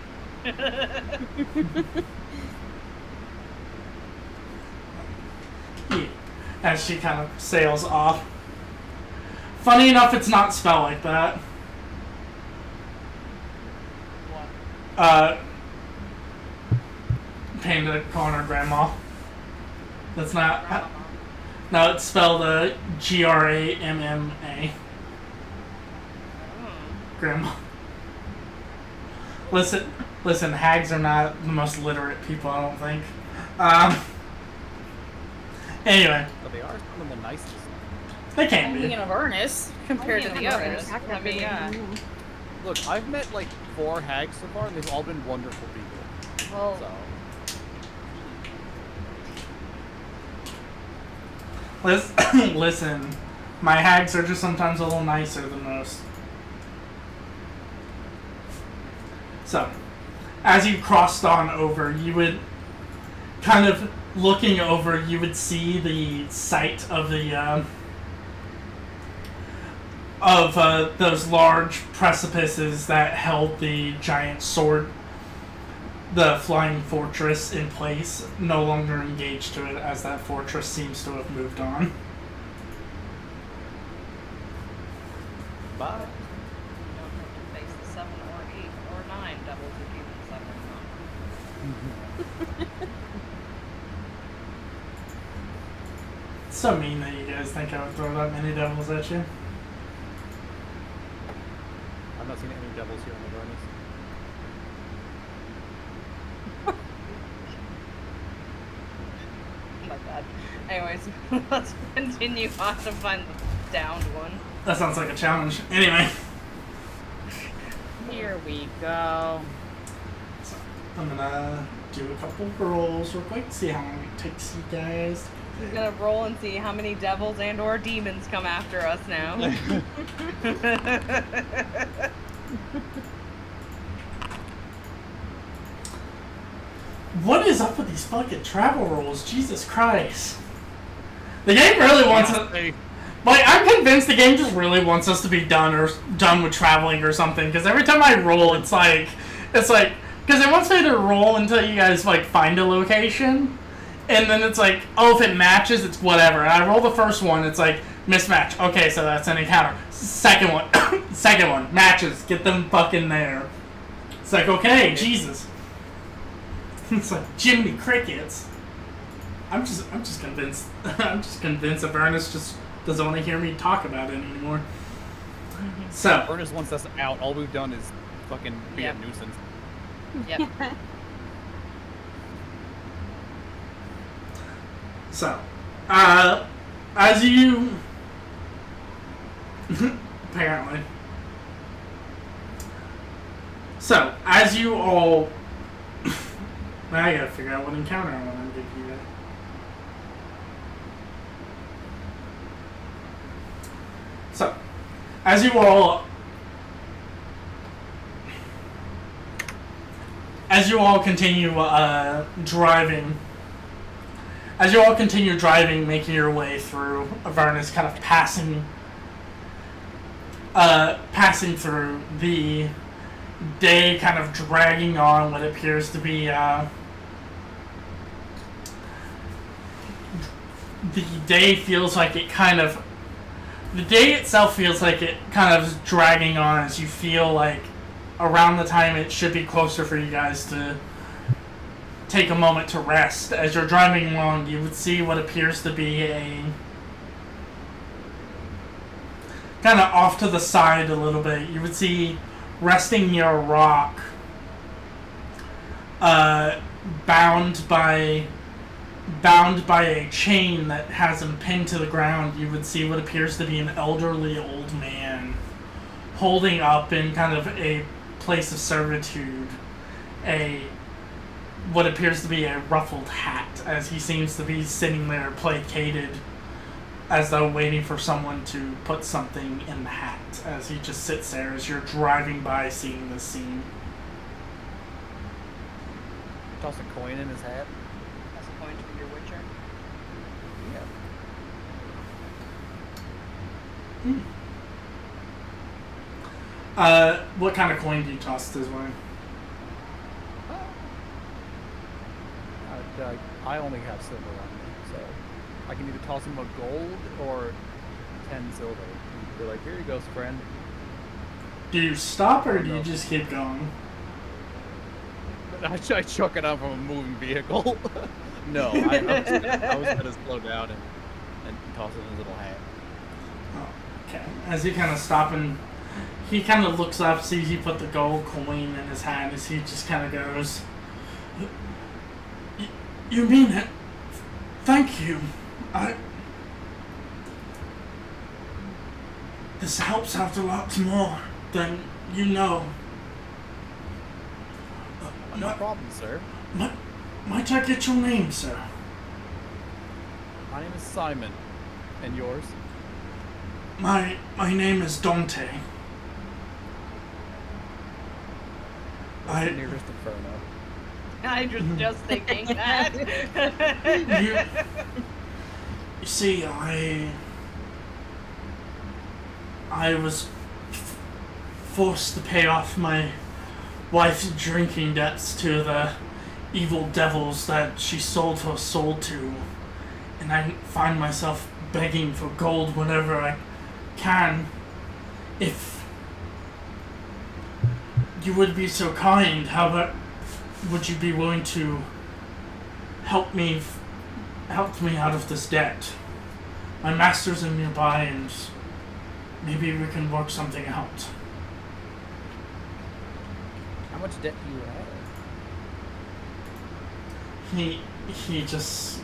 Yeah. As she kind of sails off. Funny enough, it's not spelled like that. Panda calling her Grandma. That's not. No, it's spelled Gramma. Grandma. Listen, hags are not the most literate people, I don't think. Anyway, But they are some of the nicest. they can Only be. in Avernus compared to Only the in others. Avernus. I mean, yeah. Look, I've met like 4 hags so far, and they've all been wonderful people. Well, So, Listen, my hags are just sometimes a little nicer than most. So, as you crossed on over, you would kind of looking over, you would see the site of the those large precipices that held the giant sword, the flying fortress in place, no longer engaged to it as that fortress seems to have moved on. bye. You don't have to face the 7 or 8 or 9 doubles if you 7 or So mean that you guys think I would throw that many devils at you. I've not seen any devils here in Avernus. Oh my god. Anyways, let's continue on to find the downed one. That sounds like a challenge. Anyway. Here we go. So, I'm gonna do a couple rolls real quick, see how long it takes you guys. We're gonna roll and see how many devils and or demons come after us now. What is up with these fucking travel rolls? Jesus Christ. The game really wants us... Like, I'm convinced the game just really wants us to be done with traveling or something, because every time I roll, it's like, because it wants me to roll until you guys, like, find a location, and then it's like, oh, if it matches, it's whatever. And I roll the first one, it's like, mismatch. Okay, so that's an encounter. Second one, matches. Get them fucking there. It's like, okay, Jesus. It's like Jiminy Crickets. I'm just convinced. I'm just convinced Avernus just doesn't want to hear me talk about it anymore. So Avernus wants us out. All we've done is fucking be Yep. a nuisance. Yep. So, as you apparently. So, as you all, now I gotta figure out what encounter I want to give you. So, as you all continue driving. As you all continue driving, making your way through Avernus, kind of passing through the day, kind of dragging on what appears to be the day feels like it kind of. The day itself feels like it kind of is dragging on as you feel like around the time it should be closer for you guys to take a moment to rest. As you're driving along, you would see what appears to be a kind of off to the side a little bit. You would see resting near a rock, bound by a chain that has him pinned to the ground. You would see what appears to be an elderly old man holding up in kind of a place of servitude what appears to be a ruffled hat, as he seems to be sitting there placated as though waiting for someone to put something in the hat, as he just sits there as you're driving by seeing this scene. Toss a coin in his hat. That's a point for your Witcher. Yeah. What kind of coin do you toss this way? I only have silver on me, so I can either toss him a gold or 10 silver. And be like, here you go, friend. Do you stop or do you just keep going? I chuck it out from a moving vehicle. No, I was gonna slow down and toss it in his little hat. Oh, okay. As you kind of stop and he kind of looks up, sees you put the gold coin in his hand, as he just kind of goes, "You mean it? Thank you. This helps out a lot more than you know." No problem, sir. Might I get your name, sir? My name is Simon. And yours? My name is Dante. What's the nearest inferno? I was just thinking that. You see, I was forced to pay off my wife's drinking debts to the evil devils that she sold her soul to, and I find myself begging for gold whenever I can. If you would be so kind, how about would you be willing to help me out of this debt? my master's in nearby, and maybe we can work something out. How much debt do you have? He just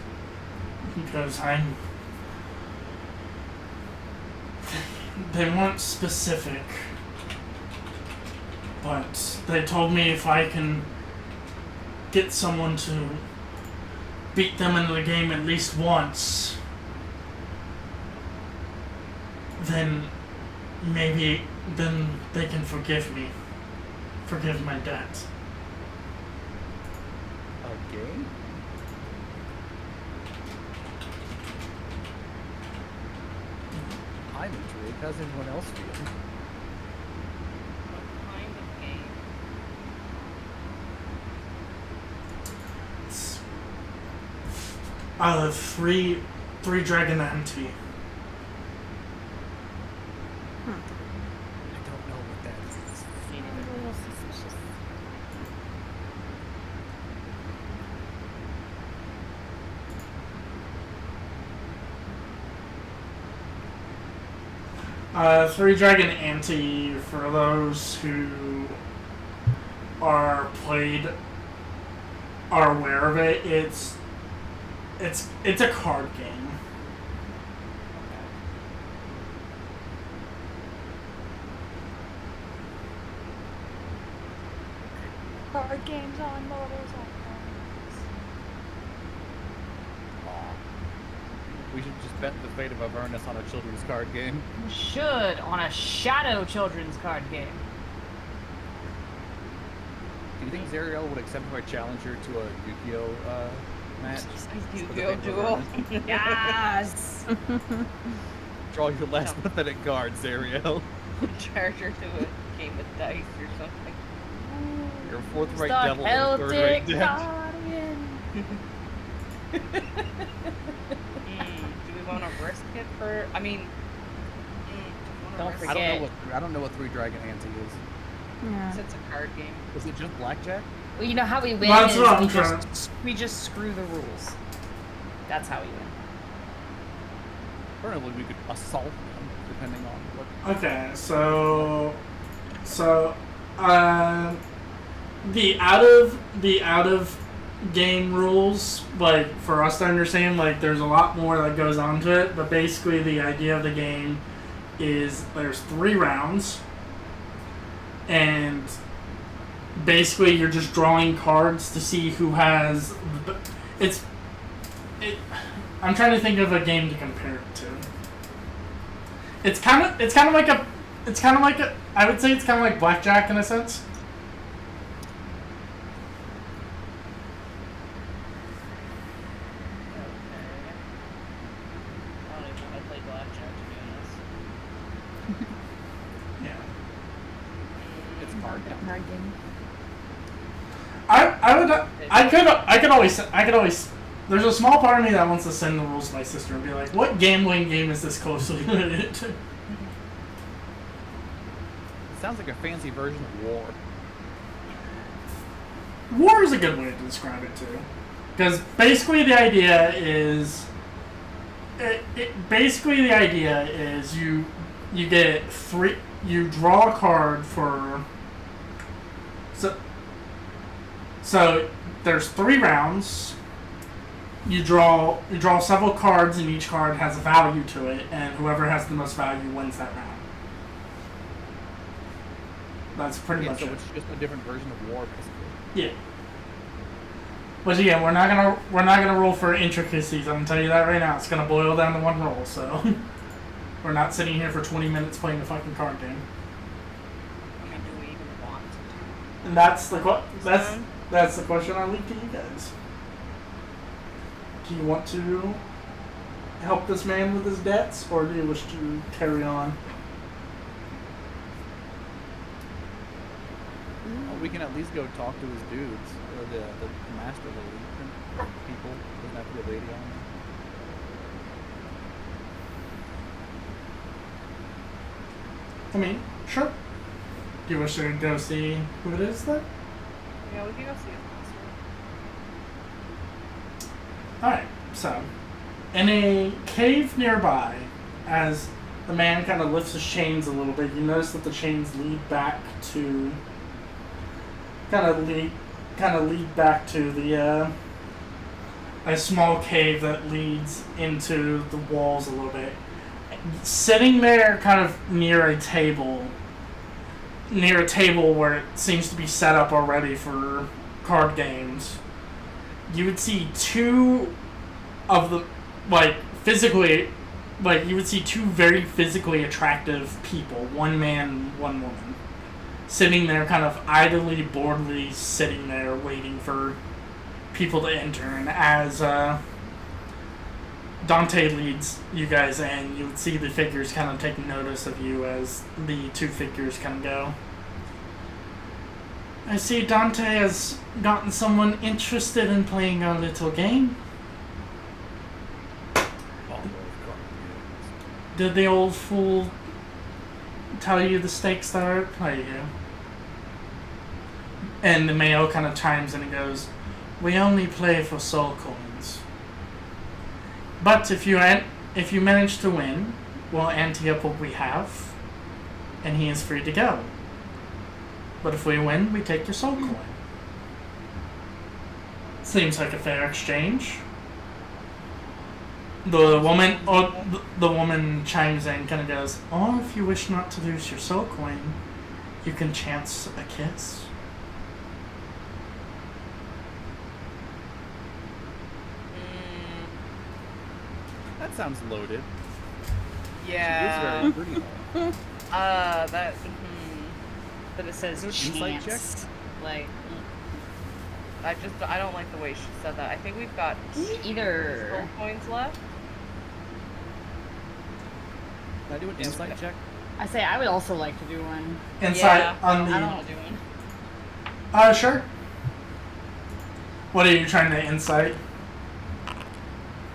goes, they weren't specific, but they told me if I can get someone to beat them in the game at least once, then maybe they can forgive my debt. A game? I'm intrigued. How's everyone else feel? What kind of game? Three dragon ante. I don't know what that is. Me neither. A little suspicious. Three dragon ante, for those who are aware of it, it's a card game. Card games on motorcycles. We should just bet the fate of Avernus on a children's card game. We should on a shadow children's card game. Do you think Zariel would accept my challenger to a Yu-Gi-Oh match? Yu-Gi-Oh duel. Yes. Draw your last pathetic card, Zariel. Charge her to a game of dice or something. Your fourth rank Start devil and third rank Celtic deck. Guardian. Do we want to risk it for? I mean, Don't risk forget. I don't know what three dragon ante is. Yeah. it. It's a card game. Is it just blackjack? Well, you know how we win That's is what I'm we just screw the rules. That's how we win. Apparently, we could assault them depending on what. Okay, the out of game rules, like for us to understand, like there's a lot more that goes on to it, but basically the idea of the game is there's 3 rounds, and basically you're just drawing cards to see who has I'm trying to think of a game to compare it to. It's kind of like I would say it's kind of like blackjack in a sense. I don't even want to play blackjack, to be honest. Yeah. It's card game. Card game. I could always. There's a small part of me that wants to send the rules to my sister and be like, "What gambling game is this closely related to?" It sounds like a fancy version of war. War is a good way to describe it too, because basically the idea is, you get 3. You draw a card for. So there's 3 rounds. You draw several cards, and each card has a value to it, and whoever has the most value wins that round. That's pretty Yeah, much so it. it's just a different version of war, basically. Yeah. But again, we're not gonna roll for intricacies. I'm gonna tell you that right now. It's gonna boil down to one roll. So we're not sitting here for 20 minutes playing a fucking card game. I mean, do we even want to? And that's the question I leave to you guys. Do you want to help this man with his debts, or do you wish to carry on? Well, we can at least go talk to his dudes, or the master lady people. Doesn't have to be a lady on there. I mean, sure. Do you wish to go see who it is then? Yeah, we can go see his master. Alright, so In a cave nearby, as the man kind of lifts his chains a little bit, you notice that the chains lead back to the a small cave that leads into the walls a little bit. Sitting there, kind of near a table where it seems to be set up already for card games, you would see two of the you would see two very physically attractive people, one man, one woman, sitting there kind of idly, boredly sitting there waiting for people to enter. And as Dante leads you guys in, you would see the figures kind of take notice of you as the two figures kind of go. I see Dante has gotten someone interested in playing our little game. Did the old fool tell you the stakes that are at play here? And the male kind of chimes in and goes, "We only play for soul coins. But if you manage to win, we'll ante up what we have, and he is free to go. But if we win, we take your soul coin." Seems like a fair exchange. The woman chimes in, kind of goes, "Or if you wish not to lose your soul coin, you can chance a kiss." That sounds loaded. Yeah. She is very pretty. That. But it says Insight chance. Like, I don't like the way she said that. I think we've got either. soul coins left. Can I do an insight check? I say I would also like to do one. Insight Yeah, on the. I don't want to do one. Sure. What are you trying to insight?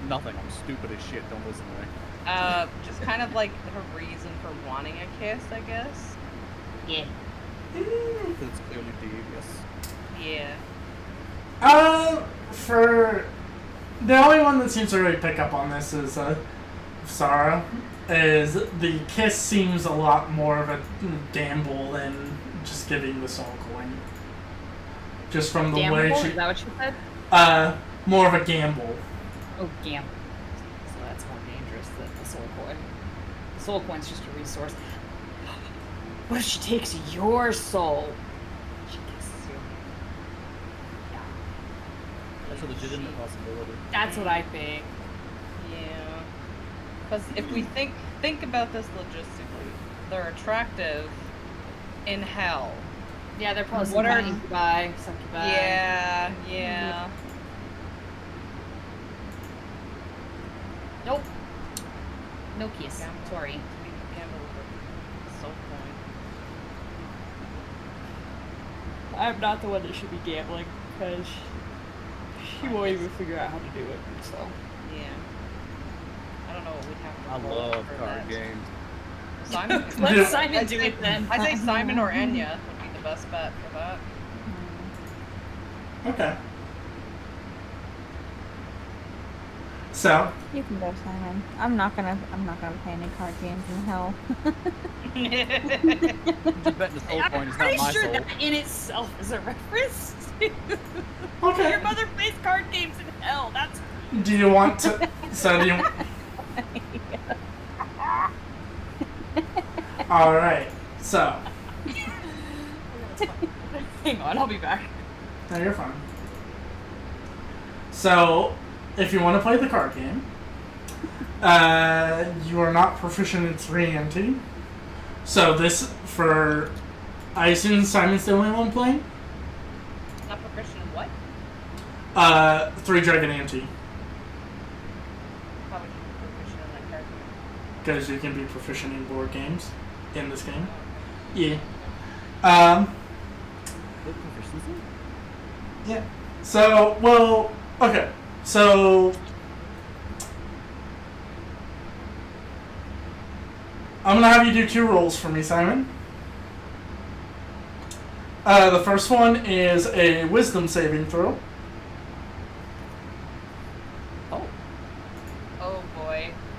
Nothing. I'm stupid as shit. Don't listen to me. Just kind of like her reason for wanting a kiss, I guess. Yeah. Because it's clearly devious. Yeah. For the only one that seems to really pick up on this is Sarah. Is the kiss seems a lot more of a gamble than just giving the soul coin. Just from the way Gamble? she. Is that what you said? More of a gamble. Oh, gamble. So that's more dangerous than the soul coin. The soul coin's just a resource. What if she takes your soul? She kisses you. Yeah. That's a legitimate possibility. That's what I think. Yeah. Because if we think about this logistically, they're attractive in hell. Yeah, they're probably What are- incubi, succubi. Yeah. Nope. No kiss. Gamble. Sorry. Gamble with a soul coin. I'm not the one that should be gambling because she won't even figure out how to do it. So. Yeah. I don't know what we'd have to I roll love for card that. games. Simon. Let Simon do it then. I say Simon or Enya would be the best bet for that. Okay. So, You can go, Simon. I'm not gonna play any card games in hell. Just betting the soul I'm coin is pretty not my sure soul. that in itself is a reference. okay. Your mother plays card games in hell. That's. Do you want to? So do you? All right. So, Hang on, I'll be back. no, you're fine. So, if you want to play the card game, you are not proficient in 3 ante. So this for, I assume Simon's the only one playing. Not proficient in what? 3 dragon ante, How would you be proficient in that card? because you can be proficient in board games in this game. Yeah. Good proficiency? Yeah. So, well, okay. So, I'm gonna have you do 2 rolls for me, Simon. The first one is a wisdom saving throw. Oh. Oh.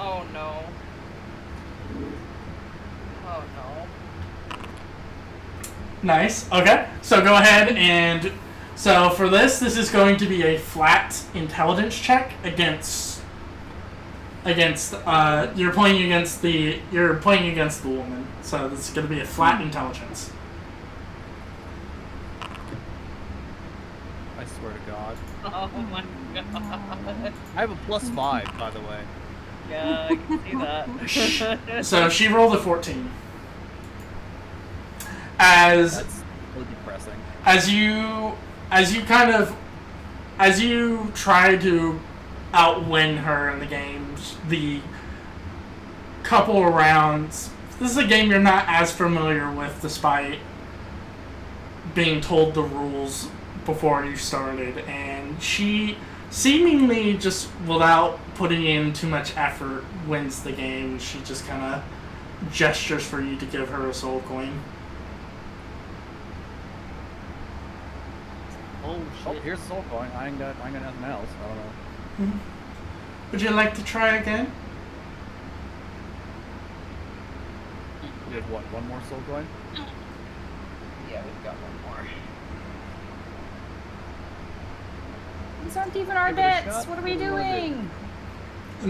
Oh no. Oh no. Nice. Okay. So go ahead and... So for this is going to be a flat intelligence check against... you're playing against the woman. So this is going to be a flat intelligence. I swear to God. Oh my god. I have a +5, by the way. Yeah, I can see that. So she rolled a 14. As That's really depressing. as you try to outwin her in the games, the couple of rounds. This is a game you're not as familiar with, despite being told the rules before you started, and she seemingly just without putting in too much effort wins the game. She just kind of gestures for you to give her a soul coin. Oh Oh, shit. here's the soul coin. I ain't got nothing else. I don't know. Would you like to try again? You have what? One more soul coin? Yeah, we've got one more. These aren't even our Give it a bets. shot. What are we What do you wanna do? doing? I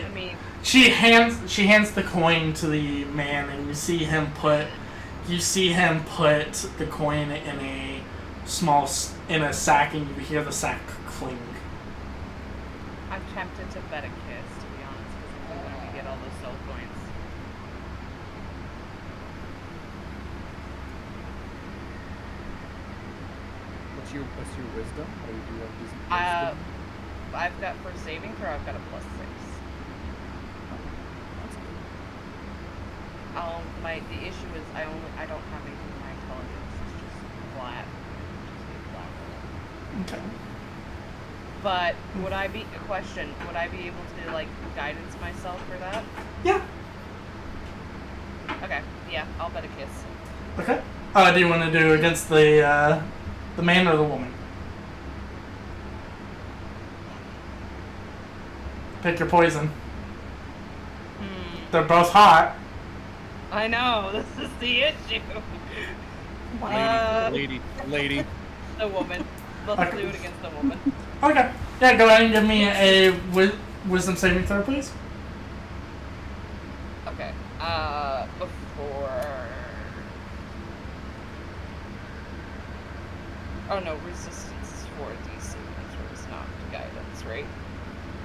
mean, She hands the coin to the man, and you see him put the coin in a sack, and you hear the sack cling. I'm tempted to bet a kiss, to be honest, because when we get all those soul coins. What's your wisdom? Or do you have wisdom? I've got for saving throw, I've got a +6. That's good. The issue is I don't have anything in my intelligence. It's just flat. Okay. But would I be able to like guidance myself for that? Yeah. Okay, yeah, I'll bet a kiss. Okay. Do you want to do against the man or the woman? Pick your poison. They're both hot. I know, this is the issue. Lady. The woman. Let's Okay. do it against the woman. Okay. Yeah, go ahead and give me a wisdom saving throw, please. Okay. Before. Oh no, resistance is for DC, which was not guidance, right?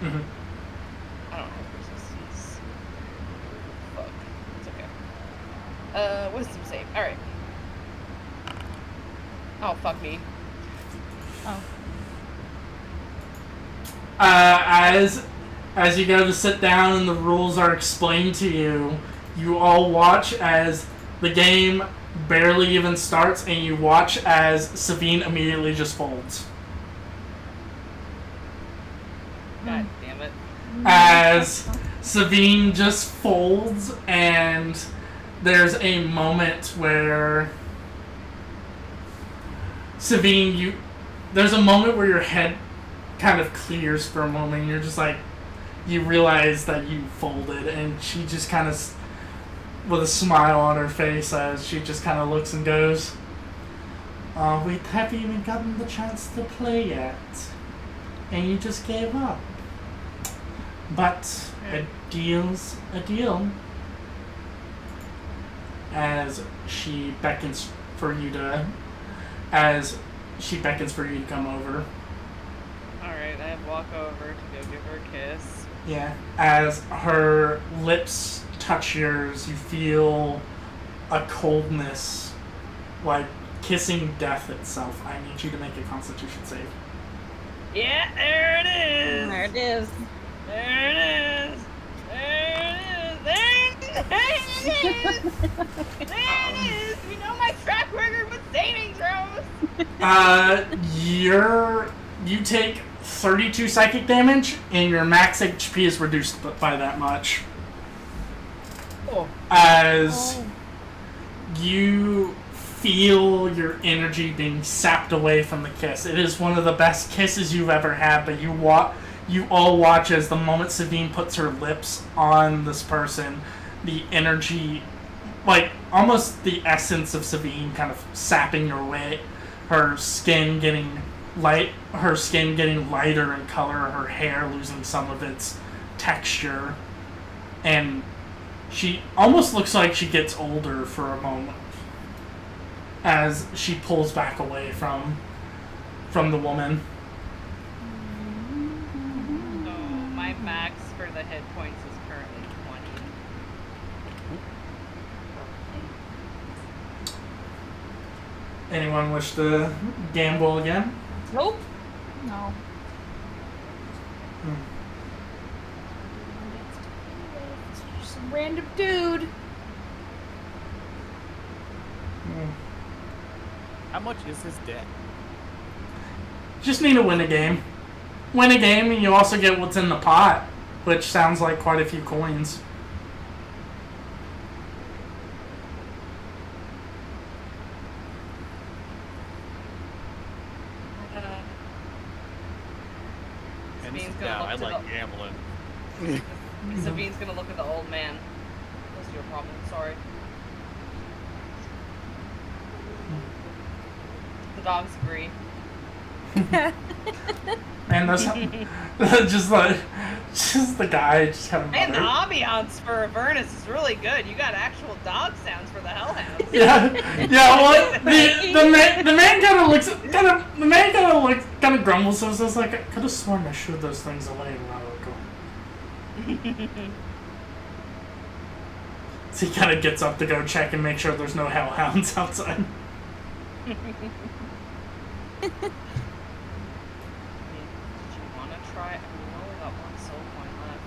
Mm-hmm. I don't have resistance. Fuck. It's okay. Wisdom save. Alright. Oh, fuck me. Oh. As you go to sit down and the rules are explained to you, you all watch as the game barely even starts, and you watch as Savine immediately just folds. God damn it. As Savine just folds, and there's a moment where Savine, there's a moment where your head kind of clears for a moment. You're just like, you realize that you folded, and she just kind of, with a smile on her face, as she just kind of looks and goes, we haven't even gotten the chance to play yet, and you just gave up. But a deal's a deal. As she beckons for you to come over. Alright, I walk over to go give her a kiss. Yeah. As her lips touch yours, you feel a coldness, like kissing death itself. I need you to make a Constitution save. Yeah, there it is! There it is. There it is! There it is! There it is! There it is! You know my track record with saving throws! You take 32 psychic damage, and your max HP is reduced by that much. Oh. As you feel your energy being sapped away from the kiss. It is one of the best kisses you've ever had, but you all watch as the moment Sabine puts her lips on this person, the energy, like almost the essence of Sabine kind of sapping her way, her skin getting lighter in color, her hair losing some of its texture, and she almost looks like she gets older for a moment as she pulls back away from the woman. So my max for the hit points is currently 20. Anyone wish to gamble again? Nope. No. Some random dude. How much is his debt? Just need to win a game. Win a game, and you also get what's in the pot, which sounds like quite a few coins. Sabine's Yeah, gonna I look to like gambling. Sabine's gonna look at the old man. What's your problem? Sorry. The dogs agree. And that's just the guy just kind of. And the ambiance for Avernus is really good. You got actual dog sounds for the hellhounds. Yeah. Well, the man kind of grumbles. So it's like, I could have sworn I shooed those things away a while ago. So he kind of gets up to go check and make sure there's no hellhounds outside. Did you want to try? We only got one soul coin left.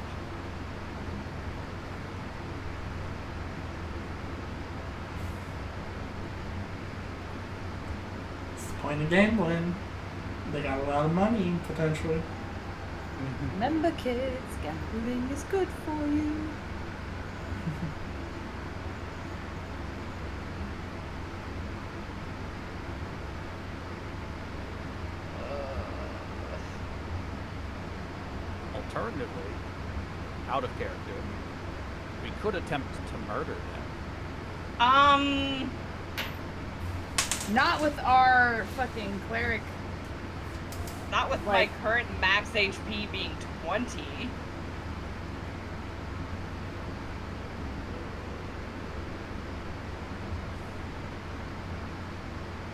It's the point of gambling. They got a lot of money, potentially. Remember, kids, gambling is good for you. Alternatively, out of character, we could attempt to murder them. Not with our fucking cleric. Not with Like- my current max HP being 20.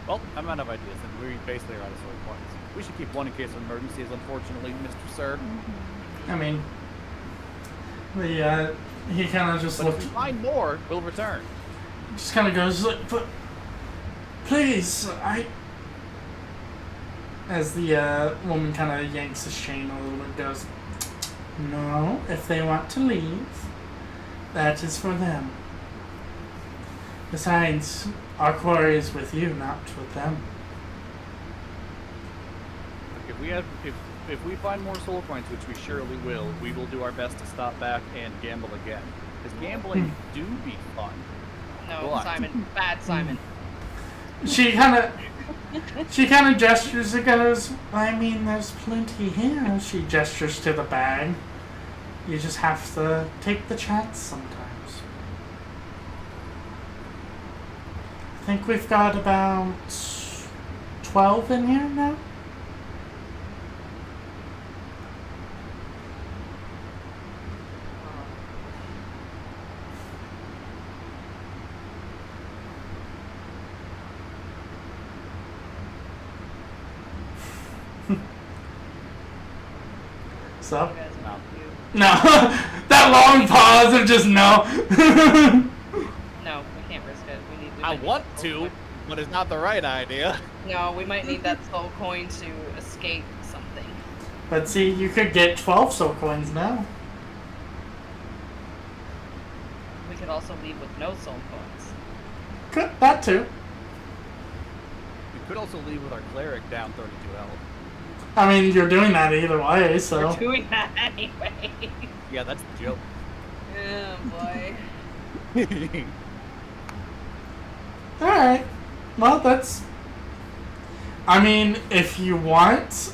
Well, I'm out of ideas, and we basically are out of sword points. We should keep one in case of emergencies, unfortunately, Mr. Sir. I mean, he kind of just But if looks. we find more, we'll return. Just kind of goes like, but please, as the woman kind of yanks his chain a little bit, goes, no, if they want to leave, that is for them. Besides, our quarry is with you, not with them. If we find more soul coins, which we surely will, we will do our best to stop back and gamble again. Because gambling do be fun. No, What? Simon. Bad Simon. She kind of gestures and goes, I mean, there's plenty here. She gestures to the bag. You just have to take the chance sometimes. I think we've got about 12 in here now. So? You guys No. are you. No. That long pause of just no. No, we can't risk it. We I might need want that soul to, coin. but it's not the right idea. No, we might need that soul coin to escape something. But see, you could get 12 soul coins now. We could also leave with no soul coins. Could, that too. We could also leave with our cleric down 32 health. I mean, you're doing that either way, so. We're doing that anyway. Yeah, that's the joke. Oh boy. Alright. Well, that's. I mean, if you want,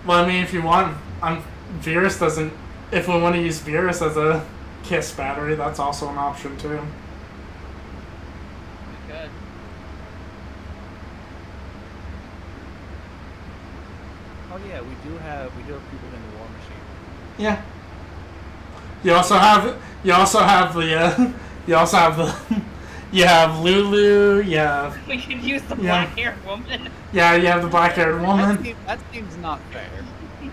Well, I mean, if you want, Virus doesn't. If we want to use Virus as a KISS battery, that's also an option too. We could. Oh yeah, we do have people in the War Machine. Yeah. You also have the. You also have the. You have Lulu. You have. We could use the Yeah. black-haired woman. Yeah, you have the black-haired woman. That seems not fair. Use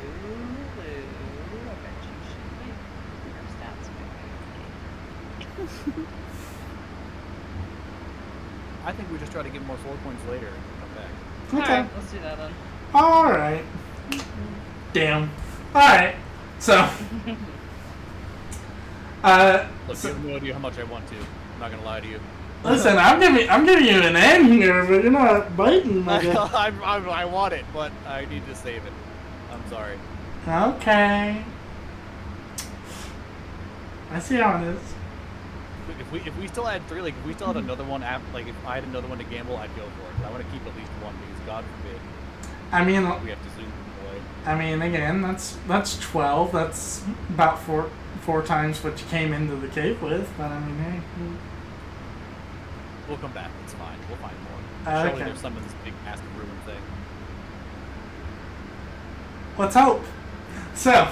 Lulu. I bet you should make her stats maybe. I think we just try to get more soul coins later and come back. Okay. Alright, let's do that then. All right. Damn. All right. So. Look, you have no idea how much I want to. I'm not gonna lie to you. Listen, I'm giving you an end here, but you're not biting. I want it, but I need to save it. I'm sorry. Okay. I see how it is. If we still had 3, like if we still had another one, like if I had another one to gamble, I'd go for it. But I want to keep at least one because God forbid I mean, we have to zoom away. again, that's 12. That's about four times what you came into the cave with. But I mean, hey. We'll come back. It's fine. We'll find more. Okay. Surely there's some of this big massive ruin thing. Let's hope. So,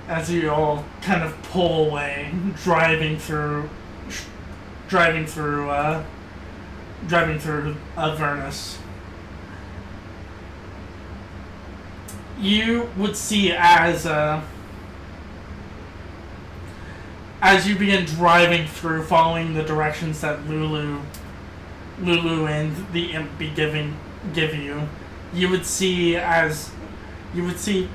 as you all kind of pull away, driving through Avernus, you would see as you begin driving through, following the directions that Lulu and the imp give you, you would see as they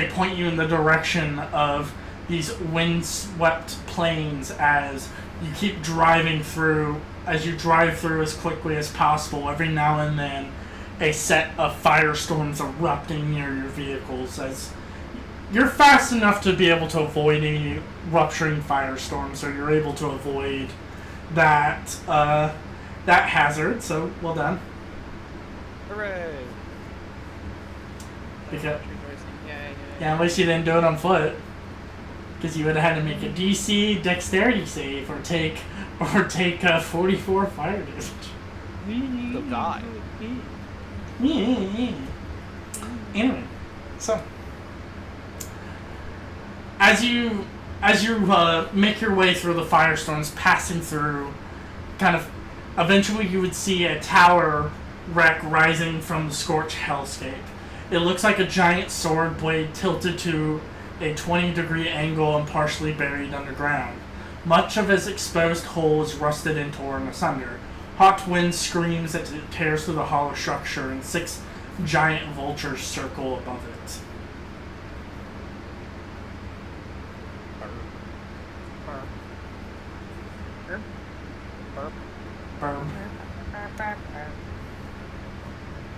point you in the direction of these windswept plains as you keep driving through. As you drive through as quickly as possible, every now and then a set of firestorms erupting near your vehicles as you're fast enough to be able to avoid any rupturing firestorms, so you're able to avoid that hazard. So well done. Hooray! Because, Yeah. yeah, at least you didn't do it on foot, because you would have had to make a DC dexterity save or take 44 fire damage. They'll die. Anyway, so as you make your way through the firestorms, passing through, kind of, eventually you would see a tower wreck rising from the scorched hellscape. It looks like a giant sword blade tilted to a 20-degree angle and partially buried underground. Much of its exposed hull is rusted and torn asunder. Hot wind screams as it tears through the hollow structure, and 6 giant vultures circle above it. Burp.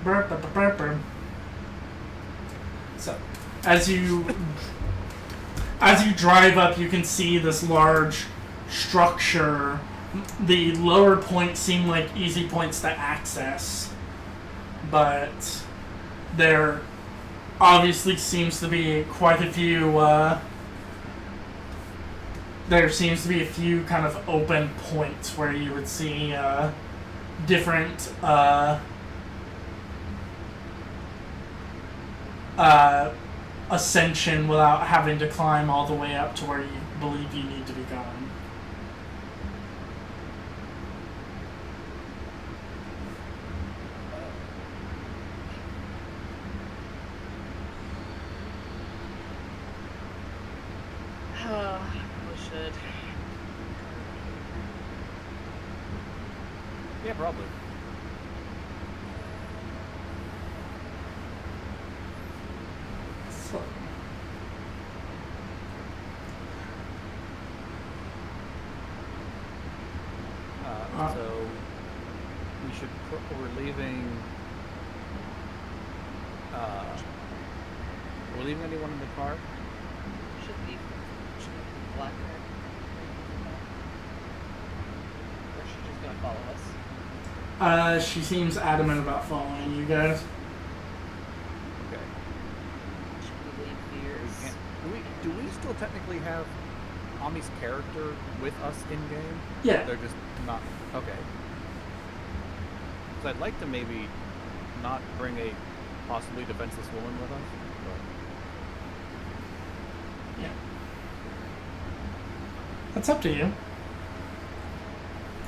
Burp, burp, burp, burp. So, as you drive up, you can see this large structure. The lower points seem like easy points to access, but there obviously seems to be quite a few. There seems to be a few kind of open points where you would see different ascension without having to climb all the way up to where you believe you need to be going. We should. Yeah, probably. So, So we should. We're leaving. We're leaving anyone in the car? Should be black. follow us? She seems adamant about following you guys. Okay. Should we leave We fears? can't, do we still technically have Ami's character with us in game? Yeah. They're just not. Okay. So I'd like to maybe not bring a possibly defenseless woman with us. Yeah. That's up to you.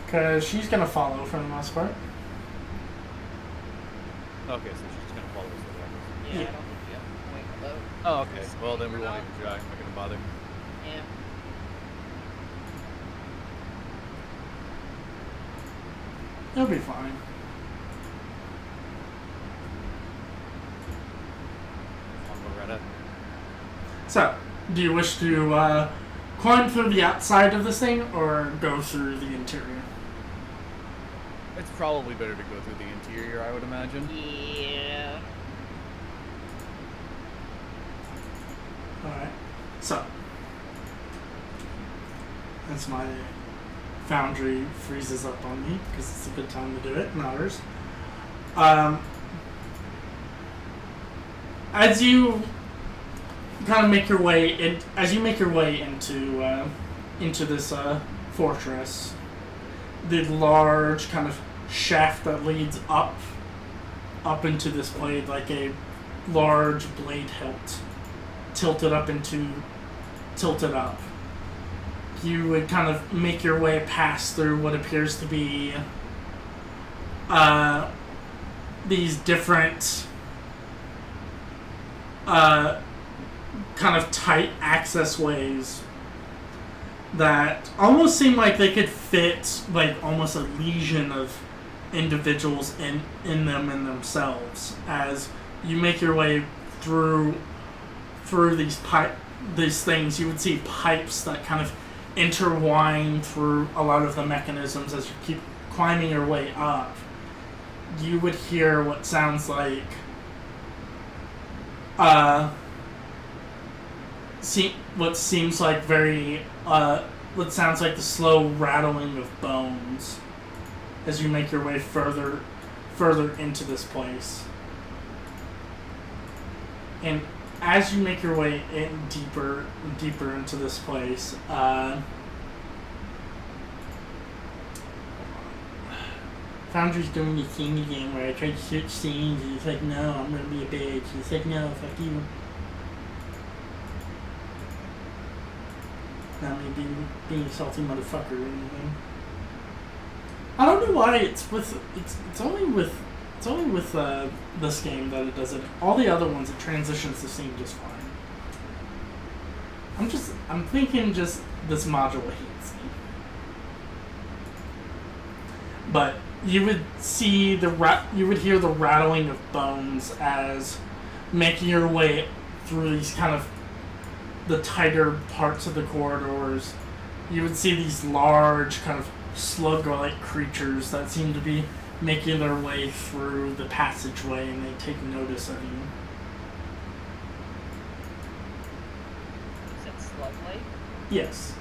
Because she's going to follow for the most part. But, okay, so she's just gonna follow us regardless. Yeah, Yeah. I don't think we have to wait about. Oh, okay. Well, then we won't even try. I'm not gonna bother. Yeah. It'll be fine. On Loretta. So, do you wish to climb through the outside of this thing or go through the interior? It's probably better to go through the interior, I would imagine. Yeah. Alright. So, as my foundry freezes up on me, because it's a good time to do it, and others. As you kind of make your way into this fortress, the large kind of shaft that leads up into this blade, like a large blade hilt, tilted up. You would kind of make your way past through what appears to be these different kind of tight access ways that almost seem like they could fit like almost a legion of individuals in them in themselves. As you make your way through these things, you would see pipes that kind of intertwine through a lot of the mechanisms. As you keep climbing your way up, you would hear what sounds like what seems like what sounds like the slow rattling of bones as you make your way further into this place. And as you make your way in deeper and deeper into this place, Foundry's doing the thing again where I tried to switch scenes and he's like, no, I'm gonna be a bitch. He's like, no, fuck you. Not me being a salty motherfucker or anything. I don't know why it's only with this game that it does it. All the other ones it transitions the scene just fine. I'm thinking just this module hates me. But you would see you would hear the rattling of bones as making your way through these kind of the tighter parts of the corridors. You would see these large kind of slug-like creatures that seem to be making their way through the passageway, and they take notice of you. You said slug lake? Yes.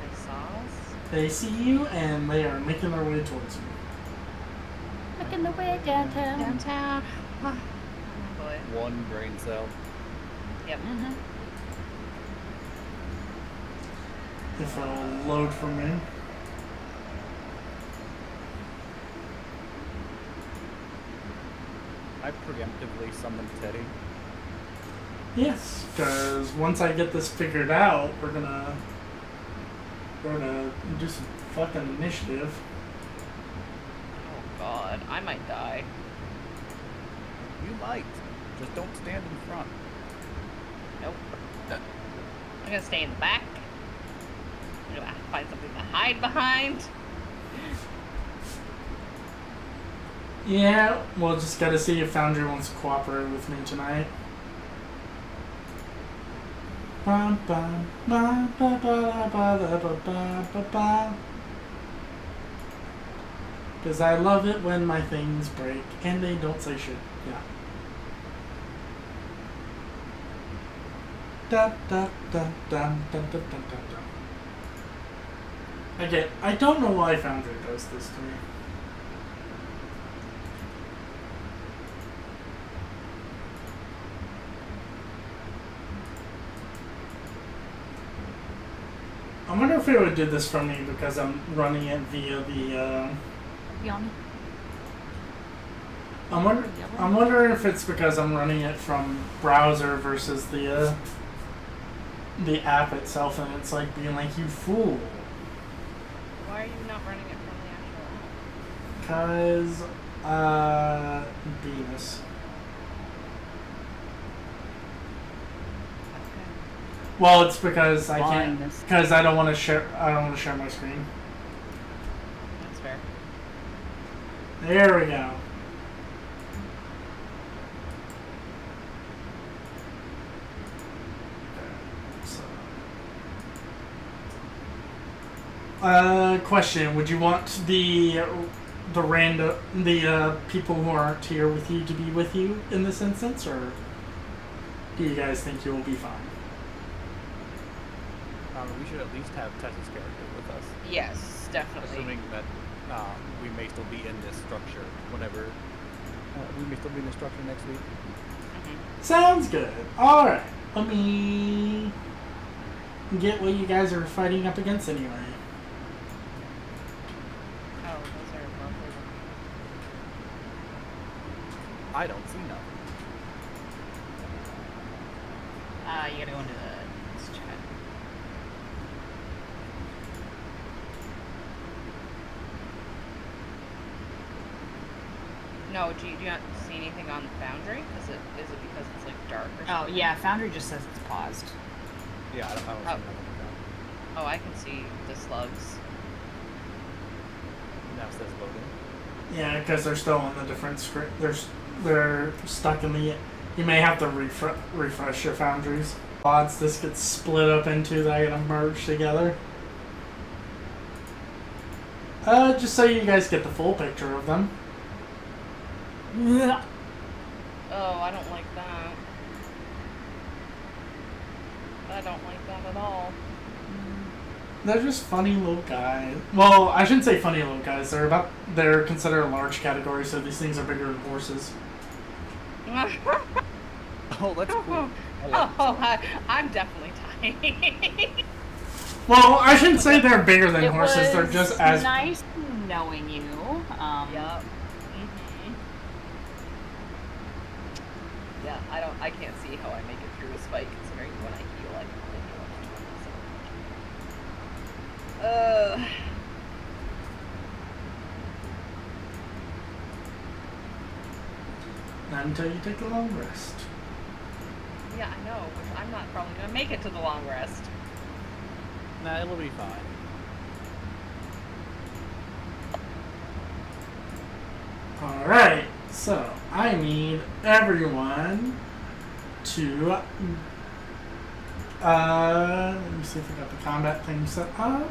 They saw us? They see you, and they are making their way towards you. Making the way downtown. Downtown. Oh boy. One brain cell. Yep. Mm-hmm. If it'll load for me. I preemptively summoned Teddy. Yes, because once I get this figured out, we're gonna do some fucking initiative. Oh god, I might die. You might. Just don't stand in front. Nope. I'm gonna stay in the back. I'm gonna find something to hide behind. Yeah, we'll just gotta see if Foundry wants to cooperate with me tonight. Bum, bum, ba, ba, ba, ba, ba, ba, ba, ba, ba. Because I love it when my things break and they don't say shit. Yeah. Da da da da da da da da. Again, I don't know why Foundry does this to me. I wonder if it would do this for me because I'm running it via the. Beyond. I'm wondering if it's because I'm running it from browser versus the app itself, and it's like being like, you fool. Why are you not running it from the actual app? Cause Venus. Okay. Well, it's because I can't. Blindness. Because I don't want to share. I don't want to share my screen. That's fair. There we go. Question: would you want the people who aren't here with you to be with you in this instance, or do you guys think you will be fine? We should at least have Tessa's character with us, Yes, definitely. assuming that we may still be in this structure whenever we may still be in this structure next week. Sounds good. All right, let me get what you guys are fighting up against anyway. Oh, those are lovely. I don't see nothing. You gotta go into this chat. No, do you not see anything on the Foundry? Is it because it's like dark or Oh something? yeah, Foundry just says it's paused. Yeah, I don't see Oh. nothing like Oh, I can see the slugs. that. Now it says loading. Yeah, because they're still on the different screen. They're stuck in the. You may have to refresh your foundries. Pods, this gets split up into that are gonna merge together. Just so you guys get the full picture of them. Oh, I don't like that. I don't like that at all. They're just funny little guys. Well, I shouldn't say funny little guys. They're considered a large category, so these things are bigger than horses. Oh, that's cool. I like Oh, I'm definitely tiny. Well, I shouldn't say they're bigger than It horses. They're was just as. nice knowing you. Yup. Yeah, I can't see how I make it through this fight considering when I heal, I can only heal up to 20%. Not until you take a long rest. Yeah, I know, which I'm not probably gonna make it to the long rest. Nah, it'll be fine. Alright, so I need everyone to. Let me see if I got the combat thing set up.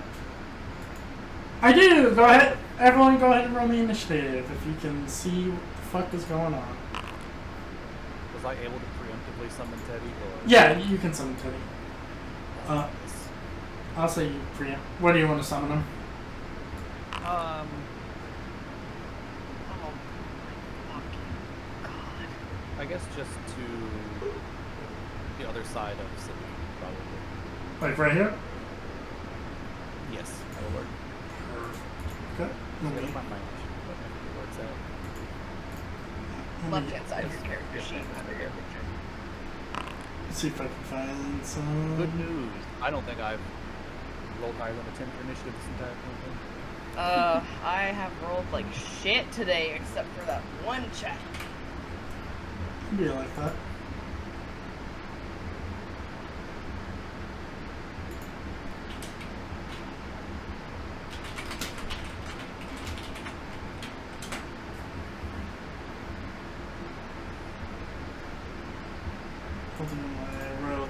I do! Go ahead. Everyone go ahead and roll the initiative if you can see what the fuck is going on. Was I able to preemptively summon Teddy? Or... Yeah, you can summon Teddy. I'll say you preempt. What do you want to summon him? Oh my fucking god. I guess just to the other side of Celine, probably. Like right here? Yes, that'll work. Okay. That's Okay. my mind, but it works out. Left hand side of your character sheet under your picture. Let's see if I can find some. Good news. I don't think I've rolled higher than a 10 for initiative this entire campaign. I have rolled like shit today except for that one check. Be like that. Something I wrote.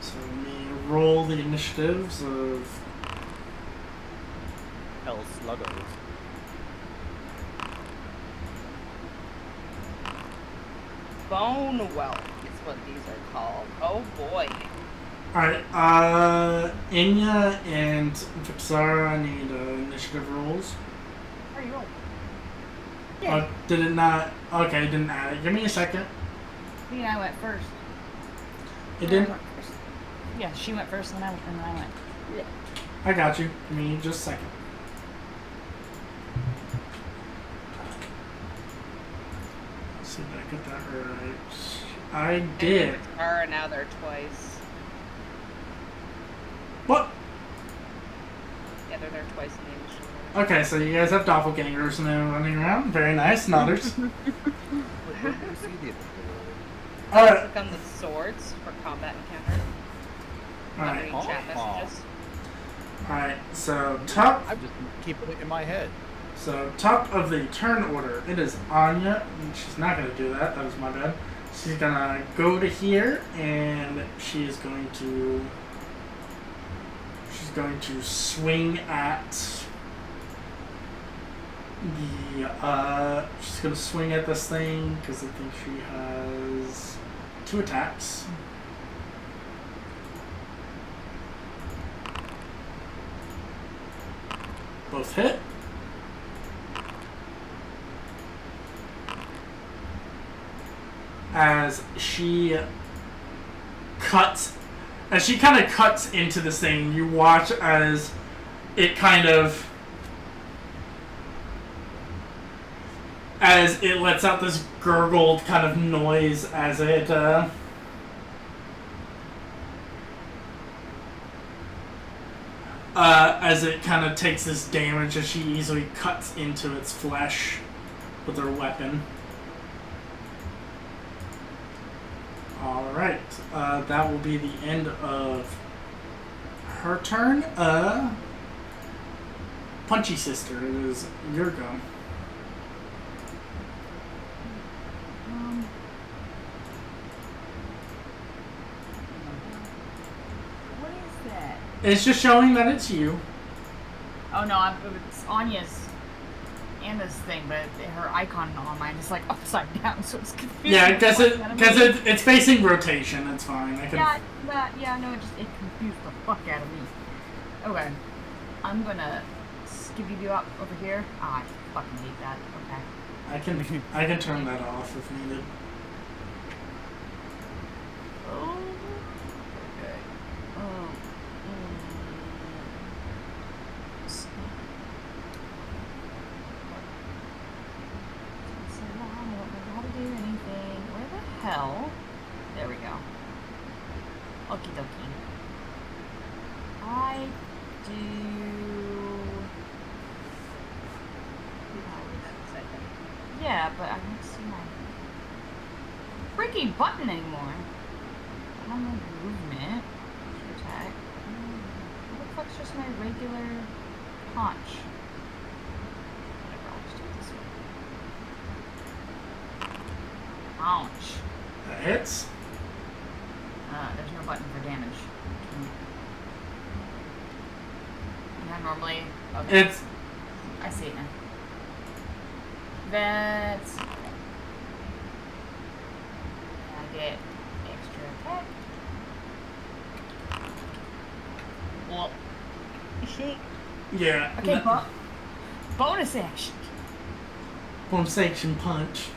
So me roll roll the initiatives of. Hell sluggos. Bone whelp is what these are called. Oh boy. Alright, Inya and Vixara need initiative rolls. Are you rolling? Did it not? Okay, it didn't add it. Give me a second. Me and I went first. It didn't? Yeah, she went first, and then I went. Yeah. I got you. Give me just a second. See if I get that right. I did. And now they're twice. What? Yeah, they're there twice in the initial. Okay, so you guys have doppelgangers and they're running around. Very nice. Nodders. Alright. Click on the swords for combat encounter. Alright. Read chat messages. Alright, so top. I just keep it in my head. So top of the turn order, it is Anya. She's not gonna do that. That was my bad. She's gonna go to here, and she is going to. She's going to swing at the. She's gonna swing at this thing because I think she has 2 attacks. Both hit. As she kind of cuts into this thing, you watch as it lets out this gurgled kind of noise as it kind of takes this damage as she easily cuts into its flesh with her weapon. Alright, that will be the end of her turn. Punchy Sister, it is your go. What is that? It's just showing that it's you. Oh no, it's Anya's and this thing, but her icon on mine is like upside down, so it's confusing. Yeah, because it's facing rotation. It's fine. I can. No, it confused the fuck out of me. Okay, I'm gonna skibby you up over here. Ah, I fucking hate that. Okay. I can turn that off if needed. Oh. Okay. Oh. Hell. There we go. Okie dokie. I do. Yeah, but I don't see my freaking button anymore. I don't know movement. Attack. What the fuck's just my regular punch? Whatever, I'll just do it this way. Ouch. That hits. There's no button for damage. Yeah, normally. Okay. It's. I see it now. That's. I get extra attack. Well. Yeah. Okay, bonus action. Bonus action punch.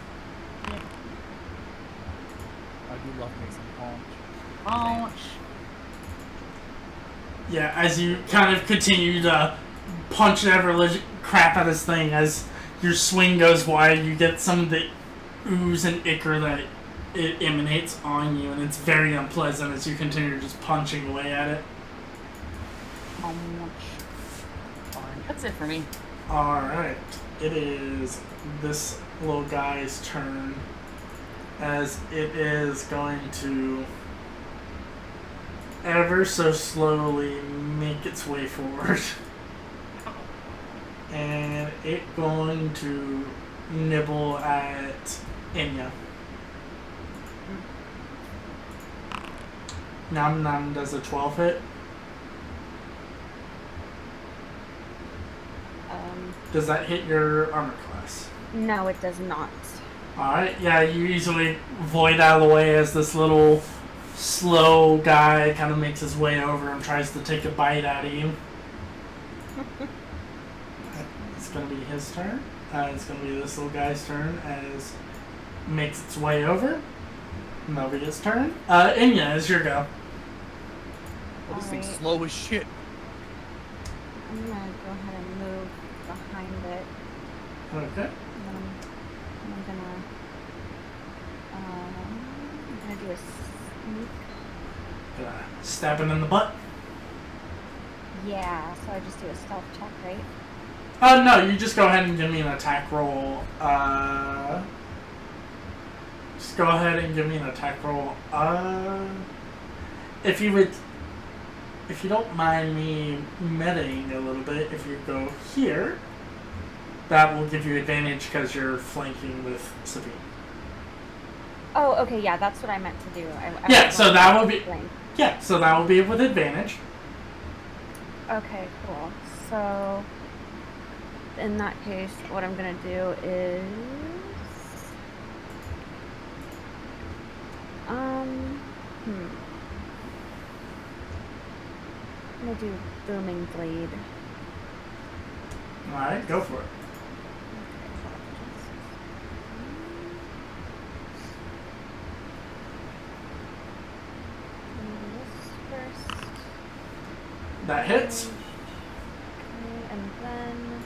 I do love me some punch. Punch. Yeah, as you kind of continue to punch the crap out of this thing, as your swing goes wide, you get some of the ooze and ichor that it emanates on you, and it's very unpleasant as you continue just punching away at it. That's it for me. Alright, it is this little guy's turn, as it is going to ever so slowly make its way forward. And it going to nibble at Inya. Nam Nam does a 12 hit. Does that hit your armor class? No, it does not. Alright, yeah, you easily void out of the way as this little slow guy kind of makes his way over and tries to take a bite out of you. It's going to be his turn. It's going to be this little guy's turn as it makes its way over. And that'll be its turn. Inya, it's your go. Oh, this thing's Alright. slow as shit. I'm gonna go ahead and move behind it. Okay. And then I'm gonna do a sneak. Stab him in the butt. Yeah, so I just do a stealth check, right? No, you just go ahead and give me an attack roll. Just go ahead and give me an attack roll. If you don't mind me metaing a little bit, if you go here, that will give you advantage because you're flanking with Sabine. Oh, okay, yeah, that's what I meant to do. Yeah, was so going that to will be- flank. Yeah, so that will be with advantage. Okay, cool. So, in that case, what I'm gonna do is... I'm gonna do Booming Blade. Alright, go for it. First. That hits. Okay, and then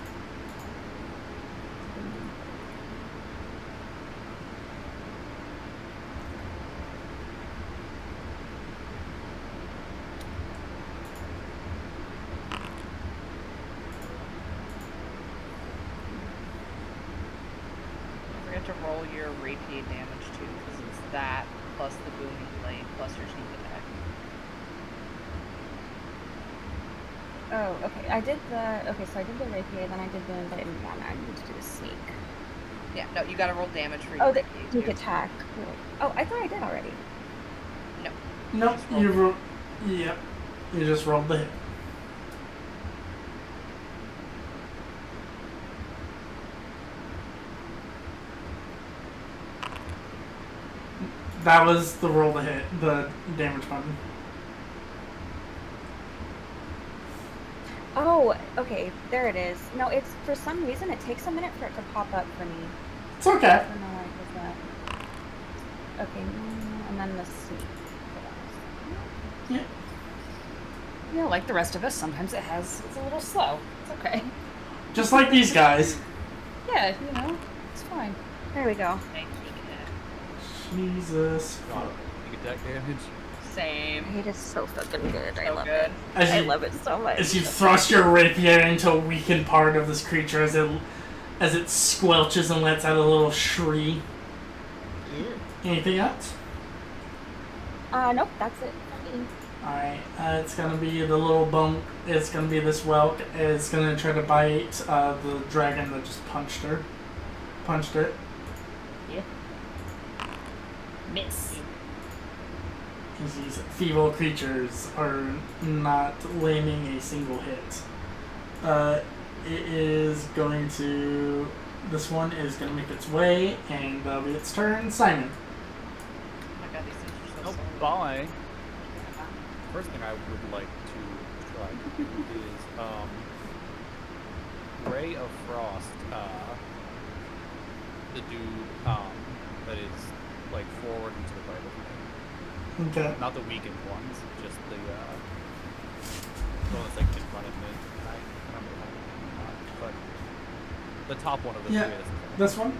Don't forget to roll your rapier damage too, because it's that plus the booming blade plus your sneak attack. oh, okay. So I did the rapier, then I did the but I need to do a sneak. Yeah, no, you gotta roll damage for your Oh, the rapier, sneak too. attack. Wait. Oh, I thought I did already. No. Nope, Just roll you yep. You just rolled the hit. That was the roll to hit, the damage button. Oh, okay. There it is. No, it's for some reason it takes a minute for it to pop up for me. It's okay. I don't know why it does that. Okay, and then the sneak. Yeah. Yeah, like the rest of us, sometimes it's a little slow. It's okay. Just like these guys. Yeah, you know, it's fine. There we go. Thank you, Kat. Jesus. God, sneak attack damage. Same. It is so fucking good. I So love good. it. As I you, love it so much. as you thrust your rapier into a weakened part of this creature as it squelches and lets out a little shriek. Anything else? Nope, that's it for me. Alright, it's gonna be the little bump. It's gonna be this whelk. It's gonna try to bite the dragon that just punched it. Yeah. Miss. These feeble creatures are not landing a single hit. It is going to. This one is going to make its way, and that'll be its turn. Simon. Oh my god, these things are so Oh, slow. bye. First thing I would like to try to do is Ray of Frost. The dude that is like forward and to the right of me. Okay. Not the weakened ones, just the one that's like in front of me. I don't know, but the top one of the Yeah. three. Is This one?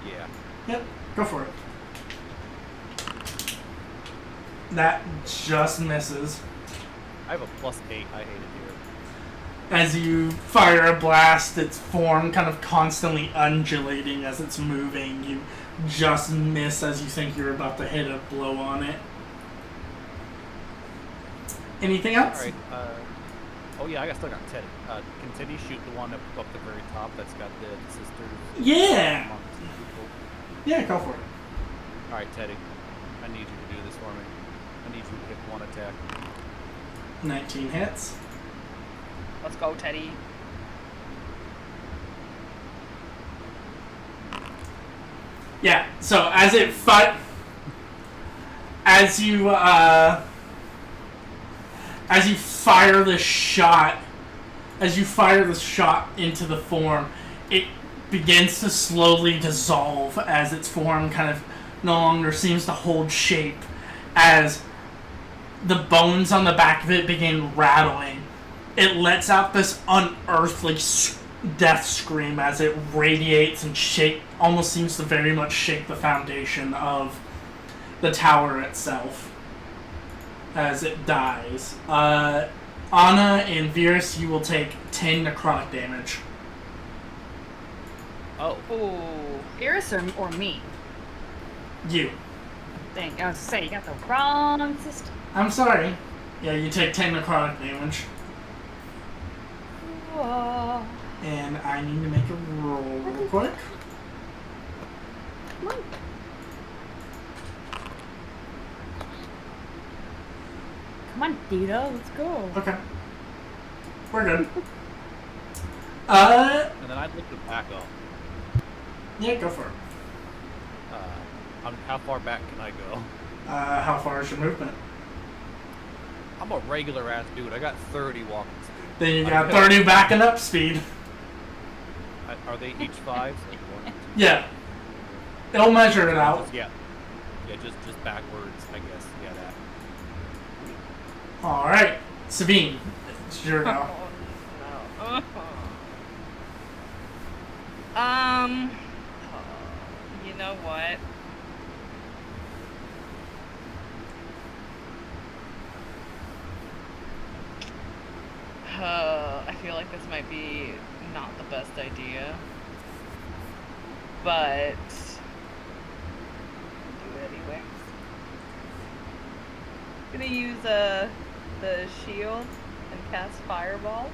yeah. Yep. Go for it. That just misses. I have a +8. I hate it here. As you fire a blast, its form kind of constantly undulating as it's moving. You just miss as you think you're about to hit a blow on it. Anything else? All right. Oh yeah, I still got Teddy. Can Teddy shoot the one up the very top that's got the sisters? Yeah. amongst the people? Yeah, go for it. All right, Teddy. I need you to do this for me. I need you to hit one attack. 19 hits. Let's go, Teddy. Yeah, so as it as you fire the shot, into the form, it begins to slowly dissolve as its form kind of no longer seems to hold shape, as the bones on the back of it begin rattling. It lets out this unearthly death scream as it radiates and almost seems to very much shake the foundation of the tower itself as it dies. Anna and Virus, you will take 10 necrotic damage. Oh. Iris or me? You. Dang, I was to say, you got the wrong system. I'm sorry. Yeah, you take 10 necrotic damage. Oh. And I need to make a roll real quick. Come on. Come on, Dito, let's go. Okay. We're good. And then I'd look to back up. Yeah, go for it. How far back can I go? How far is your movement? I'm a regular ass dude. I got 30 walking speed. Then you got 30 backing up speed. Are they each 5s? Like 1, 2, Yeah. It'll measure it out. Yeah, just backwards, I guess. Yeah, that. Alright. Sabine, it's your go. Oh, no. You know what? I feel like this might be not the best idea, but I'll do it anyway. I'm gonna use the shield and cast Fireball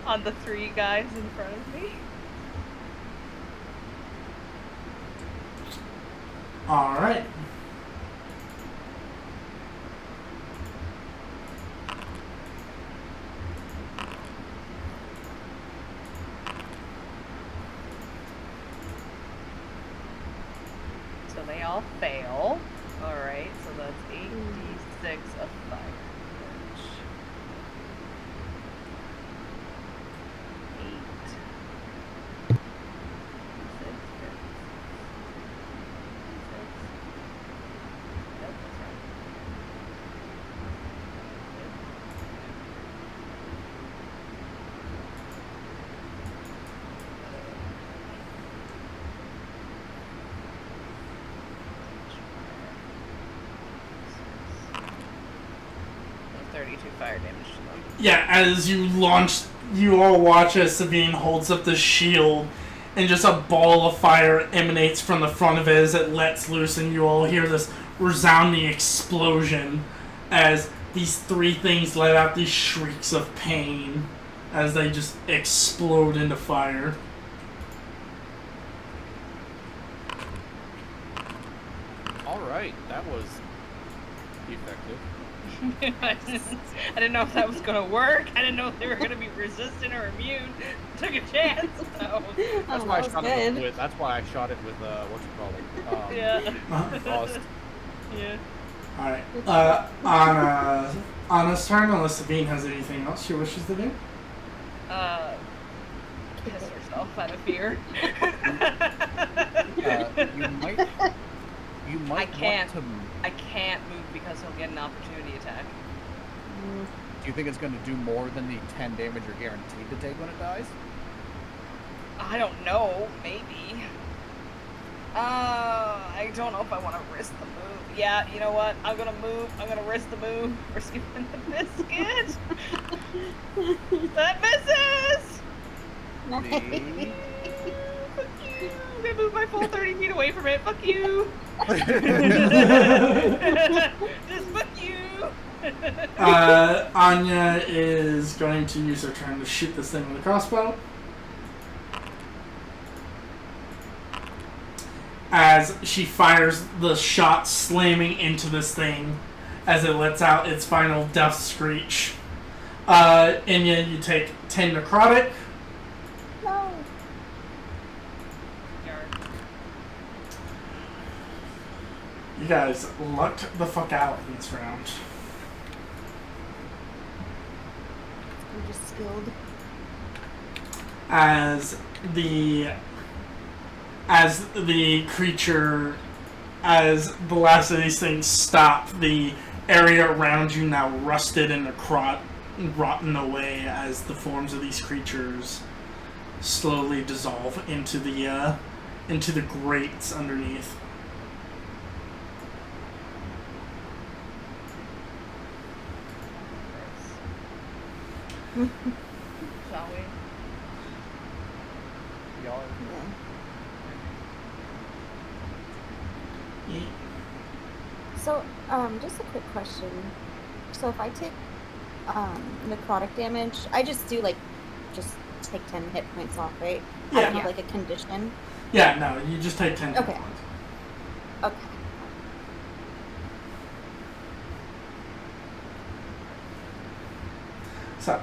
on the 3 guys in front of me. Alright. So they all fail. Alright, so that's 8d6 of fire damage. 8. 6. Nope, that's right. That's 32 fire damage to them. Yeah, as you all watch as Sabine holds up the shield, and just a ball of fire emanates from the front of it as it lets loose, and you all hear this resounding explosion as these 3 things let out these shrieks of pain as they just explode into fire. Alright, that was effective. I didn't know if that was gonna work. I didn't know if they were gonna be resistant or immune. Took a chance, so. That's why I shot it with. That's why I shot it with Yeah. Frost. Yeah. Alright. On Anna's turn, unless Sabine has anything else she wishes to do. Kiss herself out of fear. You might I want to. I can't move because he'll get an opportunity attack. Do you think it's going to do more than the 10 damage you're guaranteed to take when it dies? I don't know. Maybe. I don't know if I want to risk the move. Yeah, you know what? I'm gonna move. I'm gonna risk the move. Risk it in the biscuit. That misses. Nice. Fuck you. I'm gonna move my full 30 feet away from it. Fuck you. Just fuck you. Anya is going to use her turn to shoot this thing with a crossbow. As she fires the shot slamming into this thing as it lets out its final death screech. Inya, you take 10 necrotic. No. You guys lucked the fuck out in this round. We're just skilled. As the creature, as the last of these things stop, the area around you now rusted and rotten away as the forms of these creatures slowly dissolve into the grates underneath. Shall we? Y'all Yeah. Yeah. So, just a quick question. So if I take necrotic damage, I just do just take 10 hit points off, right? I Yeah. don't have like a condition. Yeah, no, you just take 10 hit Okay. points. Okay. So,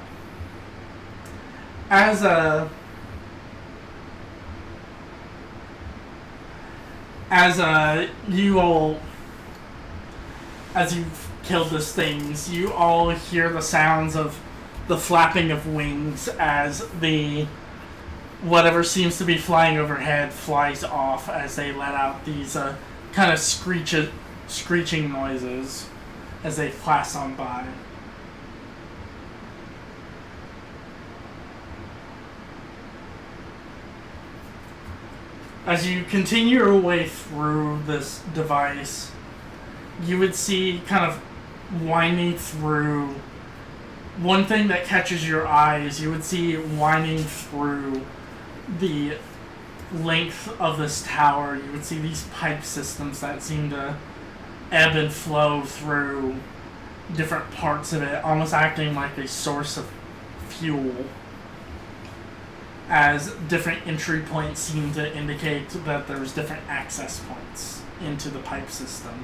as you've killed these things, you all hear the sounds of the flapping of wings as the whatever seems to be flying overhead flies off as they let out these kind of screeching noises as they pass on by. As you continue your way through this device, you would see kind of winding through. One thing that catches your eye is you would see winding through the length of this tower. You would see these pipe systems that seem to ebb and flow through different parts of it, almost acting like a source of fuel, as different entry points seem to indicate that there's different access points into the pipe systems.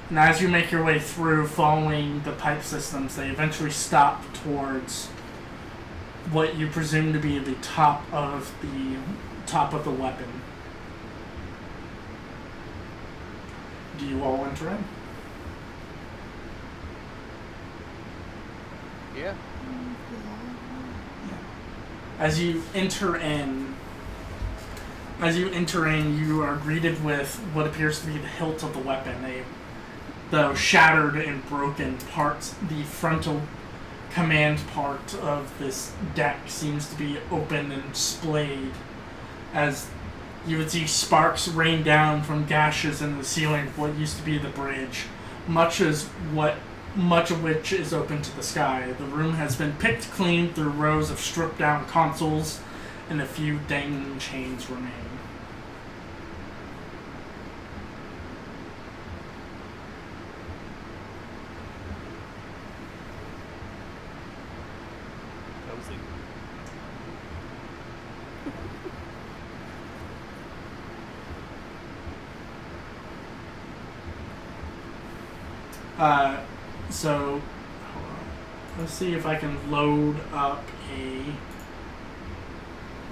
And as you make your way through following the pipe systems, they eventually stop towards what you presume to be the top of the weapon. Do you all enter in? Yeah. As you enter in, you are greeted with what appears to be the hilt of the weapon. Though shattered and broken parts, the frontal command part of this deck seems to be open and splayed, as you would see sparks rain down from gashes in the ceiling of what used to be the bridge, much of which is open to the sky. The room has been picked clean through rows of stripped down consoles, and a few dangling chains remain. Cozy. So, hold on. Let's see if I can load up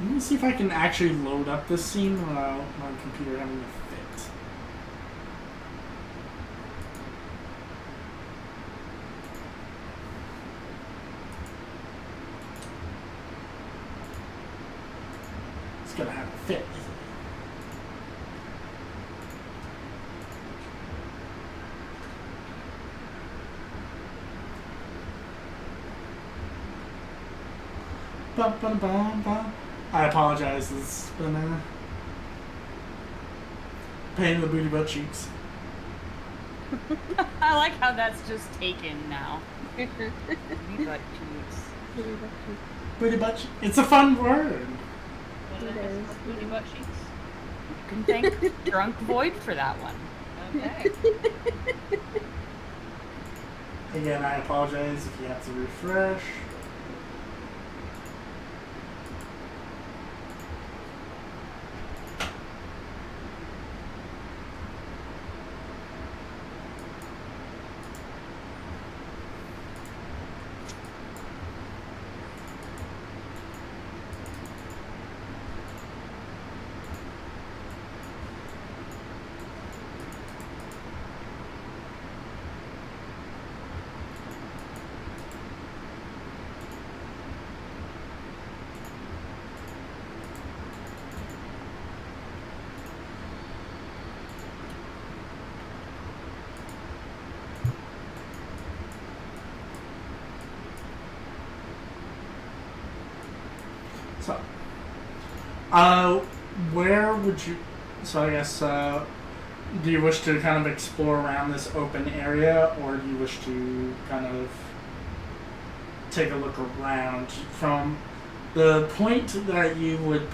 Let me see if I can actually load up this scene without my computer having to fit. It's gonna have to fit, isn't it? Bum, bum, bum, bum. I apologize, it's been a pain in the booty butt cheeks. I like how that's just taken now. Booty butt cheeks. Booty butt cheeks. It's a fun word. What It is is. booty butt cheeks? You can thank Drunk Void for that one. Okay. Again, I apologize if you have to refresh. So, where would you? So I guess, do you wish to kind of explore around this open area, or do you wish to kind of take a look around from the point that you would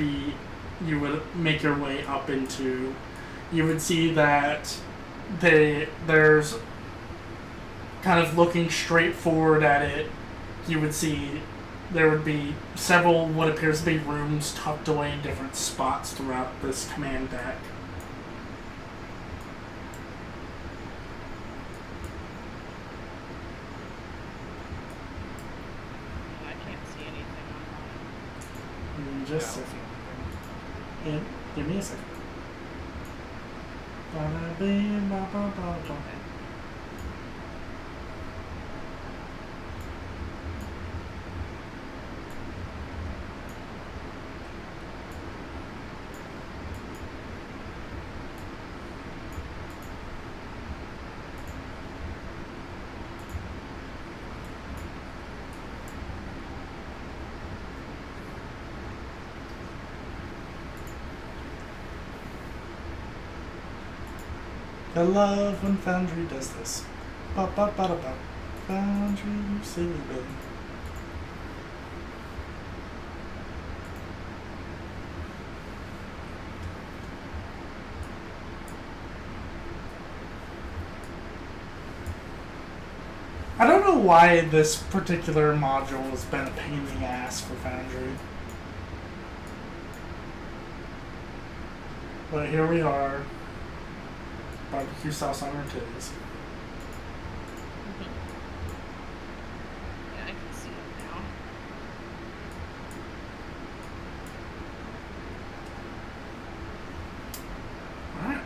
make your way up into? You would see that there's kind of looking straight forward at it. You would see there would be several what appears to be rooms tucked away in different spots throughout this command deck. I can't see anything on Just a second. And give me a second. Ba-da-bing-ba-ba-ba-ba. I love when Foundry does this. Ba-ba-ba-da-ba. Foundry, you silly baby. I don't know why this particular module has been a pain in the ass for Foundry. But here we are. Barbecue sauce on our titties. Yeah, I can see it now. Alright.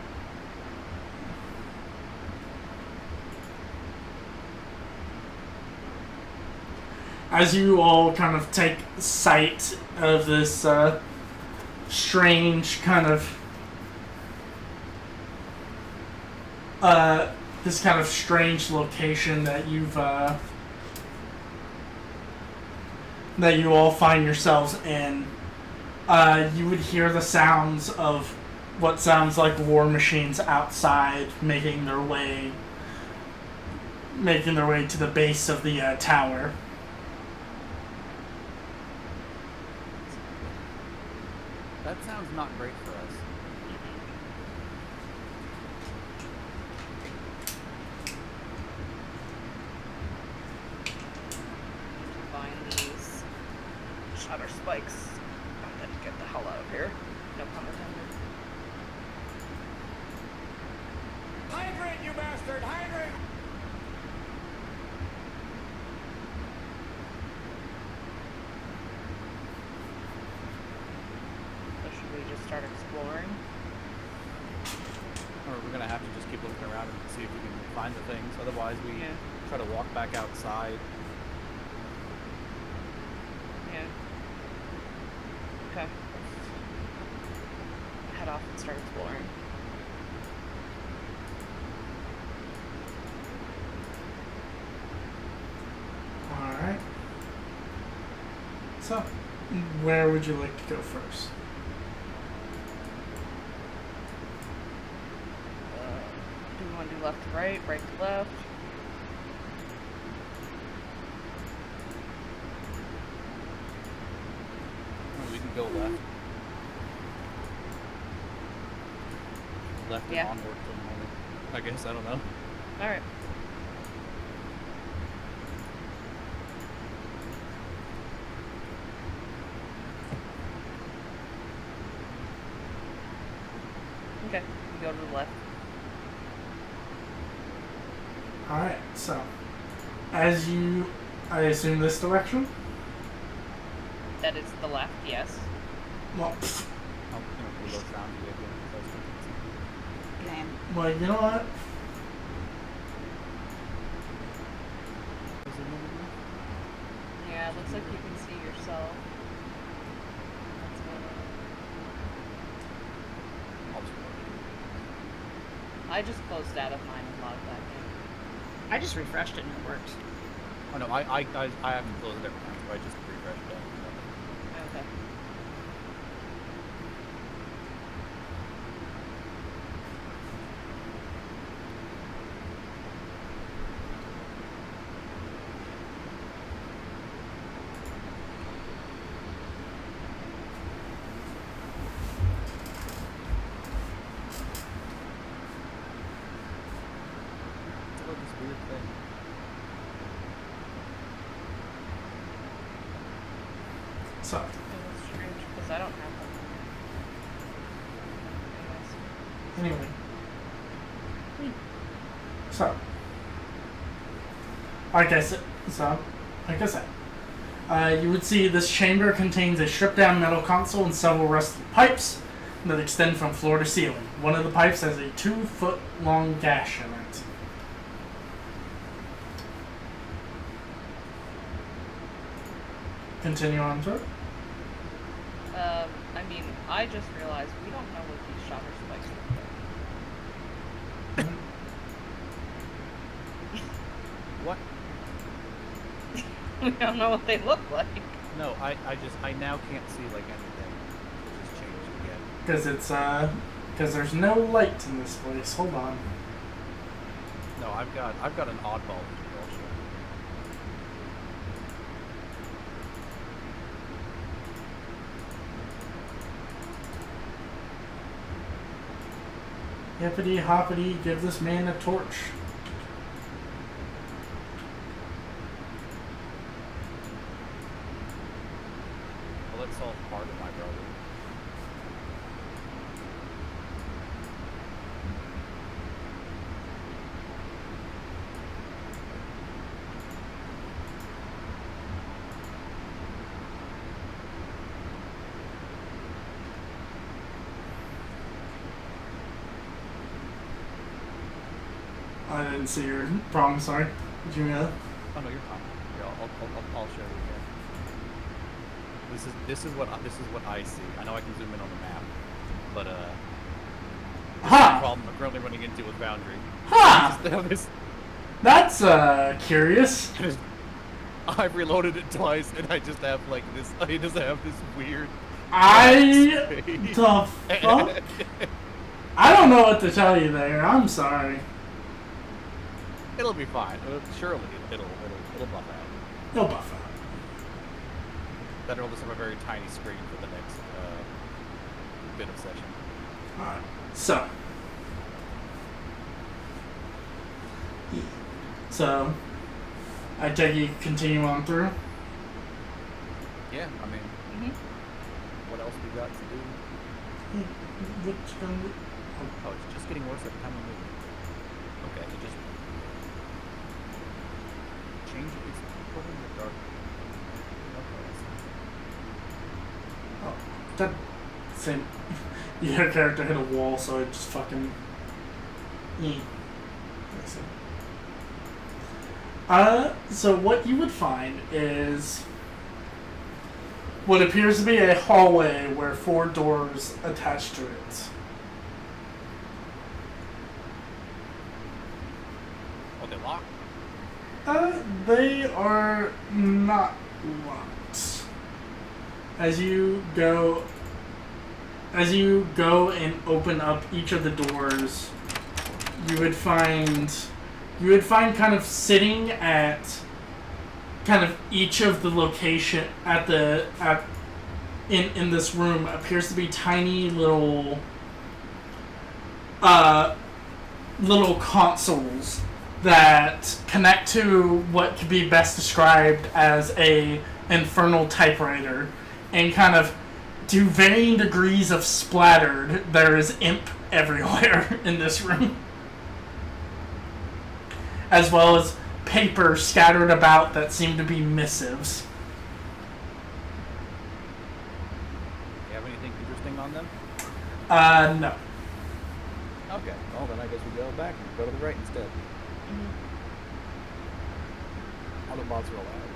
As you all kind of take sight of this strange kind of this kind of strange location that that you all find yourselves in, you would hear the sounds of what sounds like war machines outside making their way to the base of the tower. That sounds not great for us. Find these shutter spikes and then get the hell out of here. No pun intended. Hydrant, you bastard! Hydrant! So should we just start exploring? Or we're gonna have to just keep looking around and see if we can find the things. Otherwise, we Yeah. try to walk back outside. Yeah. Okay. Let's head off and start exploring. Alright. So, where would you like to go first? Do we want to do left to right, right to left? Or we can go left. Left and Yeah. onward for the moment. I guess, I don't know. Alright. Okay, we go to the left. Alright, so, I assume this direction? That is the left, yes. Well, I'm gonna look around you again. Okay. well, you know what? Yeah, it looks like you can see yourself. That's good. I just closed out of mine and logged back in. I just refreshed it and it worked. Oh no, I have to close it every time, so I just refreshed it. Okay. So, That's strange because I don't have one. anyway. So, like I said, you would see this chamber contains a stripped-down metal console and several rusted pipes that extend from floor to ceiling. One of the pipes has a 2-foot-long gash in it. Continue on, sir. I mean, I just realized we don't know what these shotter spikes look like. What? We don't know what they look like. No, I now can't see like anything. It just changed again. Because there's no light in this place. Hold on. No, I've got an oddball visual. I'll show you. Hippity hoppity, give this man a torch. Well, let's solve part of my brother. I didn't see your problem, sorry. Did you know? Oh no, you're fine. Here, I'll show you again. This is what I see. I know I can zoom in on the map, but this is the problem I'm currently running into with Boundary. Ha! Just have this. That's curious. I've reloaded it twice, and I just have like this. I just have this weird. The fuck? I don't know what to tell you there. I'm sorry. It'll be fine. Surely it'll buff out. No buff out. Better just have a very tiny screen for the next bit of session. Alright, so. So, I take you continue on through. Yeah, I mean, what else we got to do? What's going to Oh, it's just getting worse every time we move. Okay, it just change. It's pulling the dark. Okay. Oh, that same. Your character hit a wall, so it just fucking. So what you would find is what appears to be a hallway where 4 doors attached to it. Oh, they locked. They are not locked. As you go and open up each of the doors, you would find kind of sitting at kind of each of the location in this room appears to be tiny little consoles that connect to what could be best described as a infernal typewriter, and kind of to varying degrees of splattered, there is imp everywhere in this room. As well as paper scattered about that seem to be missives. Do you have anything interesting on them? No. Okay, well then I guess we go back and go to the right instead. Autobots are allowed.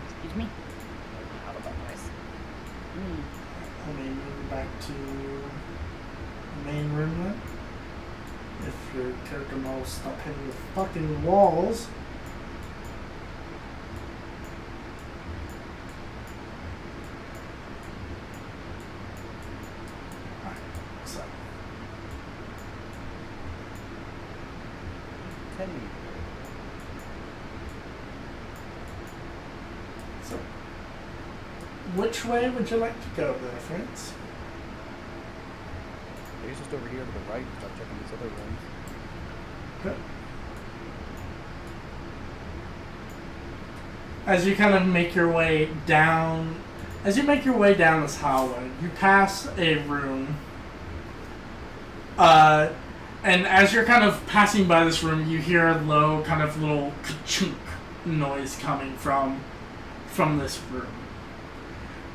Excuse me. Autobot noise. Let me move back to the main room then. If your character model stop hitting the fucking walls. Alright, so. So, which way would you like to go there, friends? He's just over here to the right and start checking these other rooms. Okay. as you kind of make your way down, this hallway, you pass a room. And as you're kind of passing by this room, you hear a low kind of little ka-chunk noise coming from this room.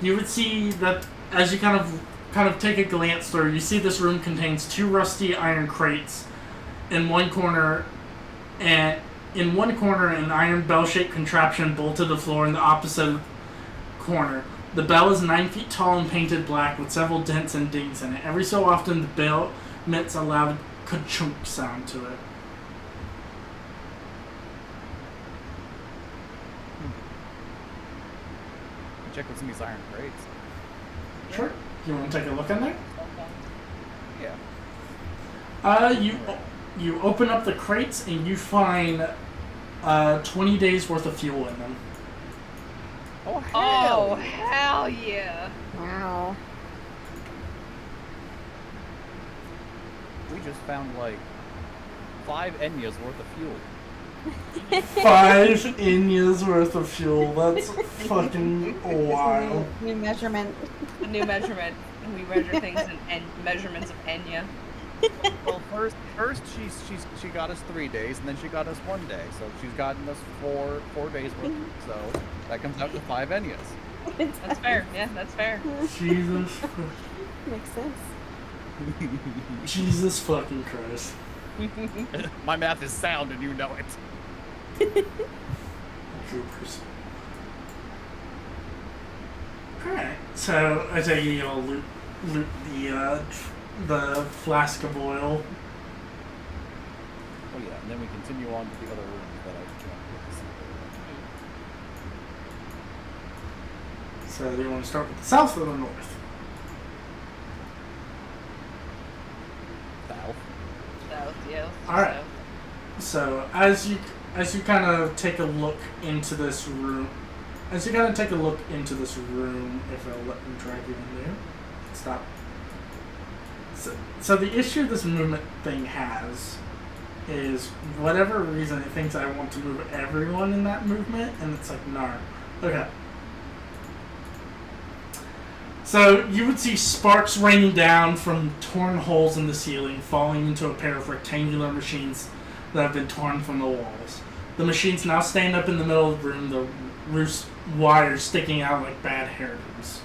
You would see that as you kind of take a glance through, you see this room contains 2 rusty iron crates in one corner, and in one corner an iron bell-shaped contraption bolted to the floor in the opposite corner. The bell is 9 feet tall and painted black with several dents and dings in it. Every so often the bell emits a loud ka-chunk sound to it. Check what's in these iron crates. Sure. You want to take a look in there? Yeah. You open up the crates and you find 20 days worth of fuel in them. Oh, hell! Oh, hell yeah. Wow. We just found like 5 Enya's worth of fuel. 5 Inya's worth of fuel. That's fucking wild. New measurement. A new measurement. And we measure things in measurements of Enya. Well, first she got us 3 days, and then she got us 1 day. So she's gotten us 4 days worth. So that comes out to 5 Enya's. That's fair. Yeah, that's fair. Jesus. Makes sense. Jesus fucking Christ. My math is sound, and you know it. Troopers. Alright, so I take it you'll loot the flask of oil. Oh yeah, and then we continue on to the other rooms that I can't really see. So do you want to start with the south or the north? South. South, yeah. Alright. South. So as you kind of take a look into this room, if it'll let me drag you in there, stop. So the issue this movement thing has is whatever reason it thinks I want to move everyone in that movement, and it's like, no. Okay. So you would see sparks raining down from torn holes in the ceiling, falling into a pair of rectangular machines that have been torn from the walls. The machines now stand up in the middle of the room, the roof's wires sticking out like bad hairdos.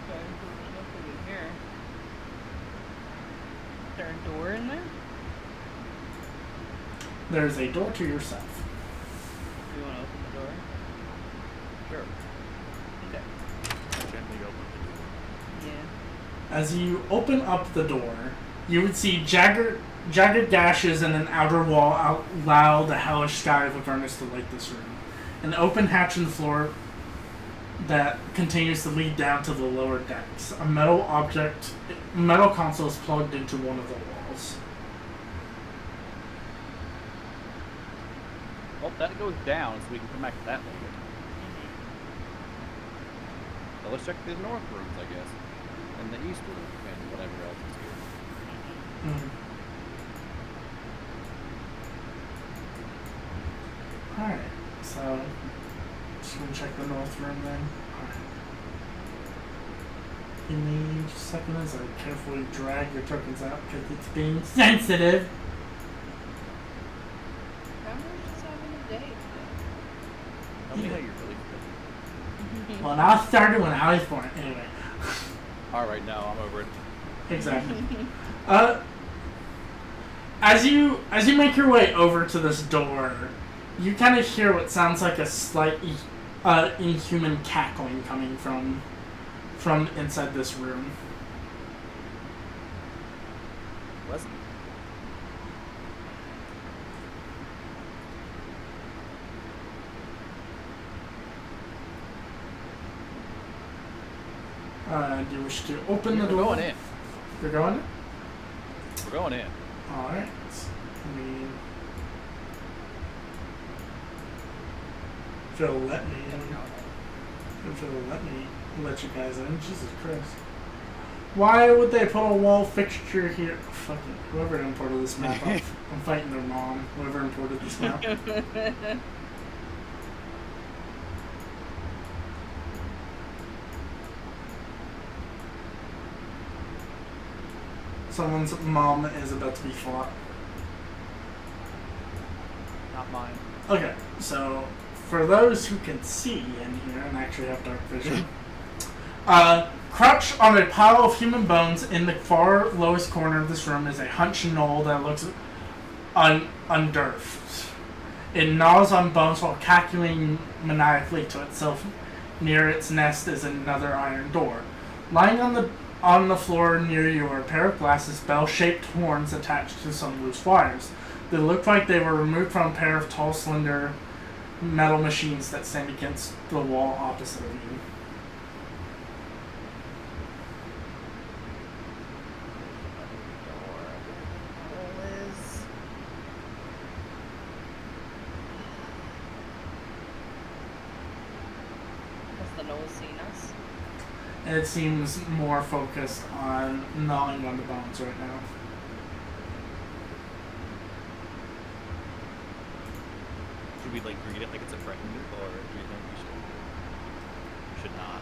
Okay, there's nothing in here. Is there a door in there? There's a door to your south. Do you want to open the door? Sure. Okay. Gently open the door. Yeah. As you open up the door, you would see jagged gashes in an outer wall allow the hellish sky of Avernus to light this room. An open hatch in the floor that continues to lead down to the lower decks. A metal console is plugged into one of the walls. Well, that goes down, so we can come back to that later. So let's check the north rooms, I guess. And the east room, and whatever else is here. Alright, so just gonna check the north room then. Alright. Give me just a second as I carefully drag your tokens out because it's being sensitive. Cameron's just having a day Tell me how you're really feeling. Well, now it started when I was born. Anyway. Alright, now I'm over it. Exactly. As you make your way over to this door, you kind of hear what sounds like a slight inhuman cackling coming from inside this room. Pleasant. Do you wish to open the We're door? going in. You're going in? We're going in. Alright. If it'll let me let you guys in. Jesus Christ. Why would they put a wall fixture here? Fucking whoever imported this map. I'm fighting their mom. Whoever imported this map. Someone's mom is about to be fought. Not mine. Okay, so for those who can see in here and actually have dark vision, crouched on a pile of human bones in the far lowest corner of this room is a hunched gnoll that looks undurfed. It gnaws on bones while cackling maniacally to itself. Near its nest is another iron door. Lying on the floor near you are a pair of glasses, bell-shaped horns attached to some loose wires. They look like they were removed from a pair of tall, slender metal machines that stand against the wall opposite of you. Has the Knoll seen us? It seems more focused on gnawing on the bones right now. Should we like greet it like it's a friend, or do you think we should not?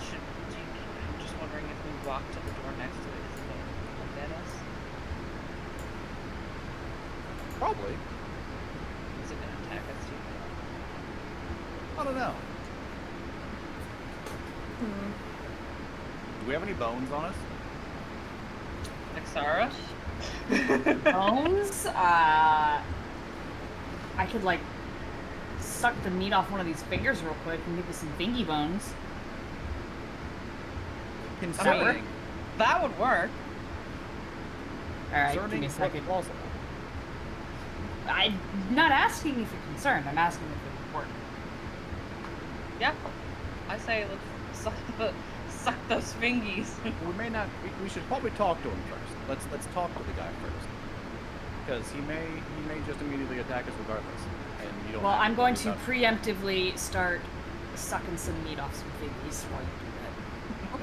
I'm just wondering if we walk to the door next to it, is it going to look at us? Probably. Is it going to attack us too? I don't know. Do we have any bones on us? Nexara? Bones? I could like suck the meat off one of these fingers real quick and give you some fingy bones. Concerning. That would work. Alright, give me a second. I'm not asking if you're concerned, I'm asking if it's important. Yeah. I say let's suck those fingies. We may not. We should probably talk to him first. Let's talk to the guy first, because he may just immediately attack us regardless. And you don't. Well, have I'm going to worry about preemptively start sucking some meat off some fingies while you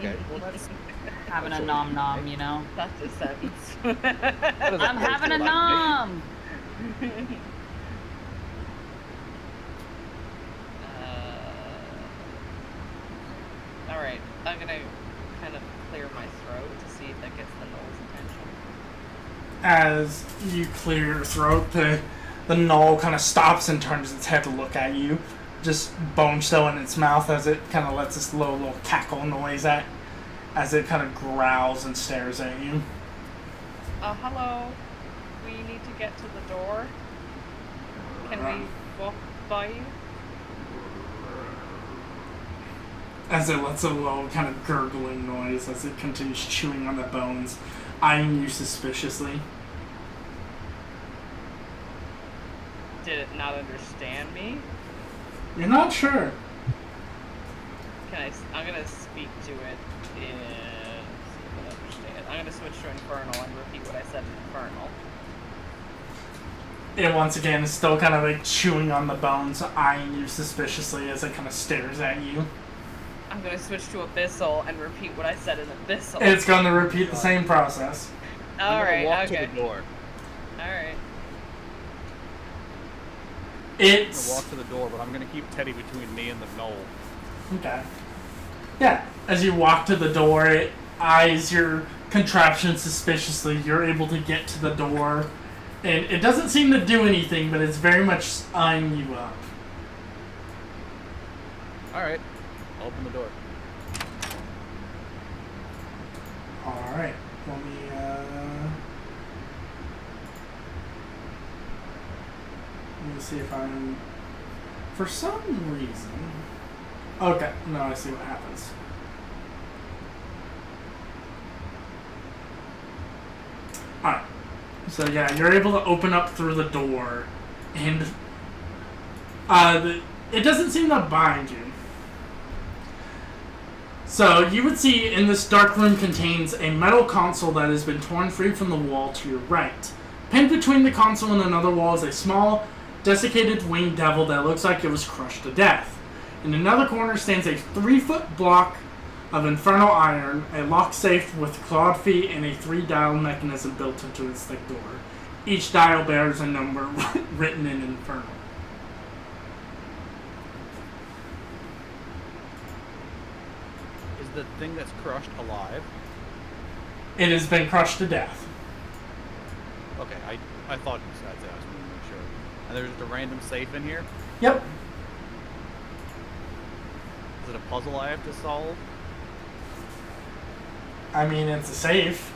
do it. Okay. Well, that's that. Having a nom nom, you know. That's a sentence. I'm having a nom. Alright, I'm gonna kind of clear my throat to see if that gets the Knoll's attention. As you clear your throat, the gnoll kind of stops and turns its head to look at you, just bone still in its mouth as it kind of lets this little cackle noise as it kind of growls and stares at you. Hello. We need to get to the door. Can we walk by you? As it lets a low kind of gurgling noise as it continues chewing on the bones, eyeing you suspiciously. Did it not understand me? You're not sure. I'm gonna speak to it in... see if it understands. I'm gonna switch to Infernal and repeat what I said in Infernal. It once again is still kind of like chewing on the bones, eyeing you suspiciously as it kind of stares at you. I'm gonna switch to Abyssal and repeat what I said in Abyssal. It's going to repeat the same process. Alright, walk okay. to the door. Alright. I'm It's... gonna walk to the door, but I'm gonna keep Teddy between me and the gnoll. Okay. Yeah, as you walk to the door, it eyes your contraption suspiciously. You're able to get to the door, and it doesn't seem to do anything, but it's very much eyeing you up. Alright. Open the door. Alright, let me see if I'm... For some reason... Okay, no, I see what happens. Alright, so yeah, you're able to open up through the door, and it doesn't seem to bind you. So, you would see in this dark room contains a metal console that has been torn free from the wall to your right. Pinned between the console and another wall is a small, desiccated winged devil that looks like it was crushed to death. In another corner stands a 3-foot block of infernal iron, a lock safe with clawed feet, and a 3-dial mechanism built into its thick door. Each dial bears a number written in infernal. Is the thing that's crushed alive? It has been crushed to death. Okay, I thought you said that. I was going to make sure. And there's just a random safe in here? Yep. Is it a puzzle I have to solve? I mean, it's a safe.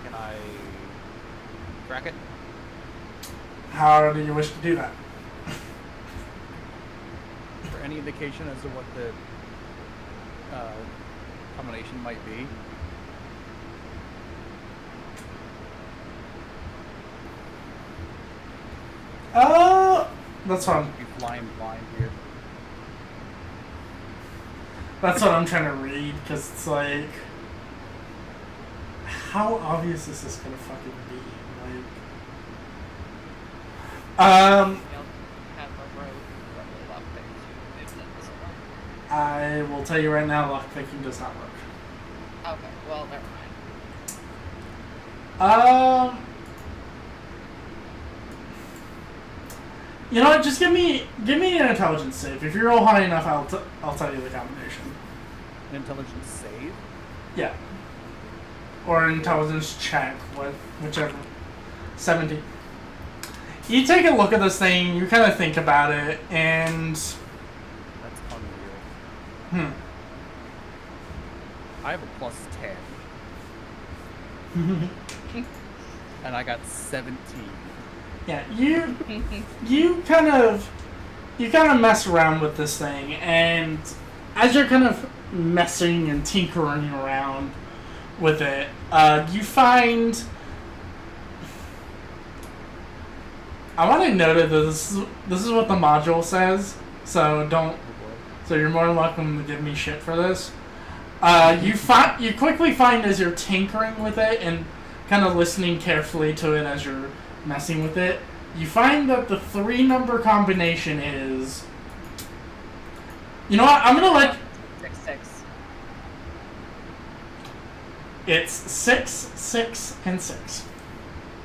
Can I crack it? How do you wish to do that? For any indication as to what the combination might be? That's what I'm, Be flying blind here. that's what I'm trying to read, because it's like, how obvious is this gonna fucking be? Have a rope probably lockpick if that doesn't work. I will tell you right now, lockpicking does not work. Okay, well, never mind. You know what? Just give me an intelligence save. If you roll high enough, I'll tell you the combination. An intelligence save? Yeah. Or an intelligence check, whichever. 17. You take a look at this thing, you kind of think about it, and That's unreal. I have a plus 10. And I got 17. Yeah, you kind of mess around with this thing, and as you're kind of messing and tinkering around with it, you find. I want to note that this is what the module says, so don't. So you're more than welcome to give me shit for this. You quickly find as you're tinkering with it and kind of listening carefully to it as you're messing with it, you find that the 3-number combination is. You know what? I'm gonna let. 6. It's 6, 6, and 6.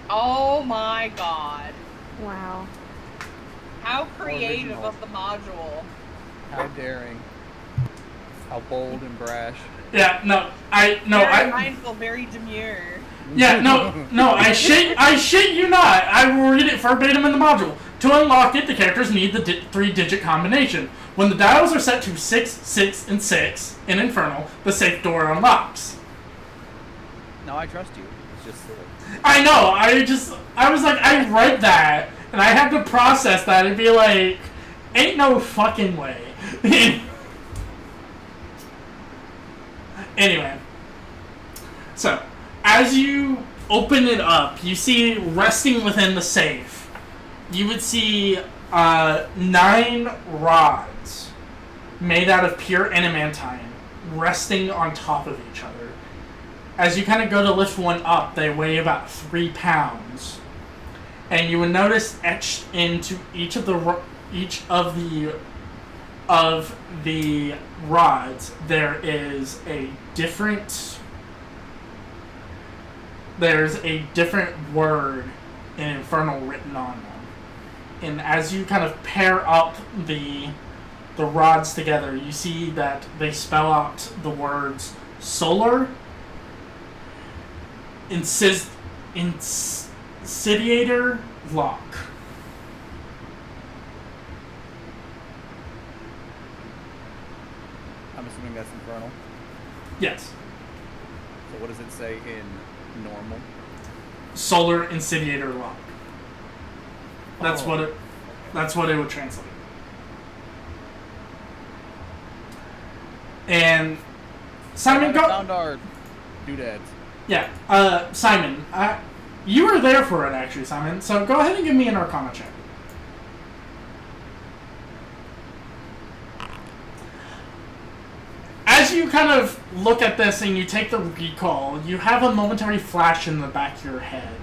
Oh my god. Wow. How creative Original. of the module. How daring. How bold and brash. Yeah, Very mindful, very demure. Yeah, no, I shit you not. I will read it verbatim in the module. To unlock it, the characters need the 3-digit combination. When the dials are set to 6, 6, and 6 in Infernal, the safe door unlocks. No, I trust you. It's just I know, I was like, I read that, and I had to process that and be like, ain't no fucking way. Anyway. So, as you open it up, you see resting within the safe, you would see 9 rods made out of pure adamantine resting on top of each other. As you kind of go to lift one up, they weigh about 3 pounds. And you would notice etched into each of the rods, there is a different word in Infernal written on them. And as you kind of pair up the rods together, you see that they spell out the words solar, insidiator, lock. I'm assuming that's infernal. Yes. So what does it say in normal? Solar insidiator lock. That's Oh. what it would translate. And Simon, go. Found our doodads. Yeah, Simon, you were there for it actually, Simon. So go ahead and give me an Arcana check. As you kind of look at this and you take the recall, you have a momentary flash in the back of your head,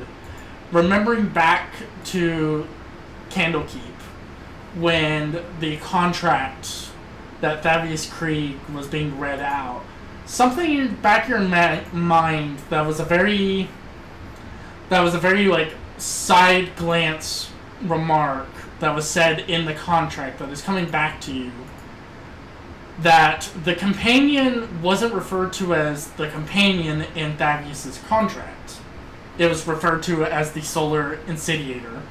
remembering back to Candlekeep when the contract that Thavius Krieg was being read out, something in the back of your mind that was a very like side glance remark that was said in the contract that is coming back to you, that the companion wasn't referred to as the companion in Thavius's contract. It was referred to as the Solar Insidiator.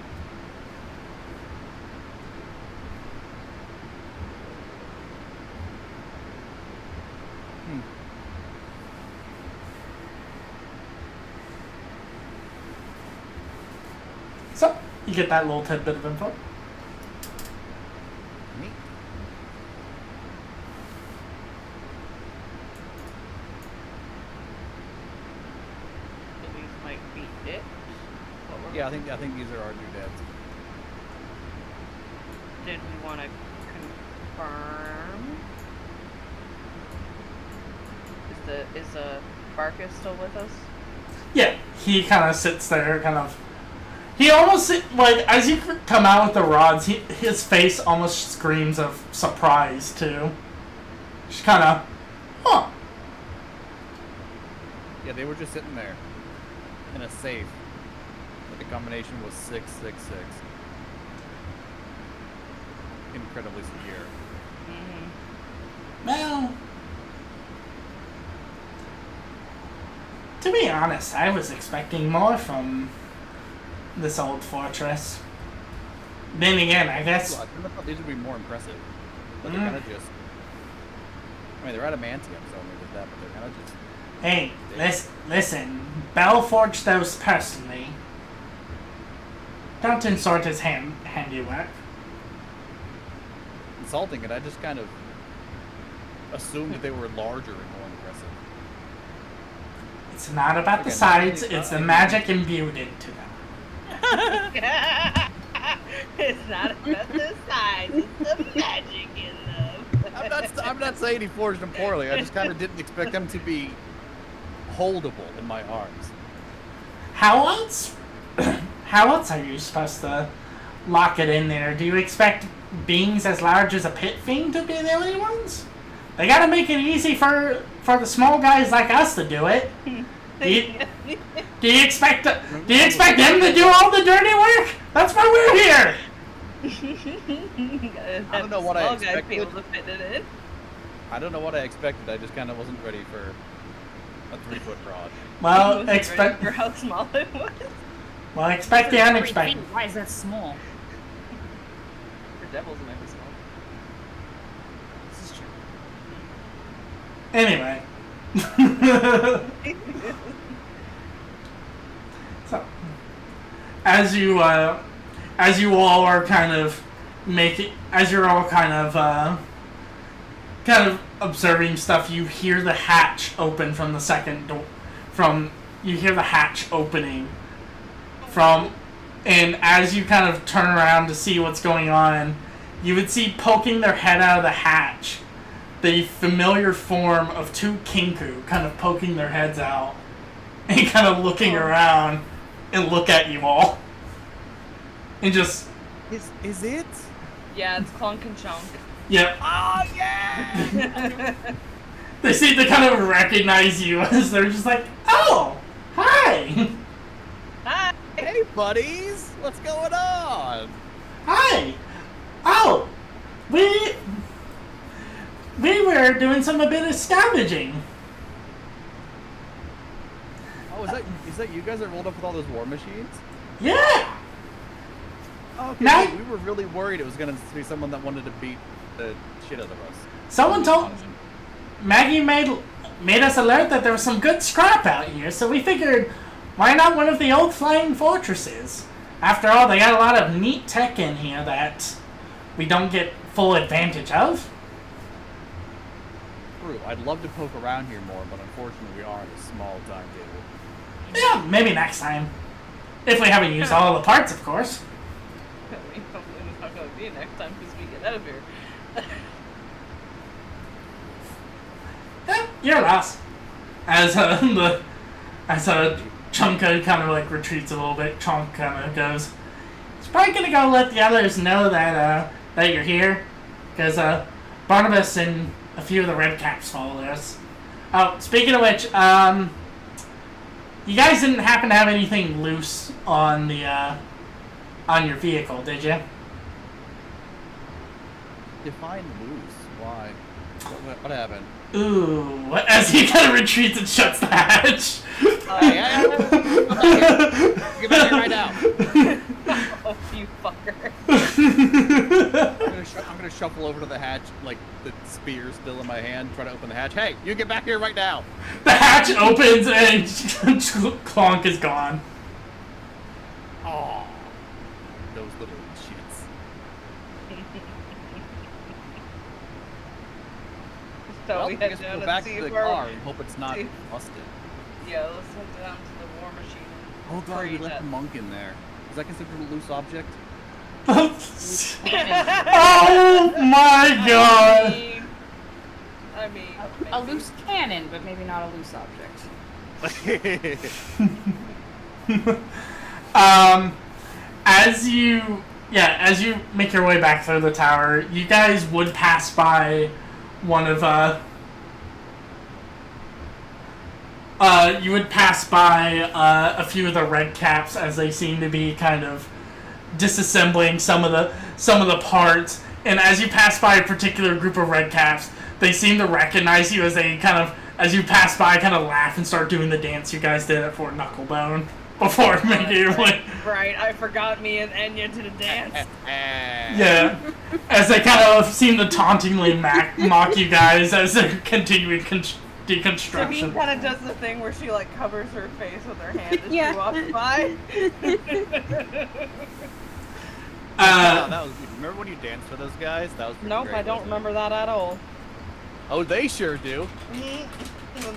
So, you get that little tidbit of info. Neat. So these might be it. Yeah, I think these are our new dads. Did we want to confirm? Is Barkus still with us? Yeah, he kind of sits there, kind of. He almost, like, as you come out with the rods, his face almost screams of surprise, too. Just kind of, huh. Yeah, they were just sitting there in a safe. But the combination was 666. Incredibly secure. Mm-hmm. Well, to be honest, I was expecting more from this old fortress. Then again, I guess. Well, I thought these would be more impressive. But they're kind of just. I mean, they're adamantium, so I mean, there's that, but they're kind of just. Hey, listen. Bell forged those personally. Don't insult his handiwork. Insulting it, I just kind of assumed that they were larger and more impressive. It's not about the Okay, size, not it's the really. magic imbued into them. It's not about the size, it's the magic in them. I'm not saying he forged them poorly. I just kind of didn't expect them to be holdable in my arms. How else? How else are you supposed to lock it in there? Do you expect beings as large as a pit fiend to be the only ones? They gotta make it easy for the small guys like us to do it. Do you expect them to do all the dirty work? That's why we're here. I don't know what I expected. Be able to fit it in. I don't know what I expected. I just kind of wasn't ready for a 3-foot rod. Well, Ready expect for how small it was. the unexpected. Why is that small? For devils, it might be small. This is true. Anyway. So, as you all are kind of observing stuff, you hear the hatch open from the second door. You hear the hatch opening and as you kind of turn around to see what's going on, you would see poking their head out of the hatch the familiar form of two Kinku kind of poking their heads out and kind of looking around and look at you all. And just... Is it? Yeah, it's Clunk and Chunk. Yep. Oh yeah! They seem to kind of recognize you as they're just like, oh, hi! Hi! Hey buddies! What's going on? Hi! Oh, we were doing a bit of scavenging. Oh, is that you guys that rolled up with all those war machines? Yeah! Okay, Now- we were really worried it was gonna be someone that wanted to beat the shit out of us. Someone told... Maggie made us alert that there was some good scrap out here, so we figured, why not one of the old flying fortresses? After all, they got a lot of neat tech in here that we don't get full advantage of. True, I'd love to poke around here more, but unfortunately we are at a small timetable. Yeah, maybe next time. If we haven't used all the parts, of course. Hopefully it's not going to be next time because we get out of here. Yeah, you're lost. As Chunka kind of like retreats a little bit, Chunk kind of goes, "It's probably gonna go let the others know that that you're here, because Barnabas and a few of the red caps follow us. Oh, speaking of which, you guys didn't happen to have anything loose on the on your vehicle, did you? Define loose. Why? What happened? Ooh, as he kind of retreats and shuts the hatch. Hey, get back here right now. Oh, you fucker. I'm gonna shuffle over to the hatch, like the spear still in my hand, try to open the hatch. Hey, you get back here right now. The hatch opens and Clonk is gone. Oh, those little shits. So Well, we I head guess down we'll go and back see to the where- car and hope it's not see- busted. Yeah, let's head down to the war machine. Oh god, Free we left jet. the monk in there. Is that considered a loose object? Oh my god! I mean, A loose cannon, but maybe not a loose object. As you make your way back through the tower, you guys would pass by one of you would pass by a few of the red caps as they seem to be kind of disassembling some of the parts. And as you pass by a particular group of red caps, they seem to recognize you as as you pass by, kind of laugh and start doing the dance you guys did at Fort Knucklebone before making your way. Right, I forgot me and Enya to the dance. Yeah, as they kind of seem to tauntingly mock you guys as they're continuing deconstruction. Sabine kind of does the thing where she like covers her face with her hand as Yeah. she walks by. That was. Remember when you danced with those guys? That was. Pretty Nope, great, I don't wasn't it? remember that at all. Oh, they sure do. It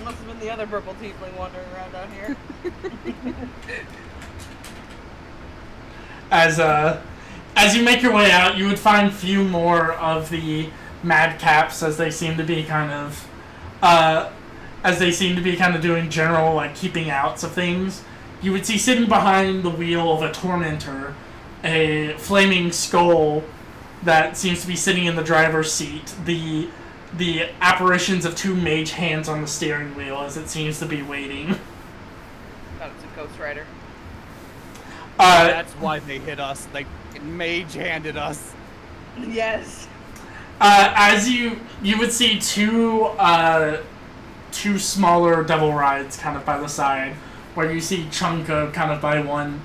must have been the other purple tiefling wandering around down here. As you make your way out, you would find few more of the madcaps as they seem to be kind of doing general like keeping outs of things. You would see sitting behind the wheel of a tormentor a flaming skull that seems to be sitting in the driver's seat. The apparitions of two mage hands on the steering wheel as it seems to be waiting. Thought it was a Ghost Rider. That's why they hit us. They mage handed us. Yes. As you would see two smaller devil rides kind of by the side, where you see Chunka kind of by one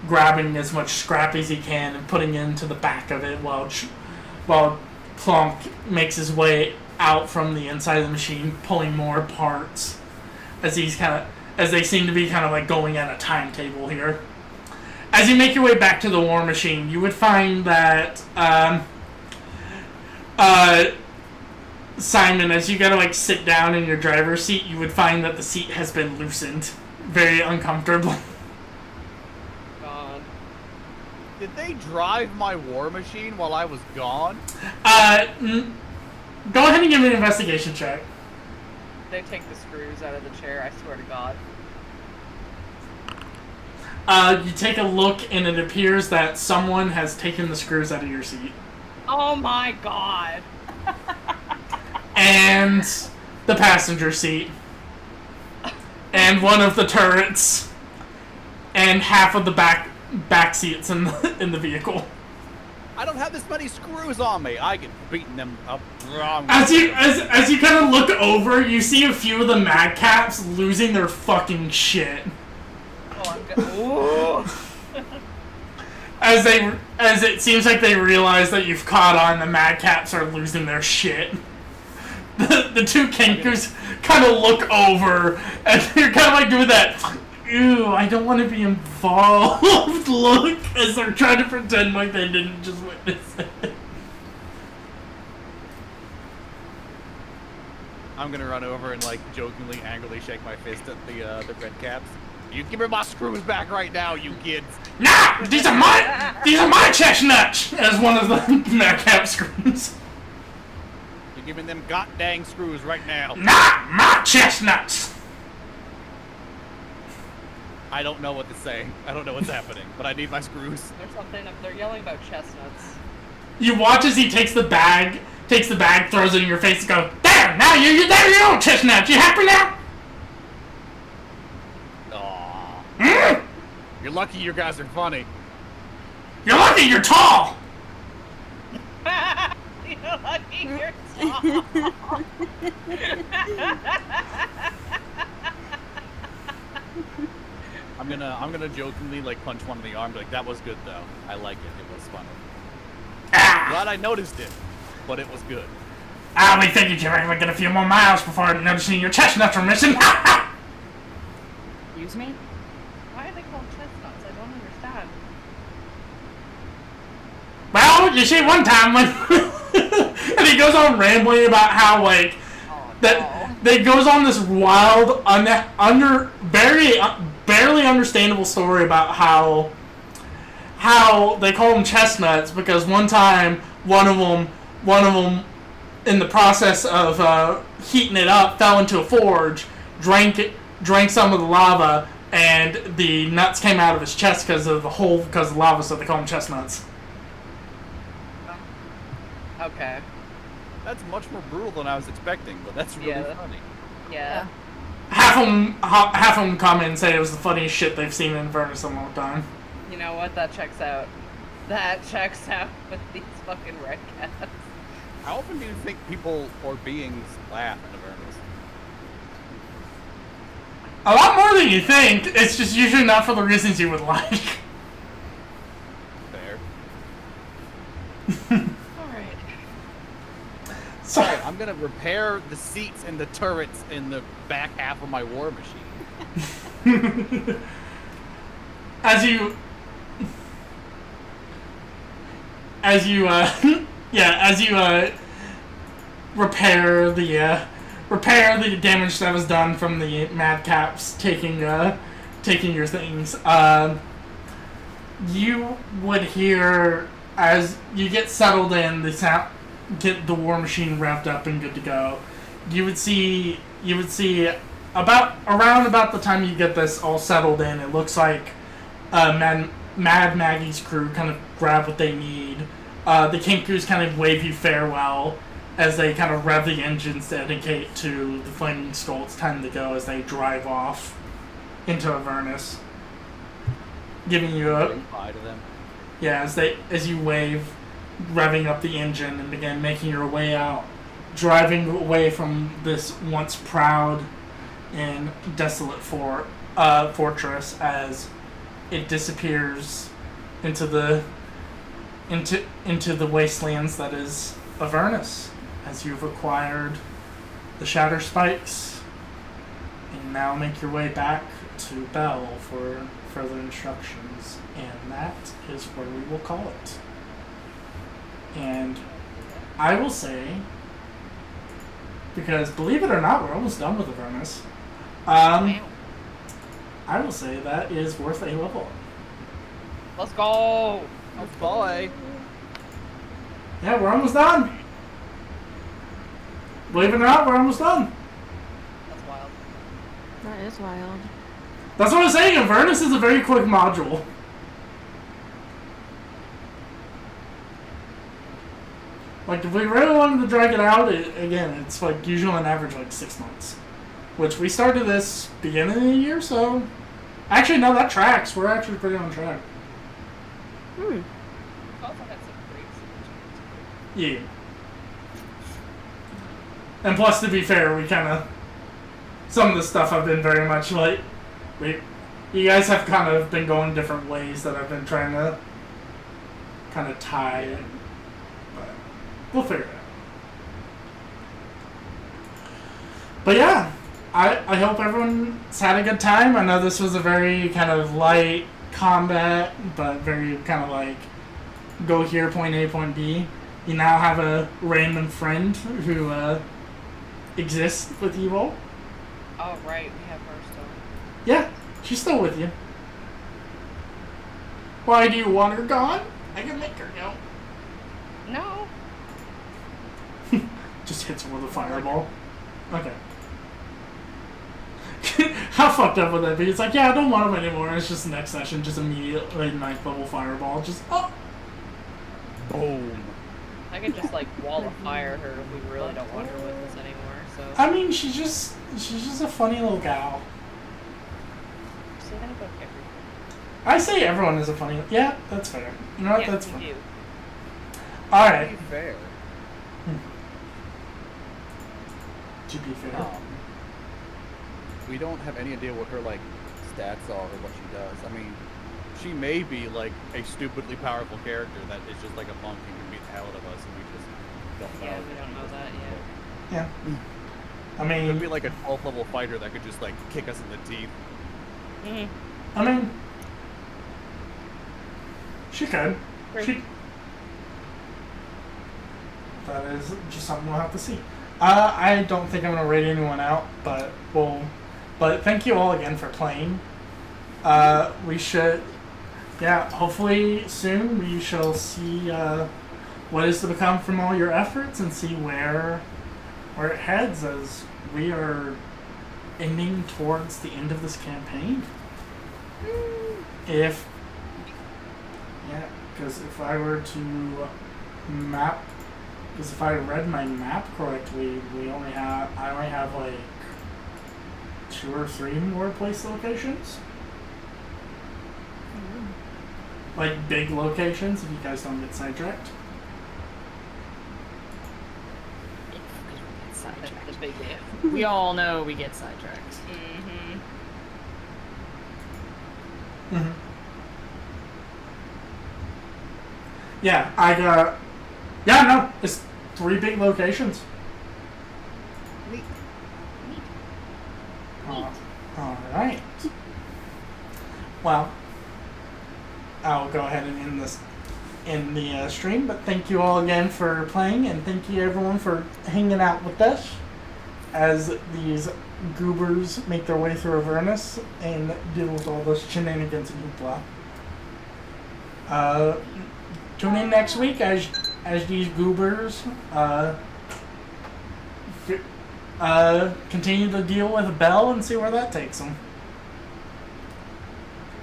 grabbing as much scrap as he can and putting into the back of it while Plonk makes his way out from the inside of the machine, pulling more parts as they seem to be kind of like going at a timetable here. As you make your way back to the war machine, you would find that Simon, as you gotta like sit down in your driver's seat, you would find that the seat has been loosened, very uncomfortable. God. Did they drive my war machine while I was gone? Go ahead and give me an investigation check. They take the screws out of the chair, I swear to God. You take a look, and it appears that someone has taken the screws out of your seat. Oh my God. And the passenger seat. And one of the turrets. And half of the back seats in the vehicle. I don't have this many screws on me. I get beating them up wrong. As you kind of look over, you see a few of the madcaps losing their fucking shit. Oh, I'm good. Ooh. As it seems like they realize that you've caught on, the madcaps are losing their shit. The two Kenkus kind of look over, and they're kind of like doing that, ew, I don't want to be involved look, as they're trying to pretend like they didn't just witness it. I'm gonna run over and like jokingly, angrily shake my fist at the red caps. You give me my screws back right now, you kids. Nah, these are my chestnuts, as one of the madcap screams. You give me them god dang screws right now. Nah, my chestnuts. I don't know what to say. I don't know what's happening, but I need my screws. There's something, they're yelling about chestnuts. You watch as he takes the bag takes the bag, throws it in your face, and goes, "There! Now you're there you go, chestnut! You happy now?" Aw. Mm? You're lucky you guys are funny. You're lucky you're tall! You're lucky you're tall. I'm gonna jokingly like punch one in the arm, be like, that was good though. I like it. It was funny. Ah! Glad I noticed it, but it was good. I'll be thinking you reckon we get a few more miles before noticing your chestnuts are missing. Excuse me? Why are they called chestnuts? I don't understand. Well, you see, one time when and he goes on rambling about how like that goes on this wild, barely understandable story about how they call them chestnuts because one time one of them in the process of heating it up fell into a forge, drank some of the lava, and the nuts came out of his chest because of the lava, so they call them chestnuts. Okay. That's much more brutal than I was expecting, but that's really funny. Yeah. Half of them comment and say it was the funniest shit they've seen in Avernus in a long time. You know what? That checks out. That checks out with these fucking red cats. How often do you think people or beings laugh in Avernus? A lot more than you think. It's just usually not for the reasons you would like. Fair. Alright. So, Alright, I'm gonna repair the seats and the turrets in the back half of my war machine. as you repair the damage that was done from the madcaps taking your things, you would hear as you get settled in, get the war machine revved up and good to go. You would see around about the time you get this all settled in, it looks like Mad Maggie's crew kind of grab what they need. The Kinkus kind of wave you farewell as they kind of rev the engines to indicate to the Flaming Skull it's time to go as they drive off into Avernus, giving you a Bye to them. yeah as you wave, revving up the engine and begin making your way out, driving away from this once proud and desolate fortress as it disappears into the wastelands that is Avernus, as you've acquired the Shatter Spikes and now make your way back to Bell for further instructions, and that is where we will call it. And I will say, because believe it or not, we're almost done with Avernus. I will say that is worth a level. Let's go! Oh boy. Yeah, we're almost done. Believe it or not, we're almost done. That's wild. That is wild. That's what I'm saying. Avernus is a very quick module. Like, if we really wanted to drag it out, it's like usually on average like 6 months. Which we started this beginning of the year, so... Actually, no, that tracks. We're actually pretty on track. Also had some breaks. Yeah. And plus, to be fair, we kind of... Some of the stuff I've been very much like... You guys have kind of been going different ways that I've been trying to kind of tie in. But we'll figure it out. But yeah, I hope everyone's had a good time. I know this was a very kind of light combat, but very kind of like go here, point A, point B. You now have a random friend who exists with you all. Oh, right, we have her still. Yeah, she's still with you. Why do you want her gone? I can make her go. No. Just hits her with a fireball. Okay. How fucked up would that be? It's like, yeah, I don't want him anymore. It's just next session, just immediately ninth level fireball. Just, oh! Boom. I could just like wall of fire her if we really don't want her with us anymore. So. I mean, she's just a funny little gal. Say that about everything. I say everyone is a funny. Yeah, that's fair. You know what? Yeah, That's we fair. do. All To right. be fair, To be fair. we don't have any idea what her like stats are or what she does. I mean, she may be like a stupidly powerful character that is just like a punk and can beat the hell out of us, and we just don't know. Yeah, we don't know that yet. Yeah. I Could mean, be like a 12th level fighter that could just like kick us in the teeth. Mm-hmm. I mean, she could. She. That is just something we'll have to see. I don't think I'm gonna rate anyone out, but thank you all again for playing. We should, yeah. Hopefully soon we shall see what is to become from all your efforts and see where it heads as we are ending towards the end of this campaign. Because if I were to map, because if I read my map correctly, I only have like 2 or 3 more place locations. Like big locations, if you guys don't get sidetracked. Sidetracked. The big if. We all know we get sidetracked. Mm-hmm. Mm-hmm. Yeah, I got. Yeah, no, it's 3 big locations. Neat. All right. Well, I'll go ahead and end the stream. But thank you all again for playing, and thank you everyone for hanging out with us as these goobers make their way through Avernus and deal with all those shenanigans and hoopla. Tune in next week as these goobers continue to deal with Belle and see where that takes them.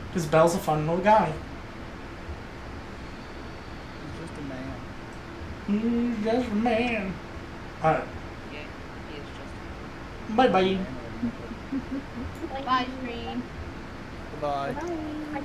Because Belle's a fun little guy. He's just a man. He's just a man. Alright, Yeah, he is just. bye bye. Bye, stream. Goodbye. Bye.